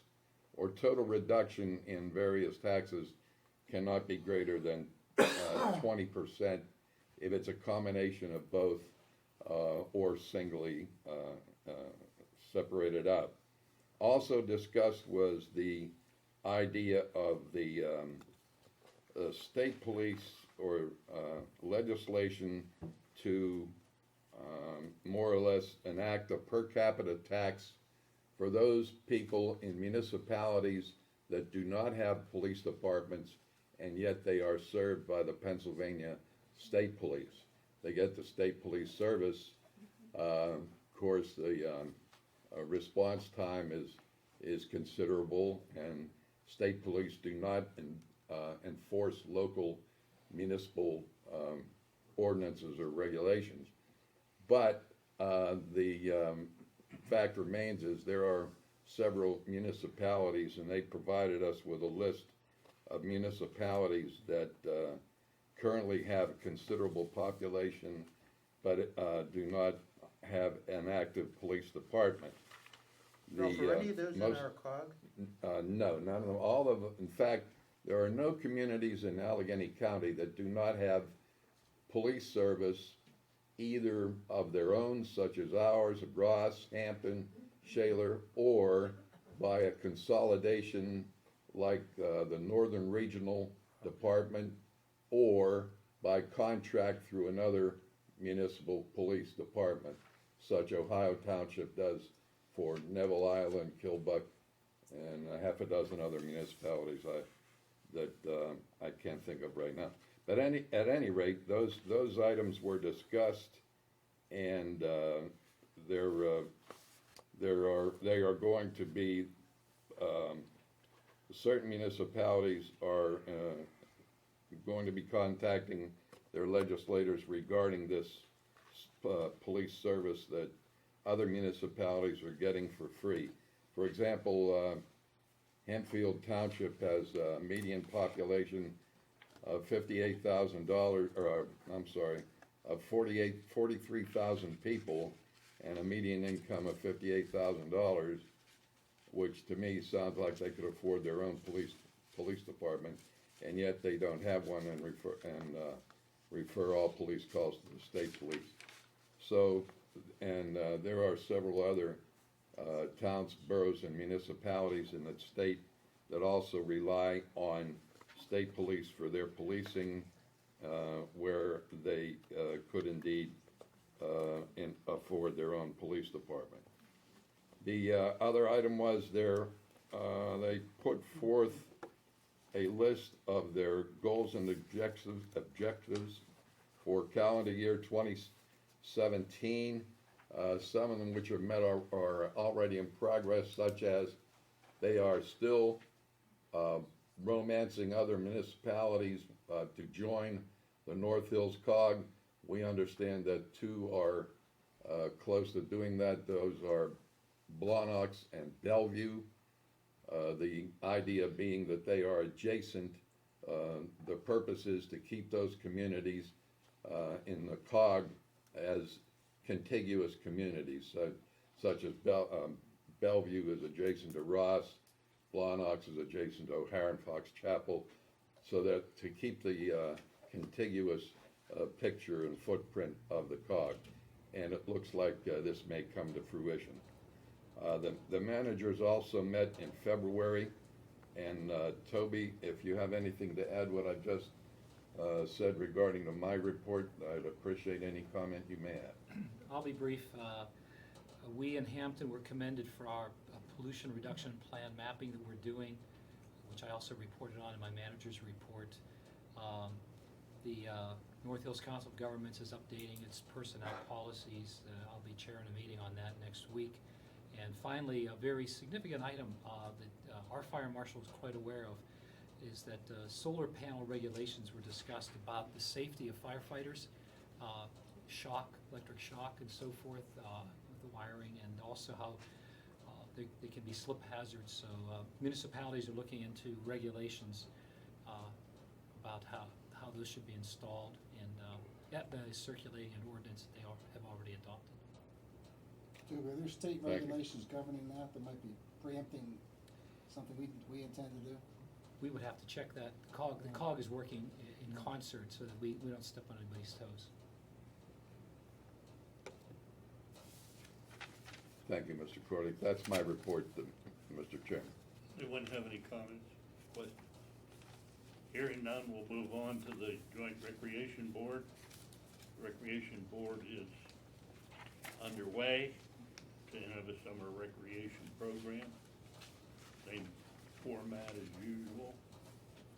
or total reduction in various taxes cannot be greater than 20% if it's a combination of both or singly separated out. Also discussed was the idea of the state police or legislation to more or less enact a per capita tax for those people in municipalities that do not have police departments, and yet they are served by the Pennsylvania State Police. They get the state police service. Of course, the response time is considerable, and state police do not enforce local municipal ordinances or regulations. But the fact remains is there are several municipalities, and they provided us with a list of municipalities that currently have a considerable population but do not have an active police department.
Ralph, are any of those in our COG?
No, none of them. All of them. In fact, there are no communities in Allegheny County that do not have police service, either of their own, such as ours, Ross, Hampton, Shaler, or by a consolidation like the Northern Regional Department, or by contract through another municipal police department, such Ohio Township does for Neville Island, Kilbuck, and a half a dozen other municipalities that I can't think of right now. But at any rate, those items were discussed, and they are going to be certain municipalities are going to be contacting their legislators regarding this police service that other municipalities are getting for free. For example, Hempfield Township has a median population of $58,000, or I'm sorry, of 43,000 people, and a median income of $58,000, which to me sounds like they could afford their own police department, and yet they don't have one, and refer all police calls to the state police. So, and there are several other towns, boroughs, and municipalities in the state that also rely on state police for their policing, where they could indeed afford their own police department. The other item was they put forth a list of their goals and objectives for calendar year 2017. Some of them which are met are already in progress, such as they are still romancing other municipalities to join the North Hills COG. We understand that two are close to doing that. Those are Blonox and Bellevue. The idea being that they are adjacent. The purpose is to keep those communities in the COG as contiguous communities, such as Bellevue is adjacent to Ross, Blonox is adjacent to O'Hare and Fox Chapel, so that to keep the contiguous picture and footprint of the COG. And it looks like this may come to fruition. The managers also met in February, and Toby, if you have anything to add what I just said regarding my report, I'd appreciate any comment you may have.
I'll be brief. We in Hampton were commended for our pollution reduction plan mapping that we're doing, which I also reported on in my manager's report. The North Hills Council of Governments is updating its personnel policies. I'll be chairing a meeting on that next week. And finally, a very significant item that our fire marshal is quite aware of is that solar panel regulations were discussed about the safety of firefighters, electric shock and so forth, with the wiring, and also how they can be slip hazards. So municipalities are looking into regulations about how those should be installed, and that is circulating an ordinance that they have already adopted.
Are there state regulations governing that might be preempting something we intend to do?
We would have to check that. The COG is working in concert so that we don't step on anybody's toes.
Thank you, Mr. Corley. That's my report. Mr. Chairman.
Anyone have any comments, questions? Hearing none, we'll move on to the Joint Recreation Board. Recreation Board is underway to have a summer recreation program. Same format as usual.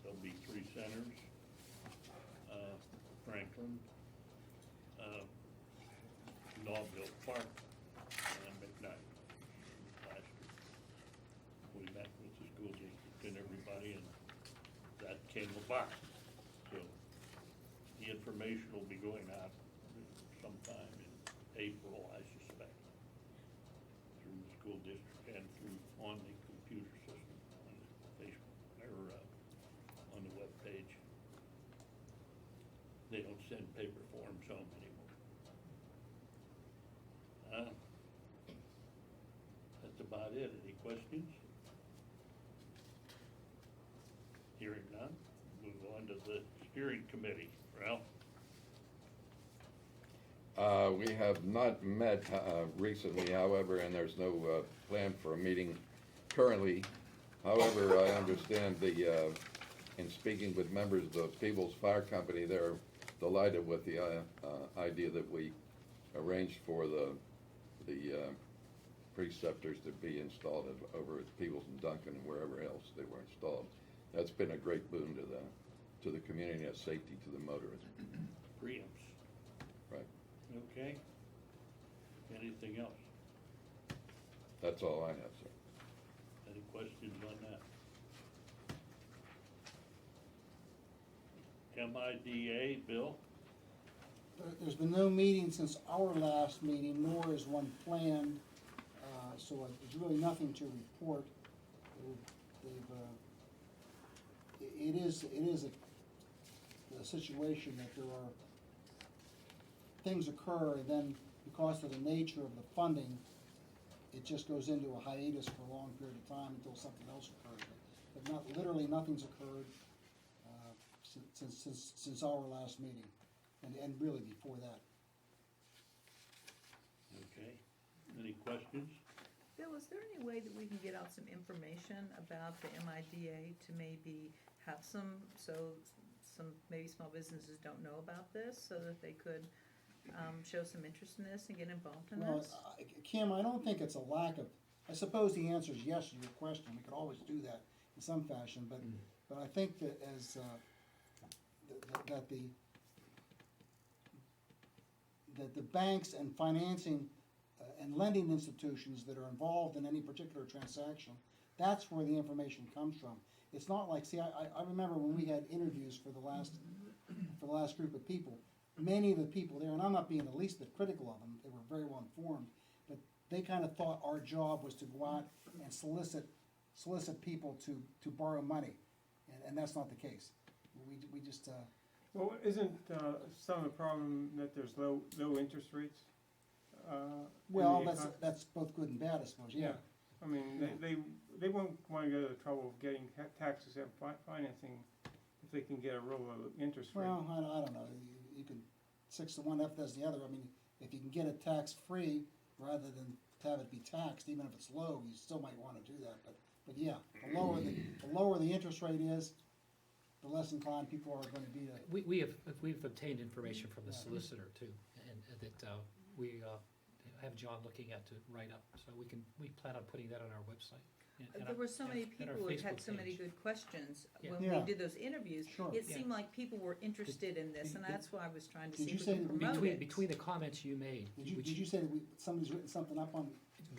There'll be 3 centers, Franklin, Norville Park, and McKnight. Last year, we met with the school district and everybody, and that came about. So the information will be going out sometime in April, I suspect, through the school district and through on the computer system, on the Facebook, or on the web page. They don't send paper forms home anymore. That's about it. Any questions? Hearing none, move on to the steering committee. Ralph?
We have not met recently, however, and there's no plan for a meeting currently. However, I understand in speaking with members of the People's Fire Company, they're delighted with the idea that we arranged for the preceptors to be installed over at Peoples and Duncan and wherever else they were installed. That's been a great boon to the community and safety to the motorists.
Preamps.
Right.
Okay. Anything else?
That's all I have, sir.
Any questions on that? MIDA, Bill?
There's been no meeting since our last meeting, nor is one planned, so there's really nothing to report. It is a situation that there are, things occur, and then because of the nature of the funding, it just goes into a hiatus for a long period of time until something else occurs. But literally nothing's occurred since our last meeting, and really before that.
Okay. Any questions?
Bill, is there any way that we can get out some information about the MIDA to maybe have some maybe small businesses don't know about this, so that they could show some interest in this and get involved in
Well,
this?
Kim, I don't think it's a lack of, I suppose the answer is yes to your question. We could always do that in some fashion, but I think that as, that the banks and financing and lending institutions that are involved in any particular transaction, that's where the information comes from. It's not like, see, I remember when we had interviews for the last group of people, many of the people there, and I'm not being the least bit critical of them, they were very well informed, but they kind of thought our job was to go out and solicit people to borrow money, and that's not the case. We just,
Well, isn't some of the problem that there's low interest rates?
well, that's both good and bad, I suppose, yeah.
I mean, they won't want to go to the trouble of getting tax-exempt financing if they can get a real low interest rate.
Well, I don't know, you can, 6 to 1, half does the other. I mean, if you can get it tax-free rather than have it be taxed, even if it's low, you still might want to do that, but yeah, the lower the interest rate is, the less inclined people are going to be to.
We've obtained information from the solicitor too, and that we have John looking at to write up, so we plan on putting that on our website. and
There were so many
and our
people who had
Facebook
so many
page.
good questions
Yeah.
when
Yeah.
we did those interviews.
Sure.
It
Yeah.
seemed like people were interested in this, and that's why I was trying to
Did
see
you
if we
say
could
that
promote it.
Between the comments you made,
Did you say that somebody's written something up on?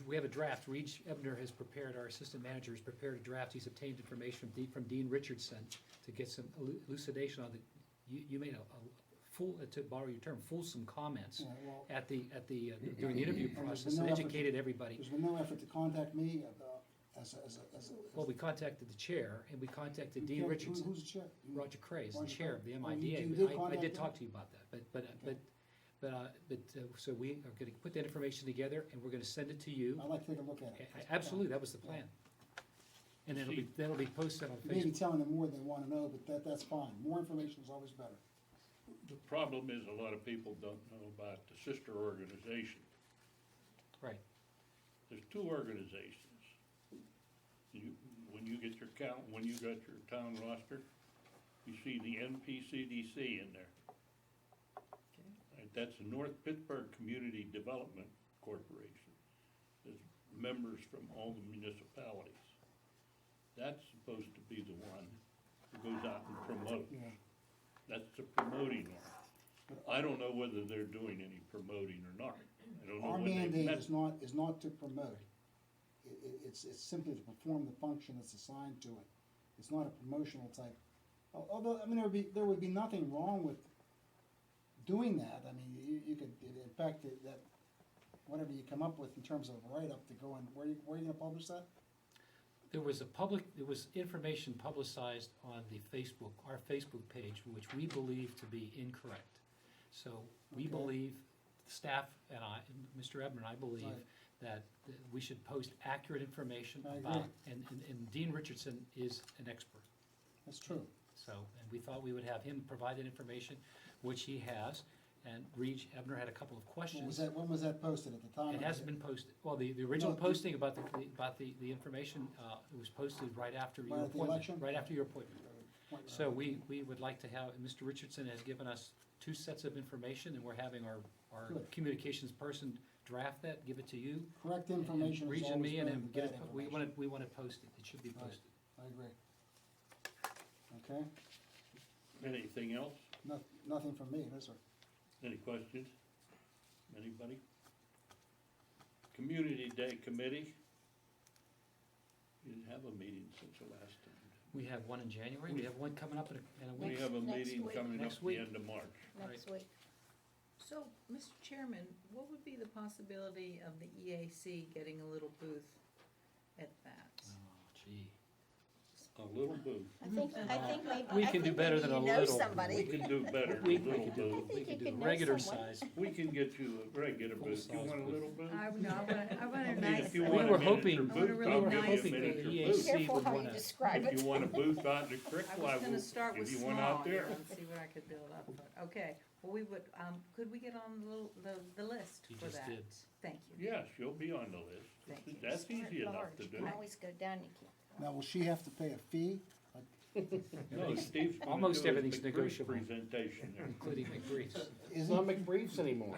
we have a draft. Reed Ebner has prepared, our assistant manager has prepared a draft. He's obtained information from Dean Richardson to get some elucidation on the, you made a full, to borrow your term, fulsome comments
Yeah, well,
at the during the interview
and there's
process
been
and
no effort
educated everybody.
There's been no effort to contact me as
Well, we contacted the chair and we contacted Dean
who's
Richardson.
the chair?
Roger Cray is the
Roger
chair
Cray.
of the
Oh,
MIDA.
you did
I
contact
did
him?
talk to you about that, so we are gonna put that information together and we're gonna send it to you.
I'd like to take a look at it.
Absolutely, that was the plan. And that'll be posted on
You may be
Facebook.
telling them more than they want to know, but that's fine. More information is always better.
The problem is a lot of people don't know about the sister organization.
Right.
There's 2 organizations. when you get your when you got your town roster, you see the NPCDC in there. Right, that's the North Pittsburgh Community Development Corporation. There's members from all the municipalities. That's supposed to be the one who goes out and promotes.
Yeah.
That's the promoting one. I don't know whether they're doing any promoting or not. I don't know
Our
when they've
mandate
met.
is not to promote. It's simply to perform the function that's assigned to it. It's not a promotional type. Although, I mean, there would be nothing wrong with doing that. I mean, you could, in fact, that whatever you come up with in terms of a write-up to go in, where are you gonna publish that?
There was information publicized on our Facebook page, which we believe to be incorrect. So we
Okay.
believe, staff and I, Mr. Ebner and I believe
Right.
that we should post accurate information
I
about,
agree.
and Dean Richardson is an expert.
That's true.
So, and we thought we would have him provide that information, which he has. And Reed Ebner had a couple of questions.
When was that posted at the time?
It hasn't been posted. Well, the original
No,
posting about the information, it was posted right after your
Right at the
appointment.
election?
Right after your appointment. So we would like to have, Mr. Richardson has given us 2 sets of information, and we're having our
Good.
communications person draft that, give it to you.
Correct information
And
is
Reed and
always
me and
better
him
than
get
bad
it,
information.
we want it posted. It should be
Right.
posted.
I agree. Okay,
Anything else?
nothing from me, no, sir.
Any questions? Anybody? Community Day Committee? You didn't have a meeting since the last time.
We have one in January, we have one coming up in a week.
We have a
Next
meeting
week.
coming up
Next
at the
week.
end of March.
Next week.
So, Mr. Chairman, what would be the possibility of the EAC getting a little booth at that?
Oh, gee.
A little booth.
I think maybe.
We
I
can do
think
better
maybe
than a
you know
little.
somebody.
We can do better
We
than a little
could do,
booth.
we
think
could
you
do
could know
regular
someone.
size.
We can get you a regular booth. You
Full-size
want a
booth.
little booth?
I want a
I mean,
nice.
if you
We
want
were
a miniature
hoping-
booth,
I want a really
I'll give you a
nice
miniature
booth.
EAC
booth.
Careful
would
how you
wanna-
describe
If
it.
you want a booth out in the creek,
I
why,
was gonna start
if
with
you
small,
want out there.
and see what I could build up, but, okay. Well, we would, could we get on the list
You
for
just
that?
did.
Thank you.
Yes, you'll be on the list.
Thank you.
That's
Start
easy enough
large.
to do.
You can always go down, you can't.
Now, will she have to pay a fee?
No, Steve's gonna
Almost
do his
everything's
McCreary
negotiable.
Presentation there.
Including McBreeze.
Is
It's
it,
not McBriefs anymore.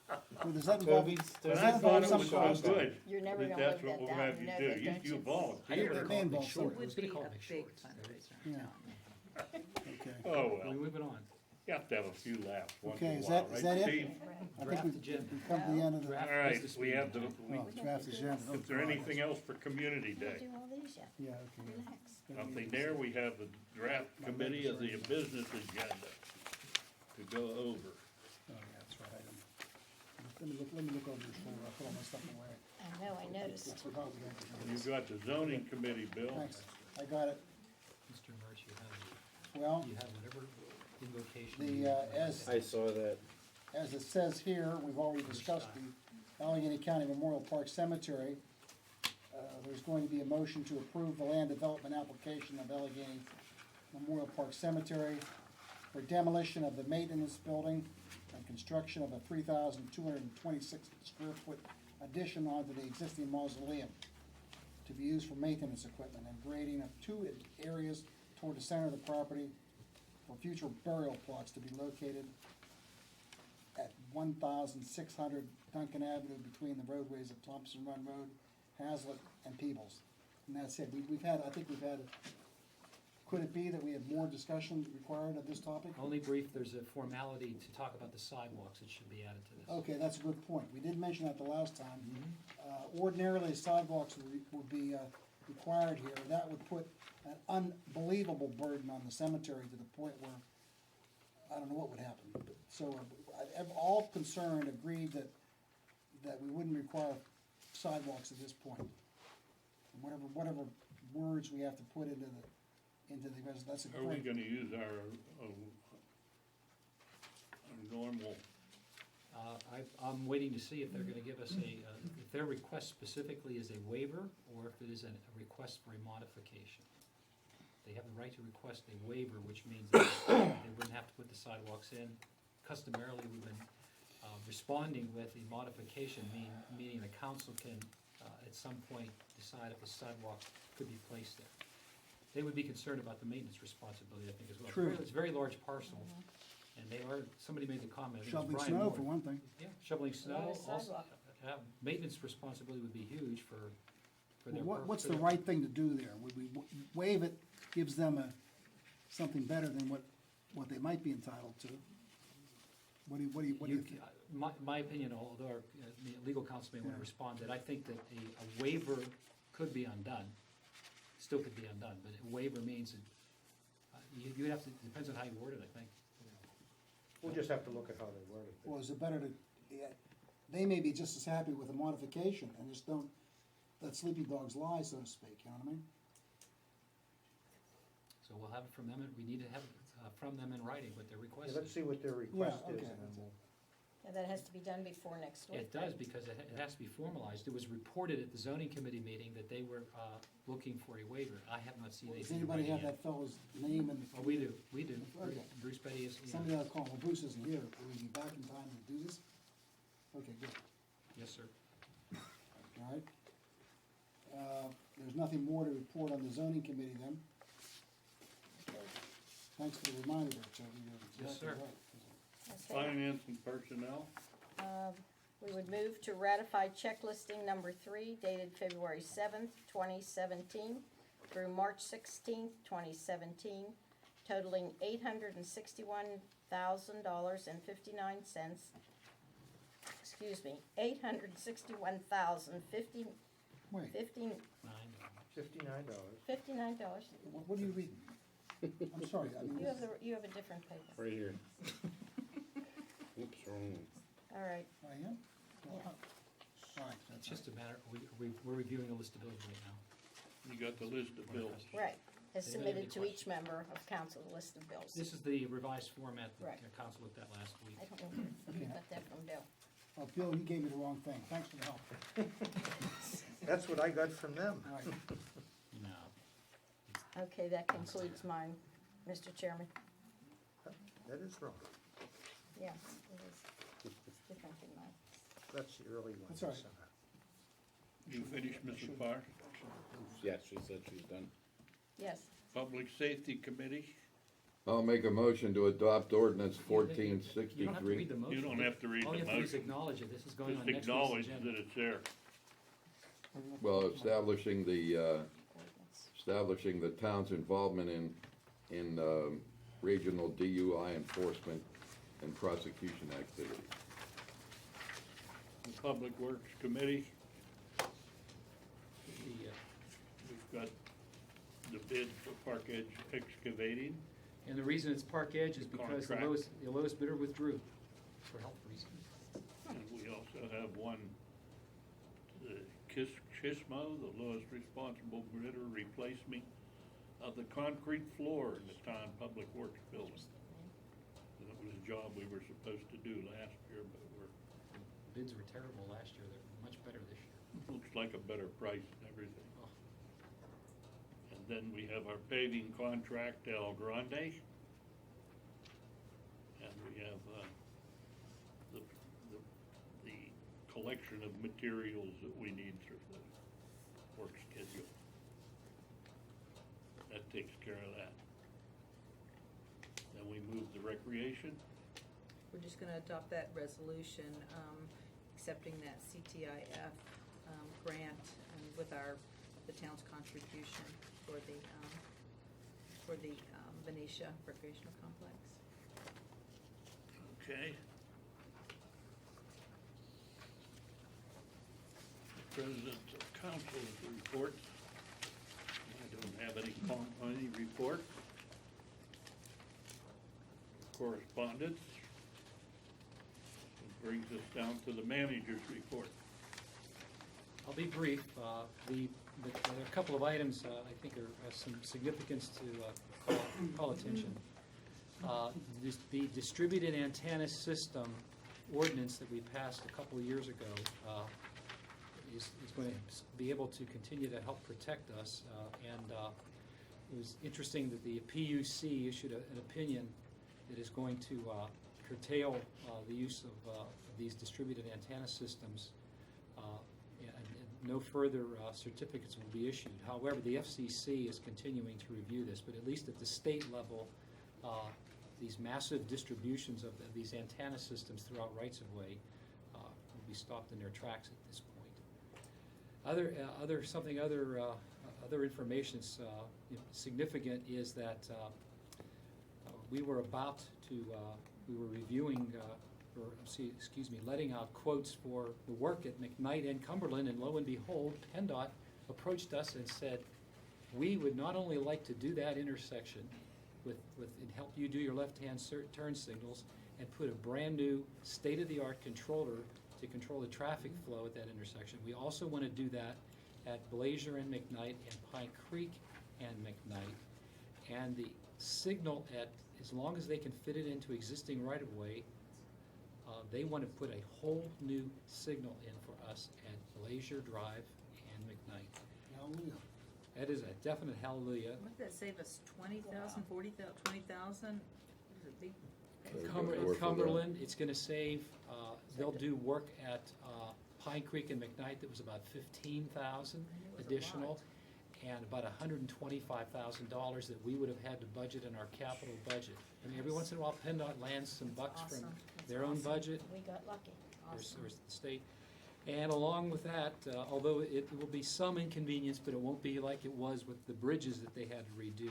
well, does that involve,
Toby's,
does
But
that
I thought
involve
it
some
was so
cost?
good.
You're never
that
gonna
that's
live
what
that
we'll
down,
have
you
you
know
do.
that, don't
You
you?
volunteer.
I didn't
It
call
may
it
involve
McShort.
some-
I
It
was
would
gonna
be
call
a
it
big
McShort.
fundraiser, I'm
Yeah.
telling you.
Okay.
Oh, well,
We're moving on.
you have to have a few laughs once
Okay,
in a
is
while,
that, is
right,
that it?
Steve?
I
Draft
think
agenda.
we've come to the end of the,
Draft
All right,
business
we have the,
meeting.
we,
oh, draft agenda. Oh,
is there
God.
anything else for Community
You didn't
Day?
do all these yet.
Yeah, okay.
Relax.
Nothing there, we have the draft committee of the business agenda to go over.
Oh, yeah, that's right. Let me look over this folder. I put all my stuff away.
I know, I noticed.
I forgot we had to-
You've got the zoning committee, Bill.
Thanks, I got it.
Mr. March,
Well,
you have whatever invocation.
the,
you want.
as,
saw that.
as it says here, we've already discussed the Allegheny County Memorial Park Cemetery. There's going to be a motion to approve the land development application of Allegheny Memorial Park Cemetery for demolition of the maintenance building and construction of a 3,226 square foot addition onto the existing mausoleum to be used for maintenance equipment and grading of 2 areas toward the center of the property for future burial plots to be located at 1,600 Duncan Avenue between the roadways of Thompson Run Road, Hazlitt, and Peebles. And that's it. I think we've had, could it be that we have more discussion required of this topic?
Only brief, there's a formality to talk about the sidewalks that should be added to this.
Okay, that's a good point. We did mention that the last time. Ordinarily, sidewalks would be required here. That would put an unbelievable burden on the cemetery to the point where I don't know what would happen. So all concerned agreed that we wouldn't require sidewalks at this point. And whatever words we have to put into the rest, that's a
Are we
great.
gonna use our normal,
I'm waiting to see if they're gonna give us if their request specifically is a waiver, or if it is a request for a modification. They have the right to request a waiver, which means that they wouldn't have to put the sidewalks in. Customarily, we've been responding with a modification, meaning the council can at some point decide if a sidewalk could be placed there. They would be concerned about the maintenance responsibility, I think, as well.
True.
It's a very large parcel, and they are, somebody made the comment. I think it was
Shoveling
Brian
snow,
Moore.
for one thing.
Yeah, shoveling snow,
Lot of
also,
sidewalk.
maintenance responsibility would be huge for their.
What's
for
the
their-
right thing to do there? Would we waive it, gives them something better than what they might be entitled to? What do you think?
My opinion, although our legal counsel may want to
Yeah.
respond, that I think that a waiver could be undone, still could be undone, but a waiver means that you have to, depends on how you word it, I think.
We'll just have to look at how they word it.
Well, is it better to, they may be just as happy with a modification and just don't let sleeping dogs lie, so to speak, you know what I mean?
So we'll have it from them, and we need to have it from them in writing what their request
Yeah,
is.
let's see what their request is,
okay.
and then we'll.
Yeah, that has to be done before next week.
It does, because it has to be formalized. It was reported at the zoning committee meeting that they were looking for a waiver. I have not seen
Does
anything in
anybody
writing
have
yet.
that fellow's name and?
Oh, we do.
Okay.
Bruce Petty is, yeah.
Somebody ought to call him. Well, Bruce isn't here. Will he be back in time to do this? Okay, good.
Yes, sir.
All right. There's nothing more to report on the zoning committee then. Thanks for the reminder there, Toby. You're
Yes,
exactly
sir.
right.
Okay.
Finance and personnel,
We would move to ratify checklisting number 3 dated February 7th, 2017 through March 16th, 2017, totaling $861,059. Excuse me, $861,050.
Wait,
$59.
$59.
what are you reading? I'm sorry, I mean,
You have a different paper.
Right here. Oops, wrong one.
All right.
I am?
Yeah.
All right,
It's
that's
just a matter, we're reviewing a list of bills right now.
you got the list of bills.
Right. As
Anybody have any
submitted to each member of council, the list of bills.
This is the revised format that
Right.
council looked at last week.
I don't know if you got that from Bill.
Oh, Bill, you gave me the wrong thing. Thanks for the help.
That's what I got from them.
All right.
No.
Okay, that concludes mine, Mr. Chairman.
That is wrong.
Yes, it is. It's different than mine.
That's the early one.
That's all right.
somehow.
You finished, Mrs. Barr?
Yes, she said she's done.
Yes.
Public Safety Committee,
I'll make a motion to adopt ordinance
You don't have to read
1463.
the motion.
you don't have to read
All
the
you have to do is
motion,
acknowledge it. This is going
just
on next week's
acknowledge
agenda.
that it's there.
Well, establishing the town's involvement in regional DUI enforcement and prosecution activities.
The Public Works Committee,
The,
we've got the bid for Park Edge Excavating.
And the reason it's Park Edge is because the
Contract.
lowest bidder withdrew for health reasons.
And we also have one, Chismo, the lowest responsible bidder, replacement of the concrete floor in the town public works building. And it was a job we were supposed to do last year, but
Bids were terrible last year. They're much better this year.
looks like a better price and everything.
Oh.
And then we have our paving contract, El Grande. And we have, the collection of materials that we need through the work schedule. That takes care of that. Then we move the recreation.
We're just gonna adopt that resolution, accepting that CTIF, grant and with the town's contribution for the Venetia recreational complex.
Okay. President of Council's report. I don't have any report. Correspondence. It brings us down to the manager's report.
I'll be brief. There are a couple of items I think are some significance to call attention. The distributed antenna system ordinance that we passed a couple of years ago is going to be able to continue to help protect us. And it was interesting that the PUC issued an opinion that is going to curtail the use of these distributed antenna systems. And no further certificates will be issued. However, the FCC is continuing to review this, but at least at the state level, these massive distributions of these antenna systems throughout rights-of-way will be stopped in their tracks at this point. Other information significant is that we were reviewing, letting out quotes for the work at McKnight and Cumberland, and lo and behold, PennDOT approached us and said, we would not only like to do that intersection and help you do your left-hand turn signals and put a brand-new state-of-the-art controller to control the traffic flow at that intersection. We also want to do that at Blazer and McKnight and Pine Creek and McKnight. And the signal as long as they can fit it into existing right-of-way, they want to put a whole new signal in for us at Blazer Drive and McKnight.
Hallelujah.
That is a definite hallelujah.
Wouldn't that save us 20,000, 40,000, 20,000? Big.
Cumberland, it's going to save, they'll do work at Pine Creek and McKnight that was about 15,000 additional, and about $125,000 that we would have had to budget in our capital budget. I mean, every once in a while, PennDOT lands some bucks from their own budget.
We got lucky.
There's the state. And along with that, although it will be some inconvenience, but it won't be like it was with the bridges that they had to redo,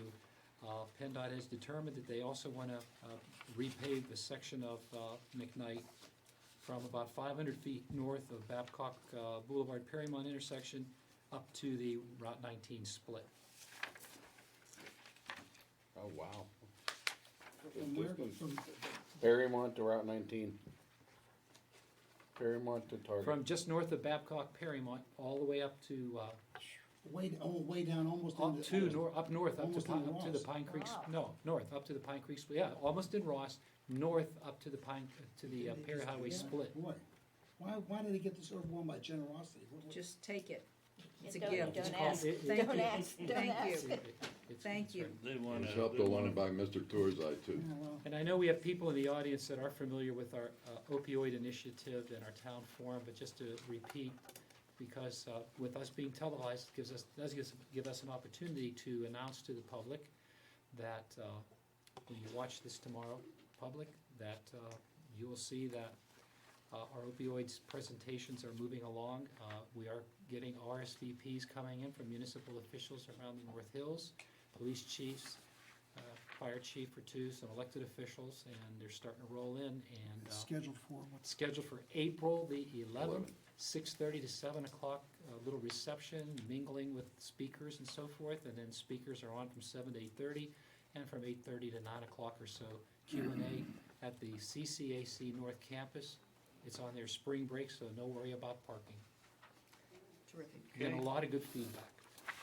PennDOT has determined that they also want to repave a section of McKnight from about 500 feet north of Babcock Boulevard Perrymont intersection up to the Route 19 split.
Oh, wow.
From where?
Berrymont to Route 19. Berrymont to Target.
From just north of Babcock Perrymont all the way up to
Way down, almost
up north, up to the
Ross.
Pine Creek.
Wow.
No, north up to the Pine Creek split. Yeah, almost in Ross. North up to the Perry Highway split.
Boy, why did they get this overwhelmed by generosity?
Just take it. It's a
Don't-
gift.
don't
It's called-
ask.
it-
Thank
Don't
you.
ask. Don't
Thank
ask.
you. Thank you.
They want
It's
to.
helped along by Mr. Tourzai too.
Yeah, well,
And I know we have people in the audience that are familiar with our opioid initiative and our town forum, but just to repeat, because with us being televised, does give us an opportunity to announce to the public that when you watch this tomorrow, public, that you will see that our opioids presentations are moving along. We are getting RSVPs coming in from municipal officials around the North Hills, police chiefs, fire chief or two, some elected officials, and they're starting to roll in. And
it's scheduled for what's
scheduled for April the 11th, 6:30 to 7 o'clock, a little reception, mingling with speakers and so forth, and then speakers are on from 7 to 8:30, and from 8:30 to 9 o'clock or so, Q&A at the CCAC North Campus. It's on their spring break, so no worry about parking.
Terrific.
Getting a lot of good feedback.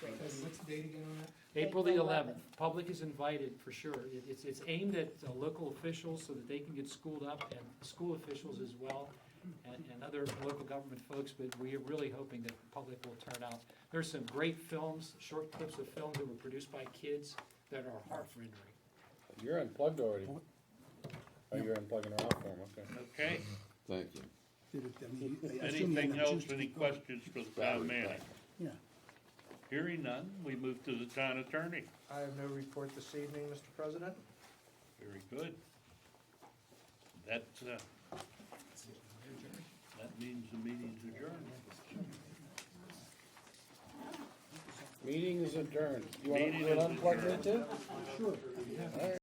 What's the date again on that?
April the 11th. Public is invited for sure. It's aimed at local officials so that they can get schooled up, and school officials as well, and other local government folks, but we are really hoping that the public will turn out. There's some great films, short clips of films that were produced by kids that are heart-rending.
You're unplugged already. Oh, you're unplugging her off for him, okay.
Okay,
Thank you.
I assume you
anything
have no
else,
juice to
any
keep going.
questions for the town manager?
Yeah.
Hearing none, we move to the town attorney.
I have no report this evening, Mr. President.
Very good. That means the meeting's adjourned.
Meeting is adjourned. You want
Meeting
to
is
unplug me
adjourned.
too?
Sure.
All right.